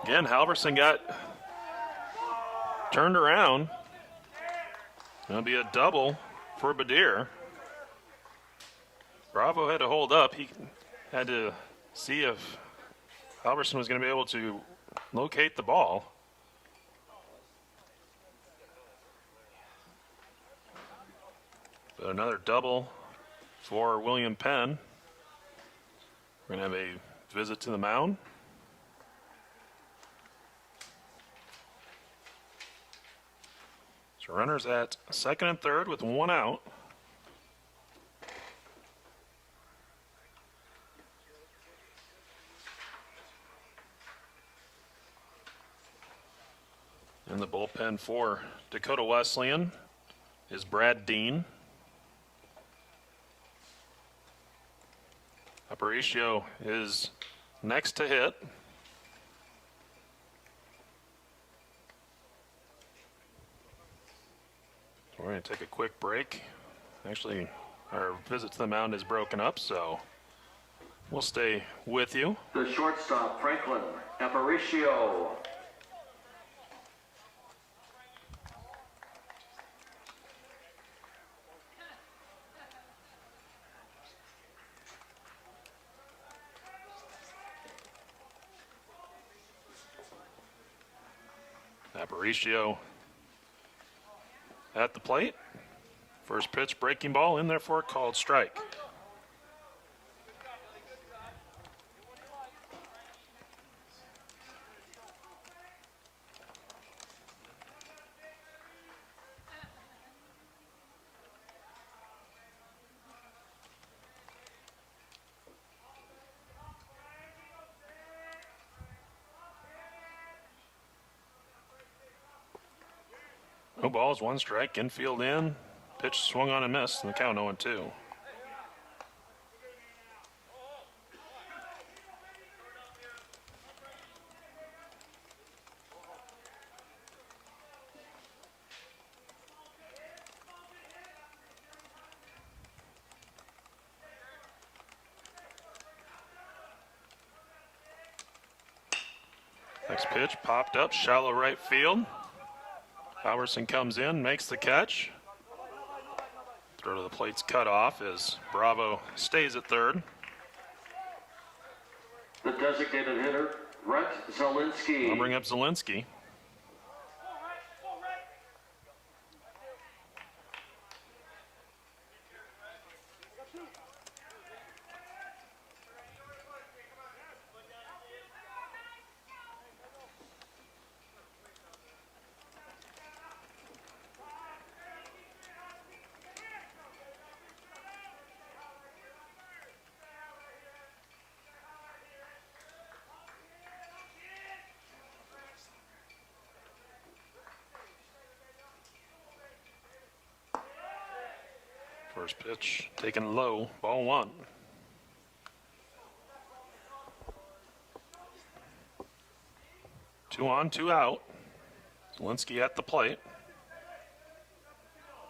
again, Halverson got turned around. Going to be a double for Badir. Bravo had to hold up. He had to see if Halverson was going to be able to locate the ball. But another double for William Penn. We're going to have a visit to the mound. So runners at second and third with 1 out. In the bullpen for Dakota Wesleyan is Brad Dean. Aparicio is next to hit. We're going to take a quick break. Actually, our visit to the mound is broken up, so we'll stay with you. The shortstop, Franklin Aparicio. Aparicio at the plate. First pitch, breaking ball in there for a called strike. No balls, one strike, infield in. Pitch swung on and missed, and the count 0-2. Next pitch popped up, shallow right field. Alverson comes in, makes the catch. Throw to the plate's cut off as Bravo stays at third. The designated hitter, Rhett Zielinski. I'll bring up Zielinski. First pitch taken low, ball one. Two on, two out. Zielinski at the plate.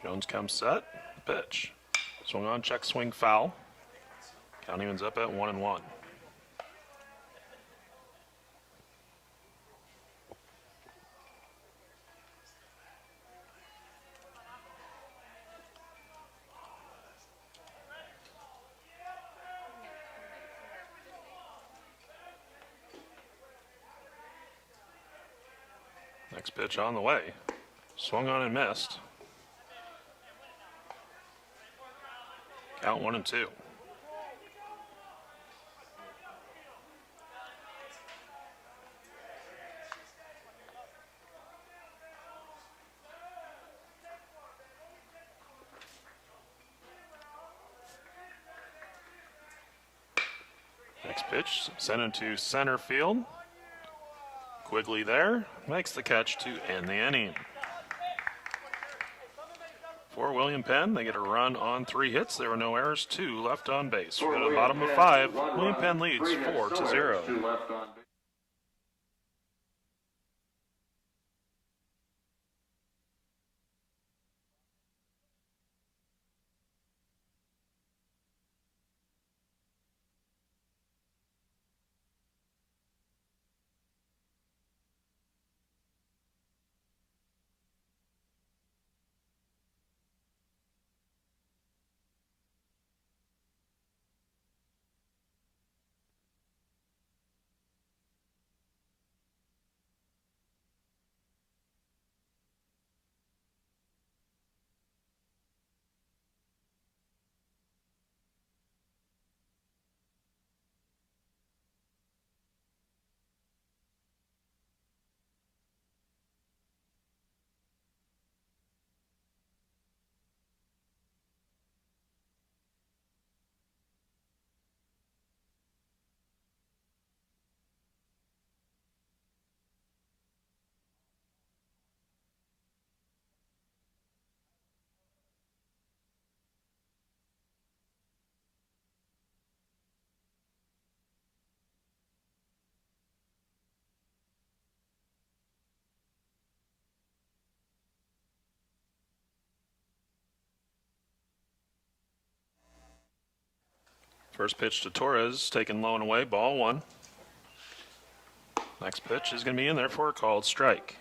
Jones comes set, pitch. Swung on, check swing, foul. Count evens up at 1-1. Next pitch on the way. Swung on and missed. Count 1-2. Next pitch sent into center field. Quigley there, makes the catch to end the inning. For William Penn, they get a run on 3 hits. There were no errors, 2 left on base. We're at the bottom of 5. William Penn leads 4-0. First pitch to Torres, taken low and away, ball 1. Next pitch is going to be in there for a called strike.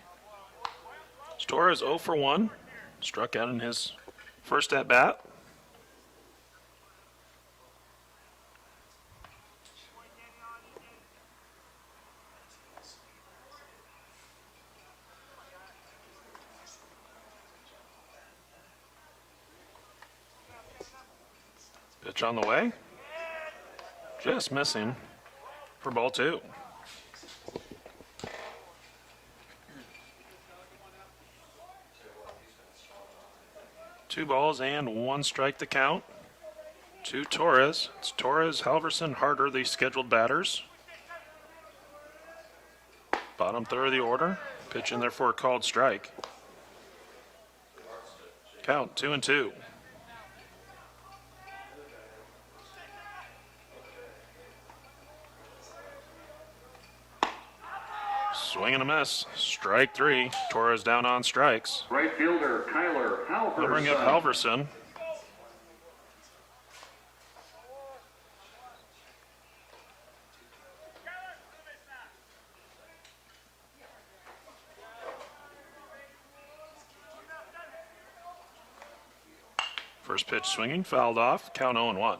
Torres 0 for 1, struck out in his first at bat. Pitch on the way. Just missing for ball 2. Two balls and 1 strike to count to Torres. It's Torres, Halverson, Harder, the scheduled batters. Bottom third of the order. Pitch in there for a called strike. Count 2-2. Swing and a miss. Strike 3. Torres down on strikes. Right fielder Kyler Halverson. They'll bring up Halverson. First pitch swinging, fouled off. Count 0-1.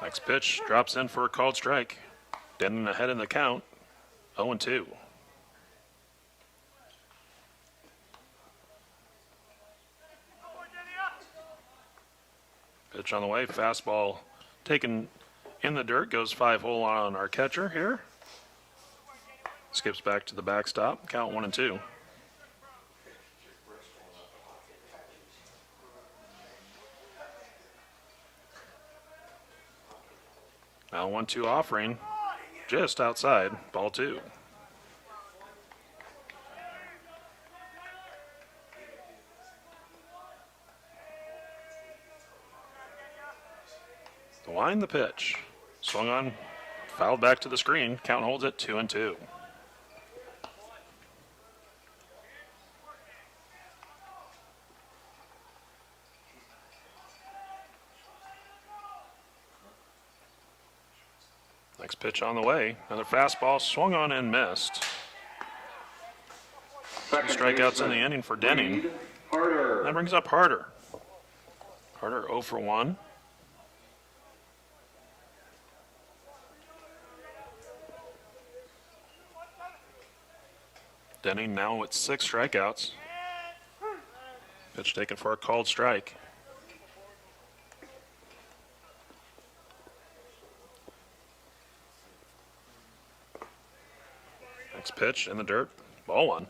Next pitch drops in for a called strike. Denton ahead in the count, 0-2. Pitch on the way, fastball taken in the dirt, goes 5-hole on our catcher here. Skips back to the backstop, count 1-2. Now 1-2 offering, just outside, ball 2. The wind, the pitch. Swung on, fouled back to the screen. Count holds it 2-2. Next pitch on the way. Another fastball swung on and missed. Two strikeouts in the inning for Denning. Harder. That brings up Harder. Harder 0 for 1. Denning now with 6 strikeouts. Pitch taken for a called strike. Next pitch in the dirt, ball 1.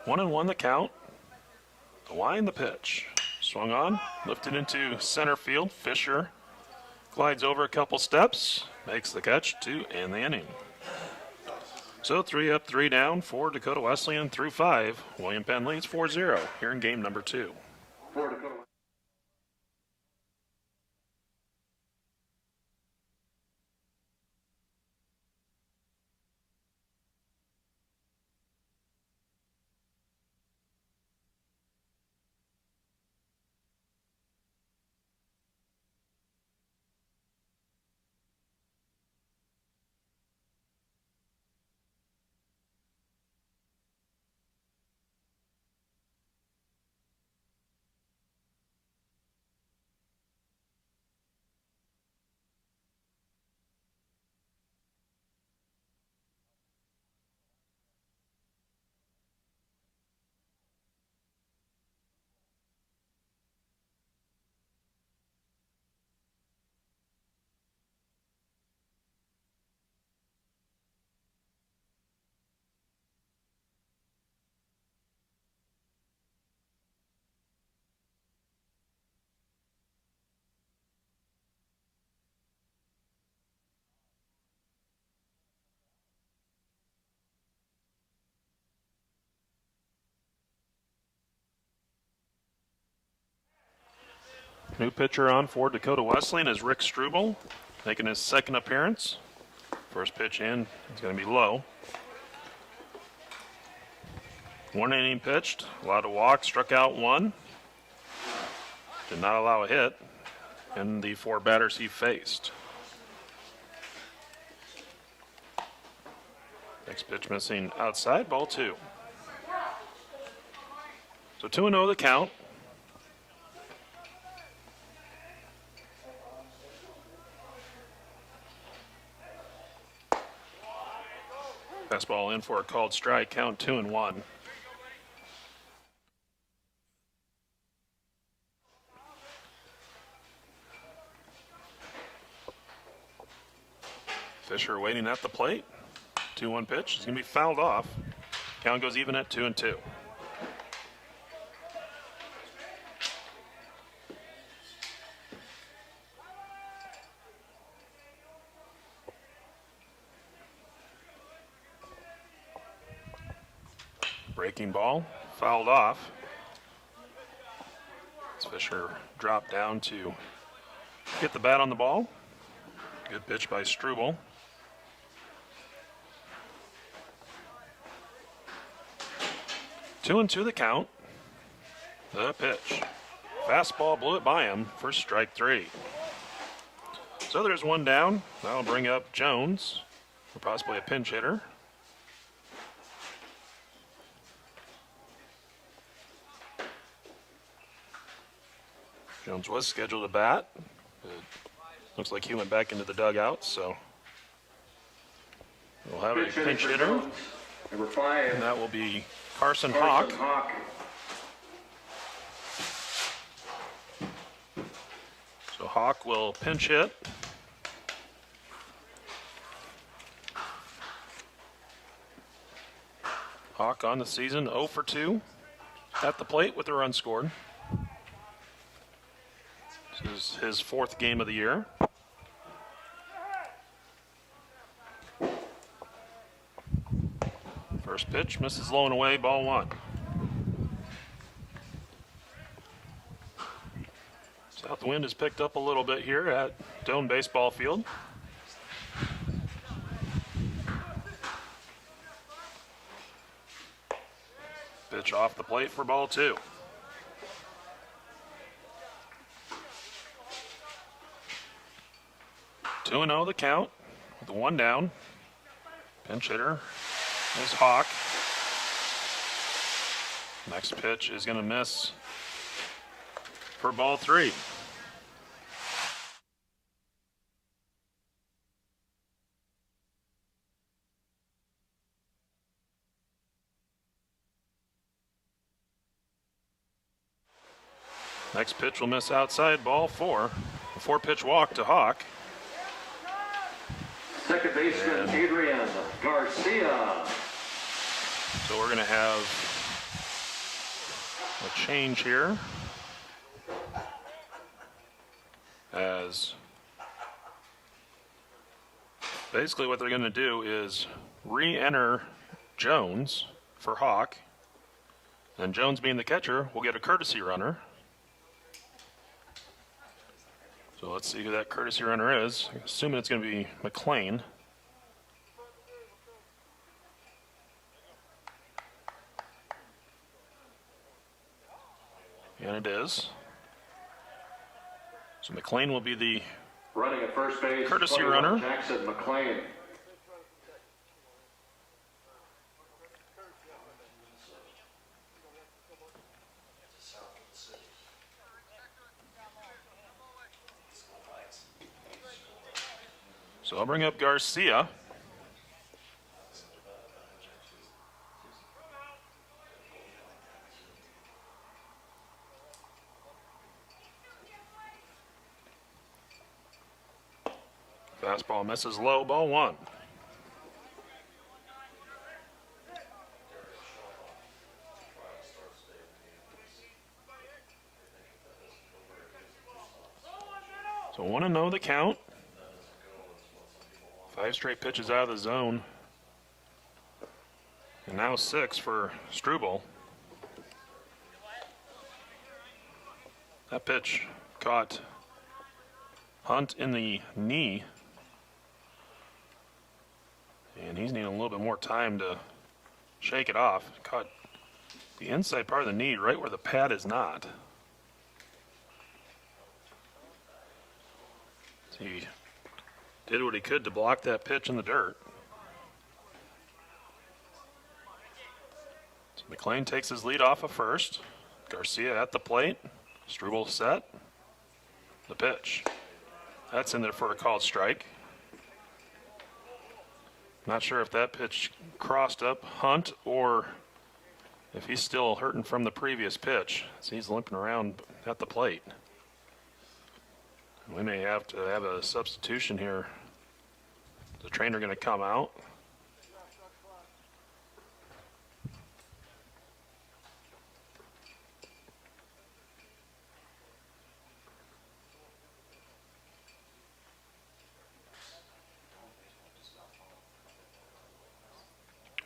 One and 1 the count. The wind, the pitch. Swung on, lifted into center field. Fisher glides over a couple steps, makes the catch to end the inning. So 3 up, 3 down for Dakota Wesleyan through 5. William Penn leads 4-0 here in game number 2. For Dakota. New pitcher on for Dakota Wesleyan is Rick Struble, making his second appearance. First pitch in is going to be low. 1 inning pitched, allowed to walk, struck out 1. Did not allow a hit in the 4 batters he faced. Next pitch missing outside, ball 2. So 2-0 the count. Fastball in for a called strike, count 2-1. Fisher waiting at the plate. 2-1 pitch. It's going to be fouled off. Count goes even at 2-2. Breaking ball, fouled off. As Fisher dropped down to get the bat on the ball. Good pitch by Struble. 2-2 the count. The pitch. Fastball blew it by him for strike 3. So there's 1 down. That'll bring up Jones, or possibly a pinch hitter. Jones was scheduled to bat. It looks like he went back into the dugout, so we'll have a pinch hitter. Number 5. And that will be Carson Hawk. So Hawk will pinch hit. Hawk on the season 0 for 2 at the plate with a run scored. This is his 4th game of the year. First pitch misses low and away, ball 1. South wind has picked up a little bit here at Doane Baseball Field. Pitch off the plate for ball 2. Two and 0 the count with 1 down. Pinch hitter is Hawk. Next pitch is going to miss for ball 3. Next pitch will miss outside, ball 4. A 4-pitch walk to Hawk. Second baseman Adrian Garcia. So we're going to have a change here as basically what they're going to do is re-enter Jones for Hawk. And Jones being the catcher will get a courtesy runner. So let's see who that courtesy runner is. I'm assuming it's going to be McLean. And it is. So McLean will be the running at first base, courtesy runner. Jackson McLean. So I'll bring up Garcia. Fastball misses low, ball 1. So 1-0 the count. 5 straight pitches out of the zone. And now 6 for Struble. That pitch caught Hunt in the knee. And he's needing a little bit more time to shake it off. Caught the inside part of the knee right where the pad is not. He did what he could to block that pitch in the dirt. So McLean takes his lead off of first. Garcia at the plate. Struble set. The pitch. That's in there for a called strike. Not sure if that pitch crossed up Hunt or if he's still hurting from the previous pitch, as he's limping around at the plate. We may have to have a substitution here. The trainer going to come out.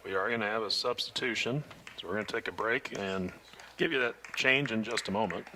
We are going to have a substitution, so we're going to take a break and give you that change in just a moment.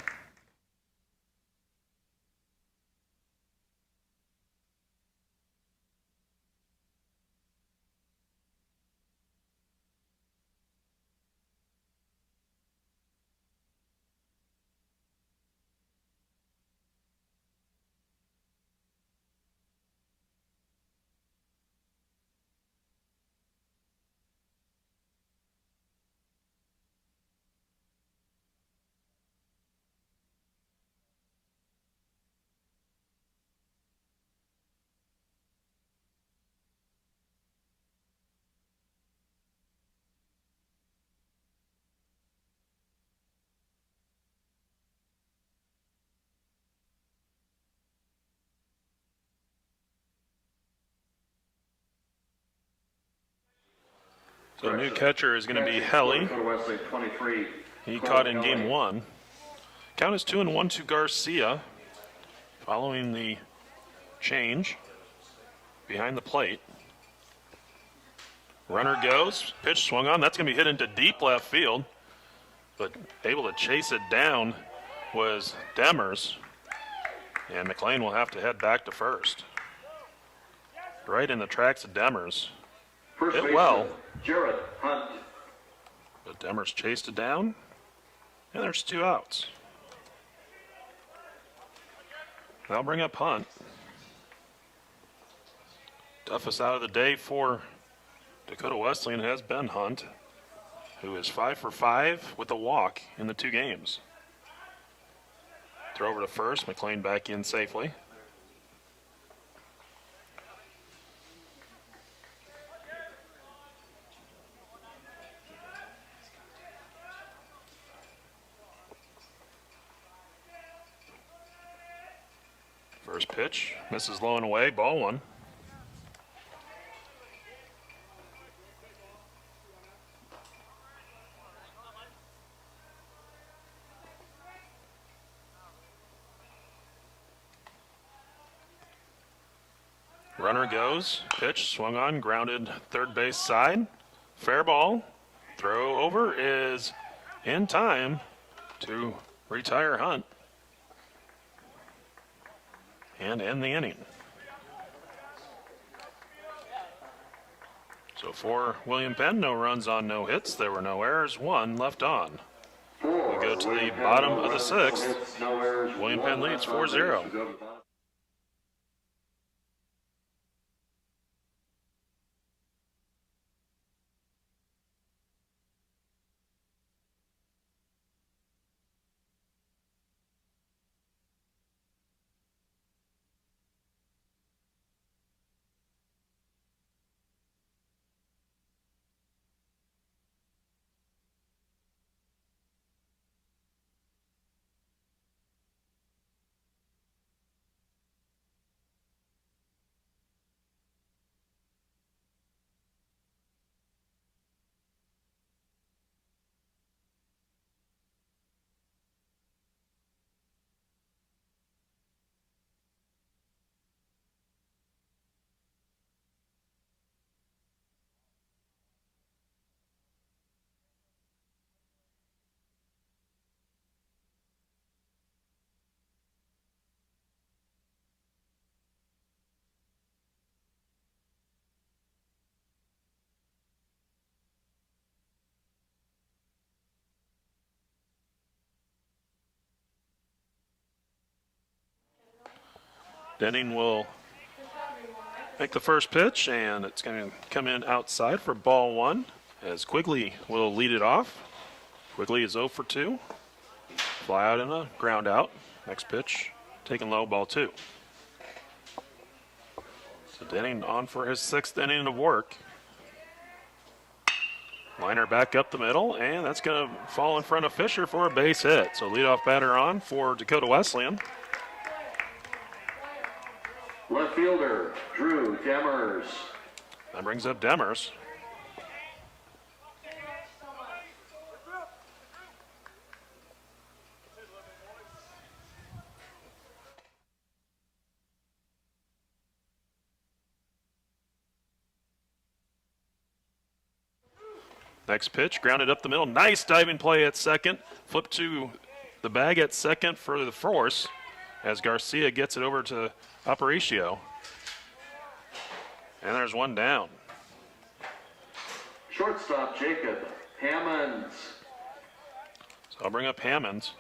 So the new catcher is going to be Helly. He caught in game one. Count is 2-1 to Garcia following the change behind the plate. Runner goes, pitch swung on. That's going to be hit into deep left field, but able to chase it down was Demers, and McLean will have to head back to first. Right in the tracks of Demers. Hit well. Jared Hunt. But Demers chased it down, and there's 2 outs. I'll bring up Hunt. Toughest out of the day for Dakota Wesleyan has been Hunt, who is 5 for 5 with a walk in the 2 games. Throw over to first, McLean back in safely. First pitch, misses low and away, ball 1. Runner goes, pitch swung on, grounded third base side. Fair ball. Throw over is in time to retire Hunt and end the inning. So for William Penn, no runs on, no hits. There were no errors, 1 left on. We go to the bottom of the 6th. William Penn leads 4-0. Denning will make the first pitch, and it's going to come in outside for ball one as Quigley will lead it off. Quigley is 0 for 2. Fly out and a ground out. Next pitch, taken low, ball 2. So Denning on for his 6th inning of work. Liner back up the middle, and that's going to fall in front of Fisher for a base hit. So leadoff batter on for Dakota Wesleyan. Left fielder, Drew Demers. That brings up Demers. Next pitch, grounded up the middle. Nice diving play at second. Flip to the bag at second for the force as Garcia gets it over to Aparicio. And there's one down. Shortstop, Jacob Hammonds. So I'll bring up Hammonds.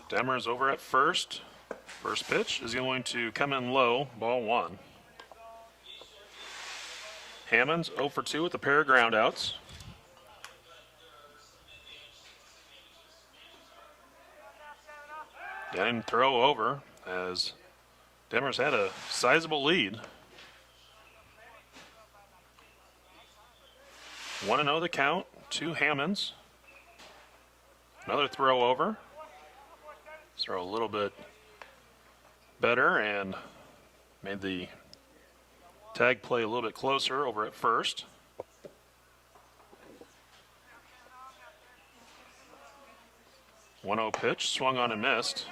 Demers over at first. First pitch is going to come in low, ball 1. Hammonds 0 for 2 with a pair of groundouts. Denning throw over as Demers had a sizable lead. 1-0 the count to Hammonds. Another throw over. Throw a little bit better and made the tag play a little bit closer over at first. One-0 pitch, swung on and missed.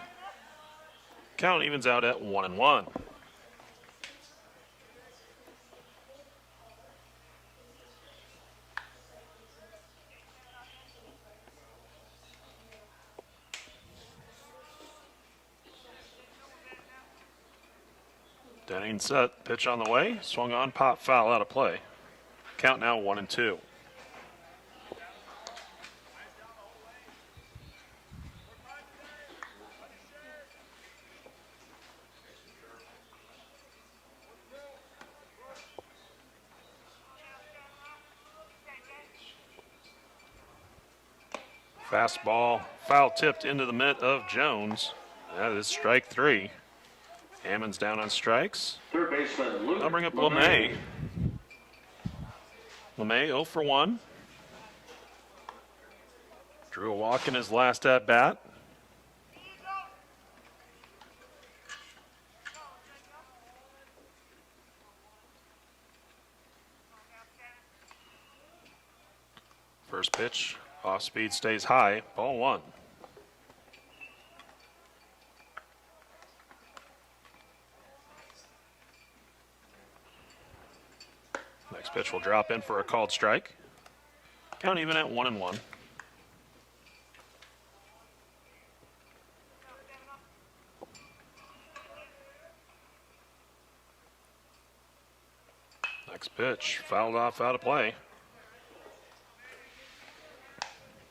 Count evens out at 1-1. Denning set, pitch on the way, swung on, pop, foul, out of play. Count now 1-2. Fastball, foul tipped into the mitt of Jones. That is strike 3. Hammonds down on strikes. Third baseman, Luke I'll bring up LeMay. LeMay 0 for 1. Drew a walk in his last at bat. First pitch, off speed, stays high, ball 1. Next pitch will drop in for a called strike. Count even at 1-1. Next pitch, fouled off, out of play.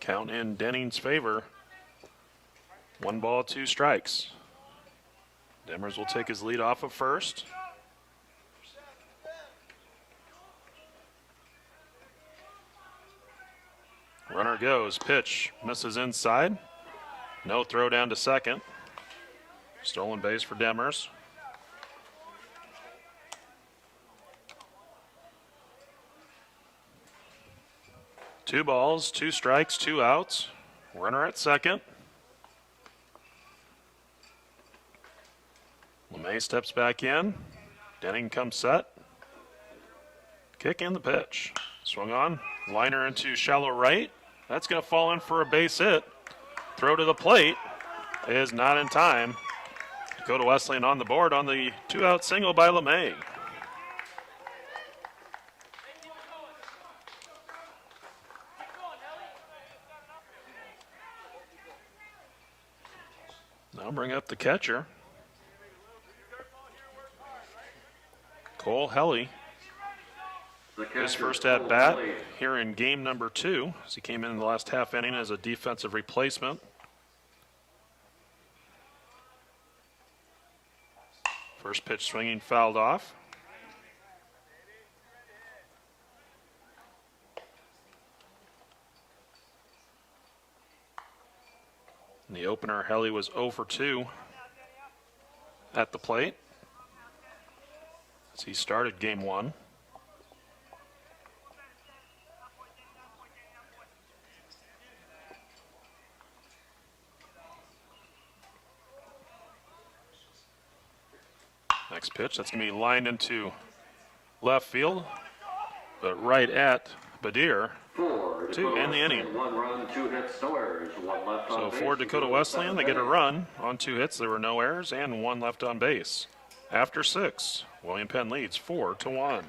Count in Denning's favor. 1 ball, 2 strikes. Demers will take his lead off of first. Runner goes, pitch, misses inside. No throw down to second. Stolen base for Demers. Two balls, 2 strikes, 2 outs. Runner at second. LeMay steps back in. Denning comes set. Kick in the pitch. Swung on, liner into shallow right. That's going to fall in for a base hit. Throw to the plate is not in time. Dakota Wesleyan on the board on the 2-out single by LeMay. Now bring up the catcher. Cole Helly. The His catcher, first at Cole bat Helly. here in game number 2, as he came in the last half inning as a defensive replacement. First pitch swinging, fouled off. In the opener, Helly was 0 for 2 at the plate as he started game 1. Next pitch, that's going to be lined into left field, but right at Badir to end the inning. 1 run, 2 hits, no errors, 1 left on So base. for Dakota Wesleyan, they get a run on 2 hits. There were no errors and 1 left on base. After 6, William Penn leads 4-1.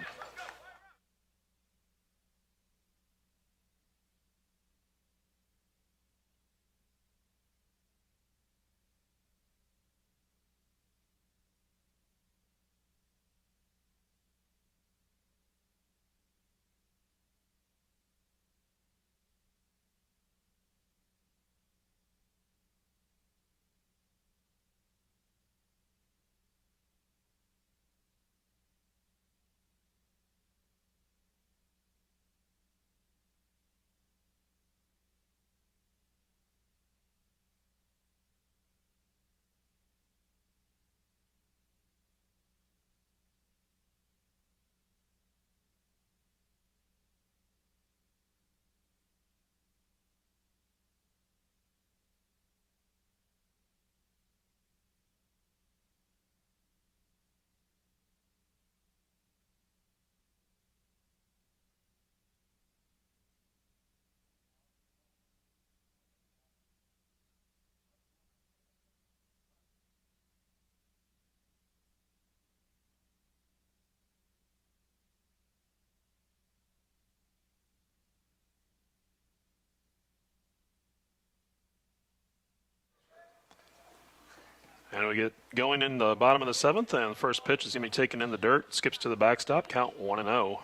And we get going in the bottom of the 7th, and the first pitch is going to be taken in the dirt. Skips to the backstop, count 1-0.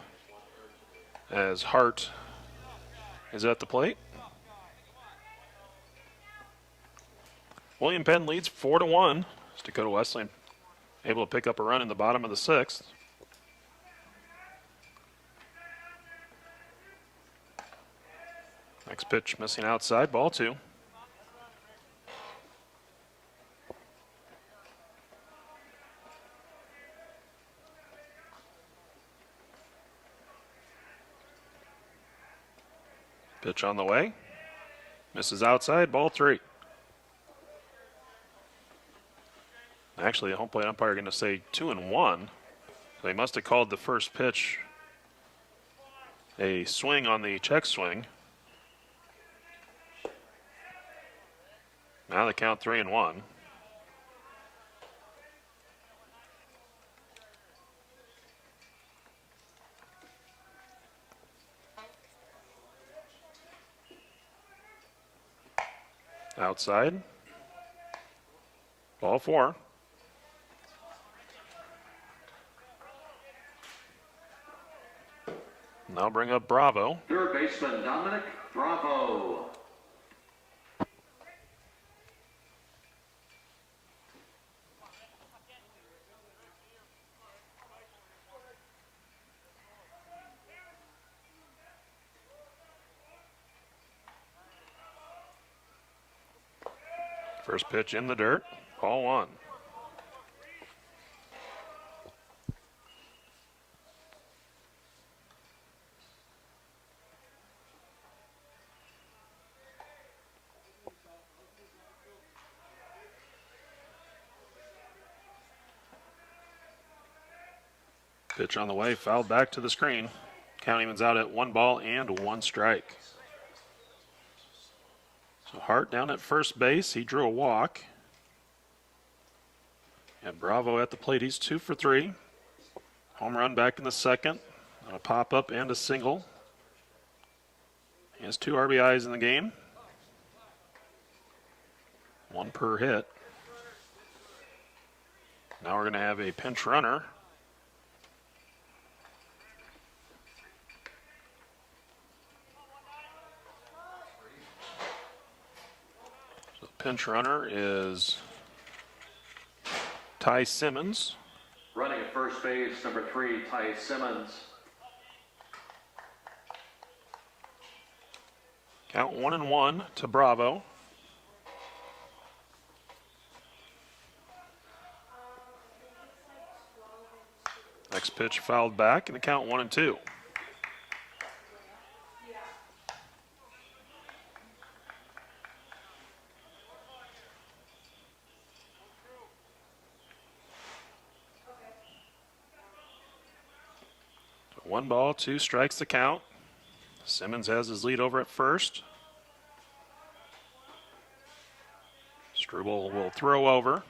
As Hart is at the plate. William Penn leads 4-1. As Dakota Wesleyan able to pick up a run in the bottom of the 6th. Next pitch missing outside, ball 2. Pitch on the way. Misses outside, ball 3. Actually, the home plate umpire going to say 2-1. So they must have called the first pitch a swing on the check swing. Now they count 3-1. Outside. Ball 4. Now bring up Bravo. Third baseman Dominic Bravo. First pitch in the dirt, ball 1. Pitch on the way, fouled back to the screen. Count evens out at 1 ball and 1 strike. So Hart down at first base. He drew a walk. And Bravo at the plate. He's 2 for 3. Home run back in the 2nd. On a pop-up and a single. He has 2 RBIs in the game. 1 per hit. Now we're going to have a pinch runner Pinch runner is Ty Simmons. Running at first base, number 3, Ty Simmons. Count 1-1 to Bravo. Next pitch fouled back, and the count 1-2. So 1 ball, 2 strikes the count. Simmons has his lead over at first. Struble will throw over.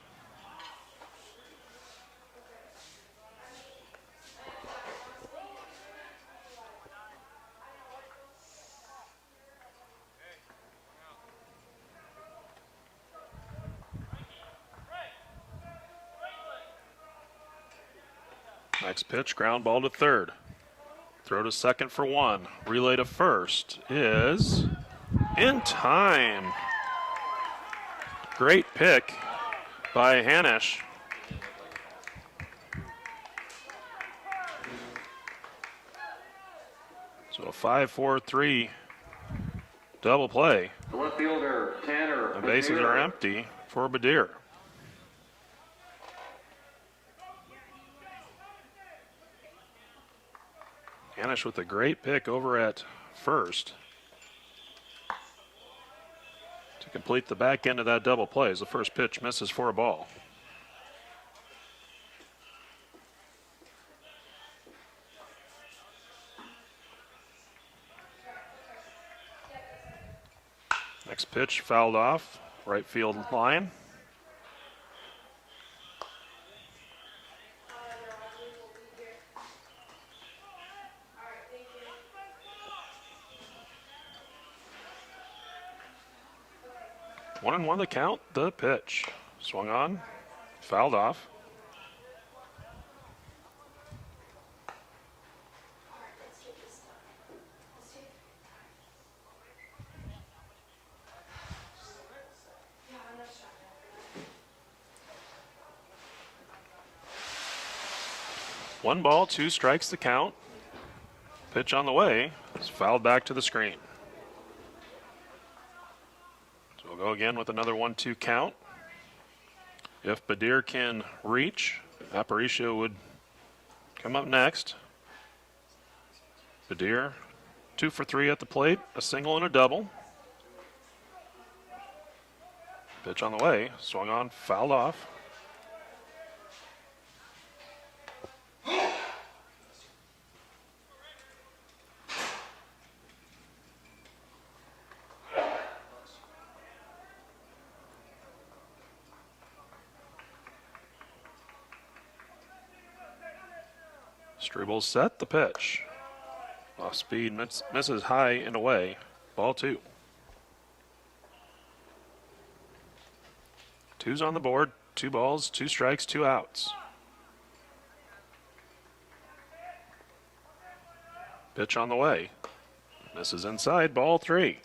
Next pitch, ground ball to third. Throw to second for 1. Relay to first is in time. Great pick by Hanisch. So a 5-4-3 double play. The left fielder, Tanner. The bases are empty for Badir. Hanisch with a great pick over at first to complete the back end of that double play as the first pitch misses for a ball. Next pitch fouled off, right field line. One and 1 the count, the pitch. Swung on, fouled off. One ball, 2 strikes the count. Pitch on the way. It's fouled back to the screen. So we'll go again with another 1-2 count. If Badir can reach, Aparicio would come up next. Badir, 2 for 3 at the plate, a single and a double. Pitch on the way, swung on, fouled off. Struble set the pitch. Off speed, misses high and away. Ball 2. 2's on the board. 2 balls, 2 strikes, 2 outs. Pitch on the way. Misses inside. Ball 3.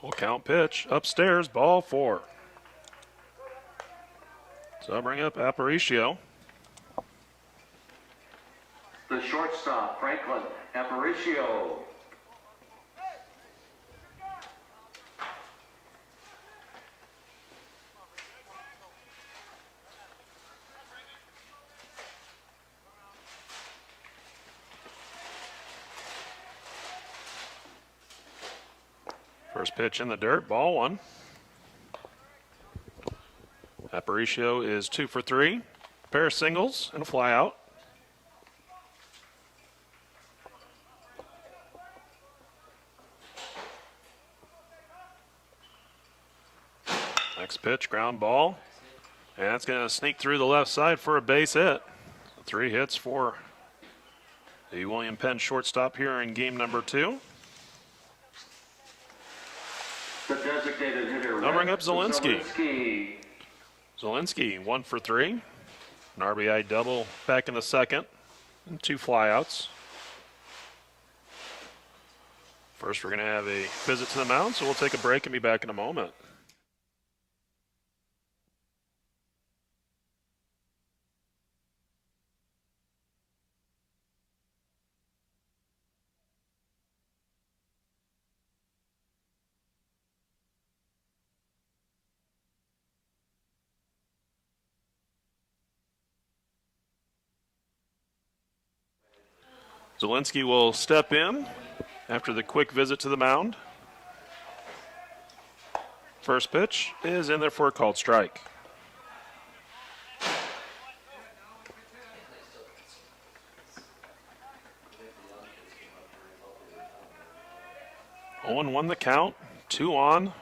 Full count pitch, upstairs, ball 4. So I'll bring up Aparicio. The shortstop, Franklin Aparicio. First pitch in the dirt, ball 1. Aparicio is 2 for 3. Pair of singles and a fly out. Next pitch, ground ball. And that's going to sneak through the left side for a base hit. 3 hits for the William Penn shortstop here in game number 2. The designated hitter. I'll bring up Zielinski. Zielinski 1 for 3. An RBI double back in the second. And 2 flyouts. First, we're going to have a visit to the mound, so we'll take a break and be back in a moment. Zielinski will step in after the quick visit to the mound. First pitch is in there for a called strike. Owen won the count. 2 on,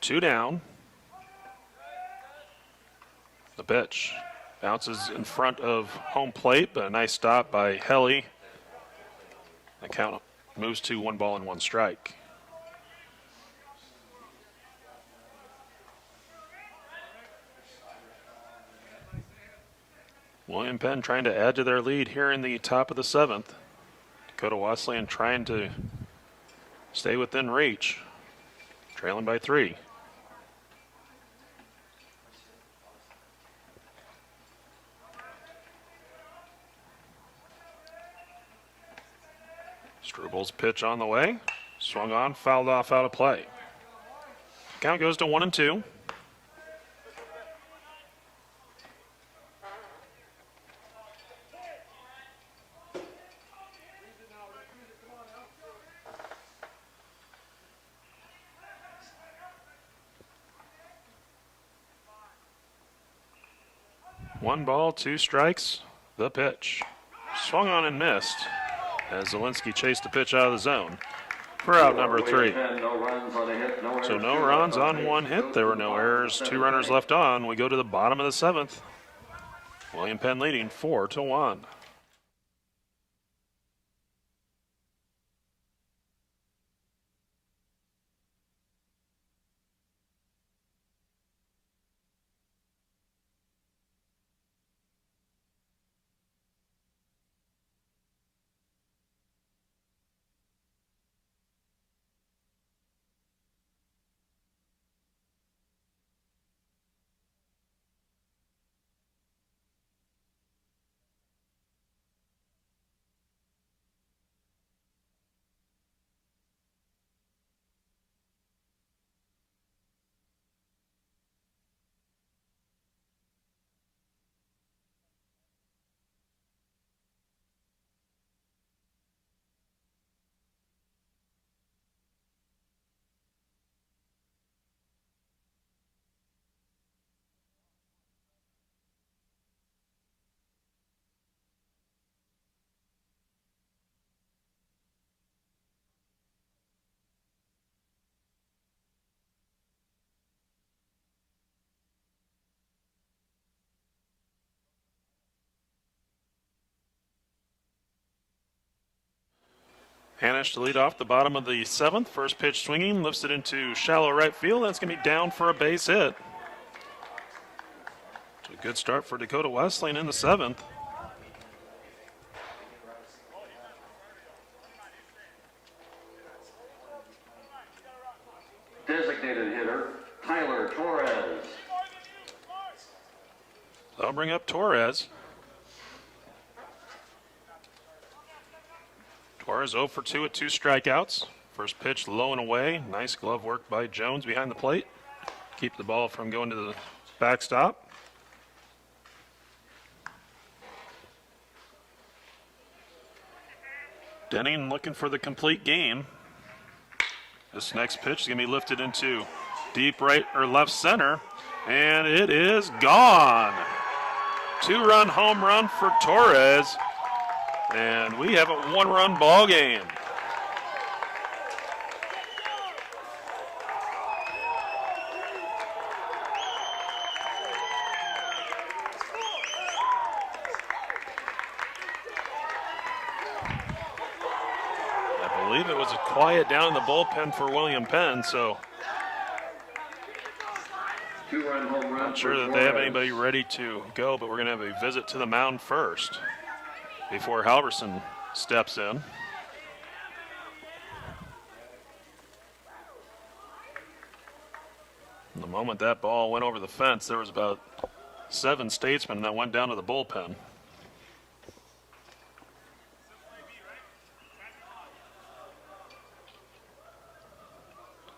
2 down. The pitch bounces in front of home plate, but a nice stop by Helly. The count moves to 1 ball and 1 strike. William Penn trying to add to their lead here in the top of the 7th. Dakota Wesleyan trying to stay within reach, trailing by 3. Strubal's pitch on the way. Swung on, fouled off, out of play. Count goes to 1-2. One ball, 2 strikes. The pitch. Swung on and missed as Zielinski chased the pitch out of the zone for out number 3. So no runs on 1 hit. There were no errors. 2 runners left on. We go to the bottom of the 7th. William Penn leading 4-1. Hanish to lead off the bottom of the 7th. First pitch swinging, lifts it into shallow right field. That's going to be down for a base hit. So a good start for Dakota Wesleyan in the 7th. Designated hitter, Tyler Torres. I'll bring up Torres. Torres 0 for 2 with 2 strikeouts. First pitch low and away. Nice glove work by Jones behind the plate. Keep the ball from going to the backstop. Denning looking for the complete game. This next pitch is going to be lifted into deep right or left center, and it is gone. 2-run home run for Torres. And we have a 1-run ball game. I believe it was a quiet down in the bullpen for William Penn, so 2-run home run. Not sure that they have anybody ready to go, but we're going to have a visit to the mound first before Halverson steps in. The moment that ball went over the fence, there was about 7 statesmen that went down to the bullpen.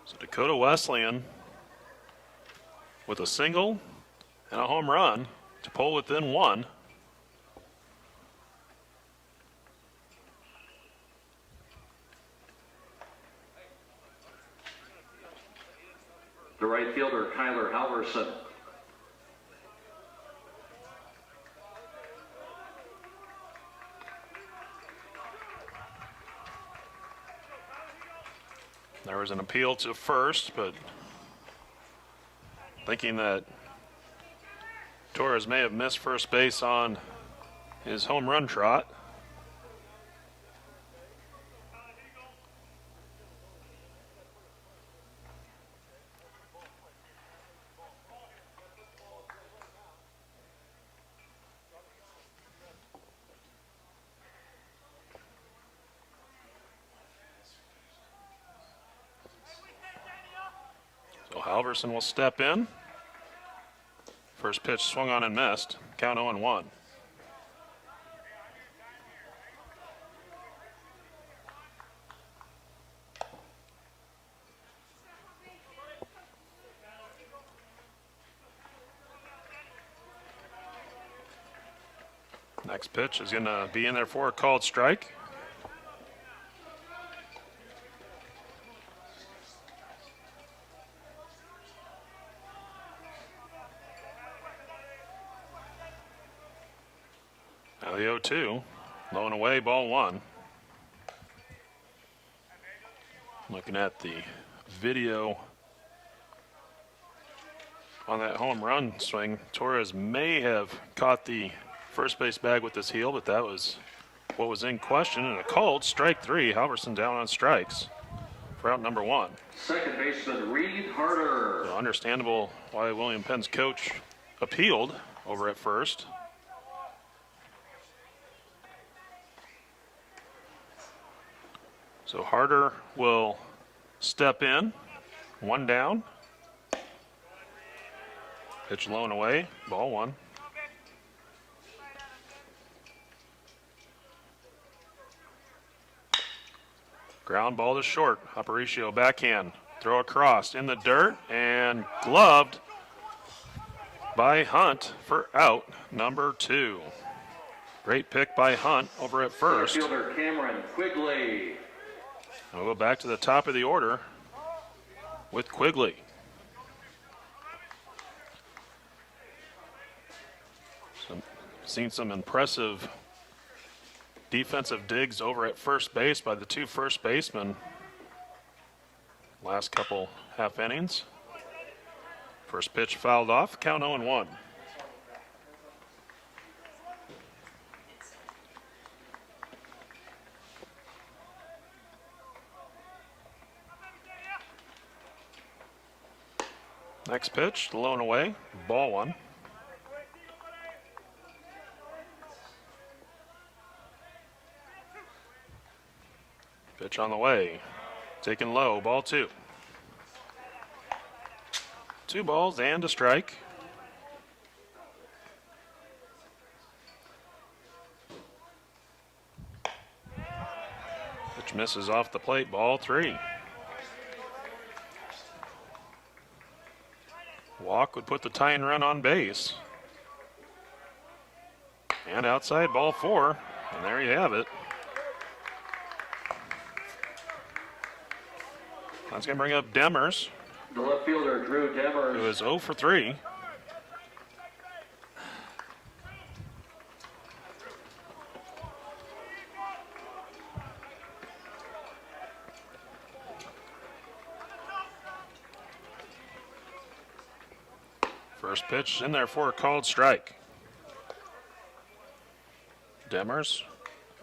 So Dakota Wesleyan with a single and a home run to pull within 1. The right fielder, Kyler Halverson. There was an appeal to first, but thinking that Torres may have missed first base on his home run trot. So Halverson will step in. First pitch swung on and missed. Count 0-1. Next pitch is going to be in there for a called strike. Now the 0-2, low and away, ball 1. Looking at the video on that home run swing, Torres may have caught the first base bag with his heel, but that was what was in question. And a called strike 3. Halverson down on strikes for out number 1. Second baseman, Reed Harder. So understandable why William Penn's coach appealed over at first. So Harder will step in, 1 down. Pitch low and away, ball 1. Ground ball to short. Aparicio backhand. Throw across in the dirt and gloved by Hunt for out number 2. Great pick by Hunt over at first. Fielder Cameron Quigley. We'll go back to the top of the order with Quigley. Seen some impressive defensive digs over at first base by the 2 first basemen last couple half innings. First pitch fouled off, count 0-1. Next pitch, low and away, ball 1. Pitch on the way, taken low, ball 2. 2 balls and a strike. Pitch misses off the plate, ball 3. Walk would put the tying run on base. And outside, ball 4, and there you have it. That's going to bring up Demers, The left fielder, Drew Demers. who is 0 for 3. First pitch in there for a called strike. Demers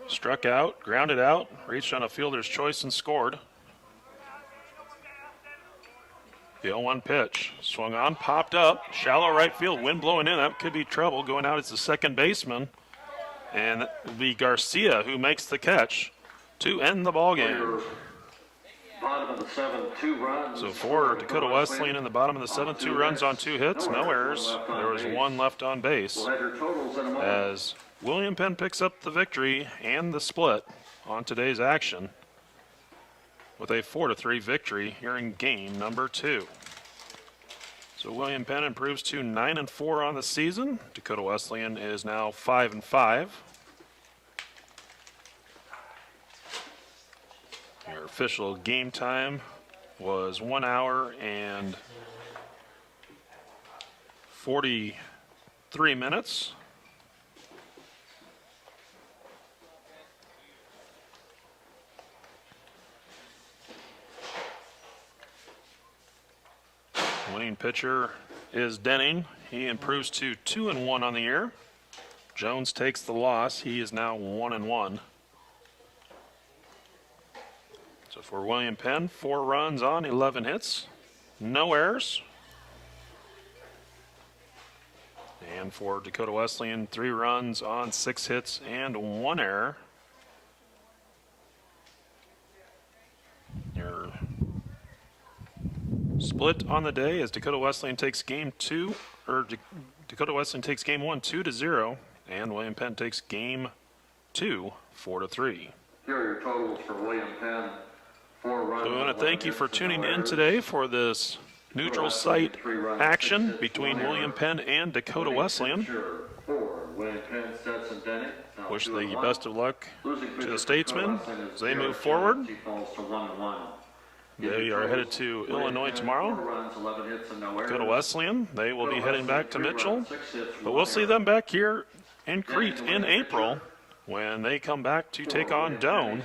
struck out, grounded out, reached on a fielder's choice and scored. The 0-1 pitch. Swung on, popped up. Shallow right field. Wind blowing in. That could be trouble. Going out is the second baseman. And it will be Garcia who makes the catch to end the ball game. Bottom of the 7, 2 runs. So for Dakota Wesleyan in the bottom of the 7th, 2 runs on 2 hits, no errors. There was 1 left on base. We'll have your totals in a moment. As William Penn picks up the victory and the split on today's action with a 4-3 victory here in game number 2. So William Penn improves to 9-4 on the season. Dakota Wesleyan is now 5-5. Your official game time was 1 hour and 43 minutes. Winning pitcher is Denning. He improves to 2-1 on the year. Jones takes the loss. He is now 1-1. So for William Penn, 4 runs on 11 hits, no errors. And for Dakota Wesleyan, 3 runs on 6 hits and 1 error. Your split on the day as Dakota Wesleyan takes game 2, or Dakota Wesleyan takes game 1 2-0, and William Penn takes game 2 4-3. Here are your totals for William Penn. 4 runs. So we want to thank you for tuning in today for this neutral site action between William Penn and Dakota Wesleyan. Wish the best of luck to the Statesmen as they move forward. They are headed to Illinois tomorrow. Dakota Wesleyan, they will be heading back to Mitchell. But we'll see them back here in Crete in April when they come back to take on Doane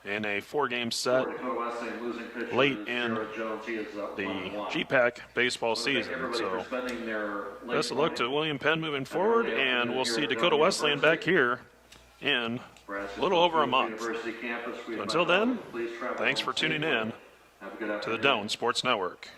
in a 4-game set late in the GPAC baseball season. So best of luck to William Penn moving forward, and we'll see Dakota Wesleyan back here in a little over a month. So until then, thanks for tuning in to the Doane Sports Network.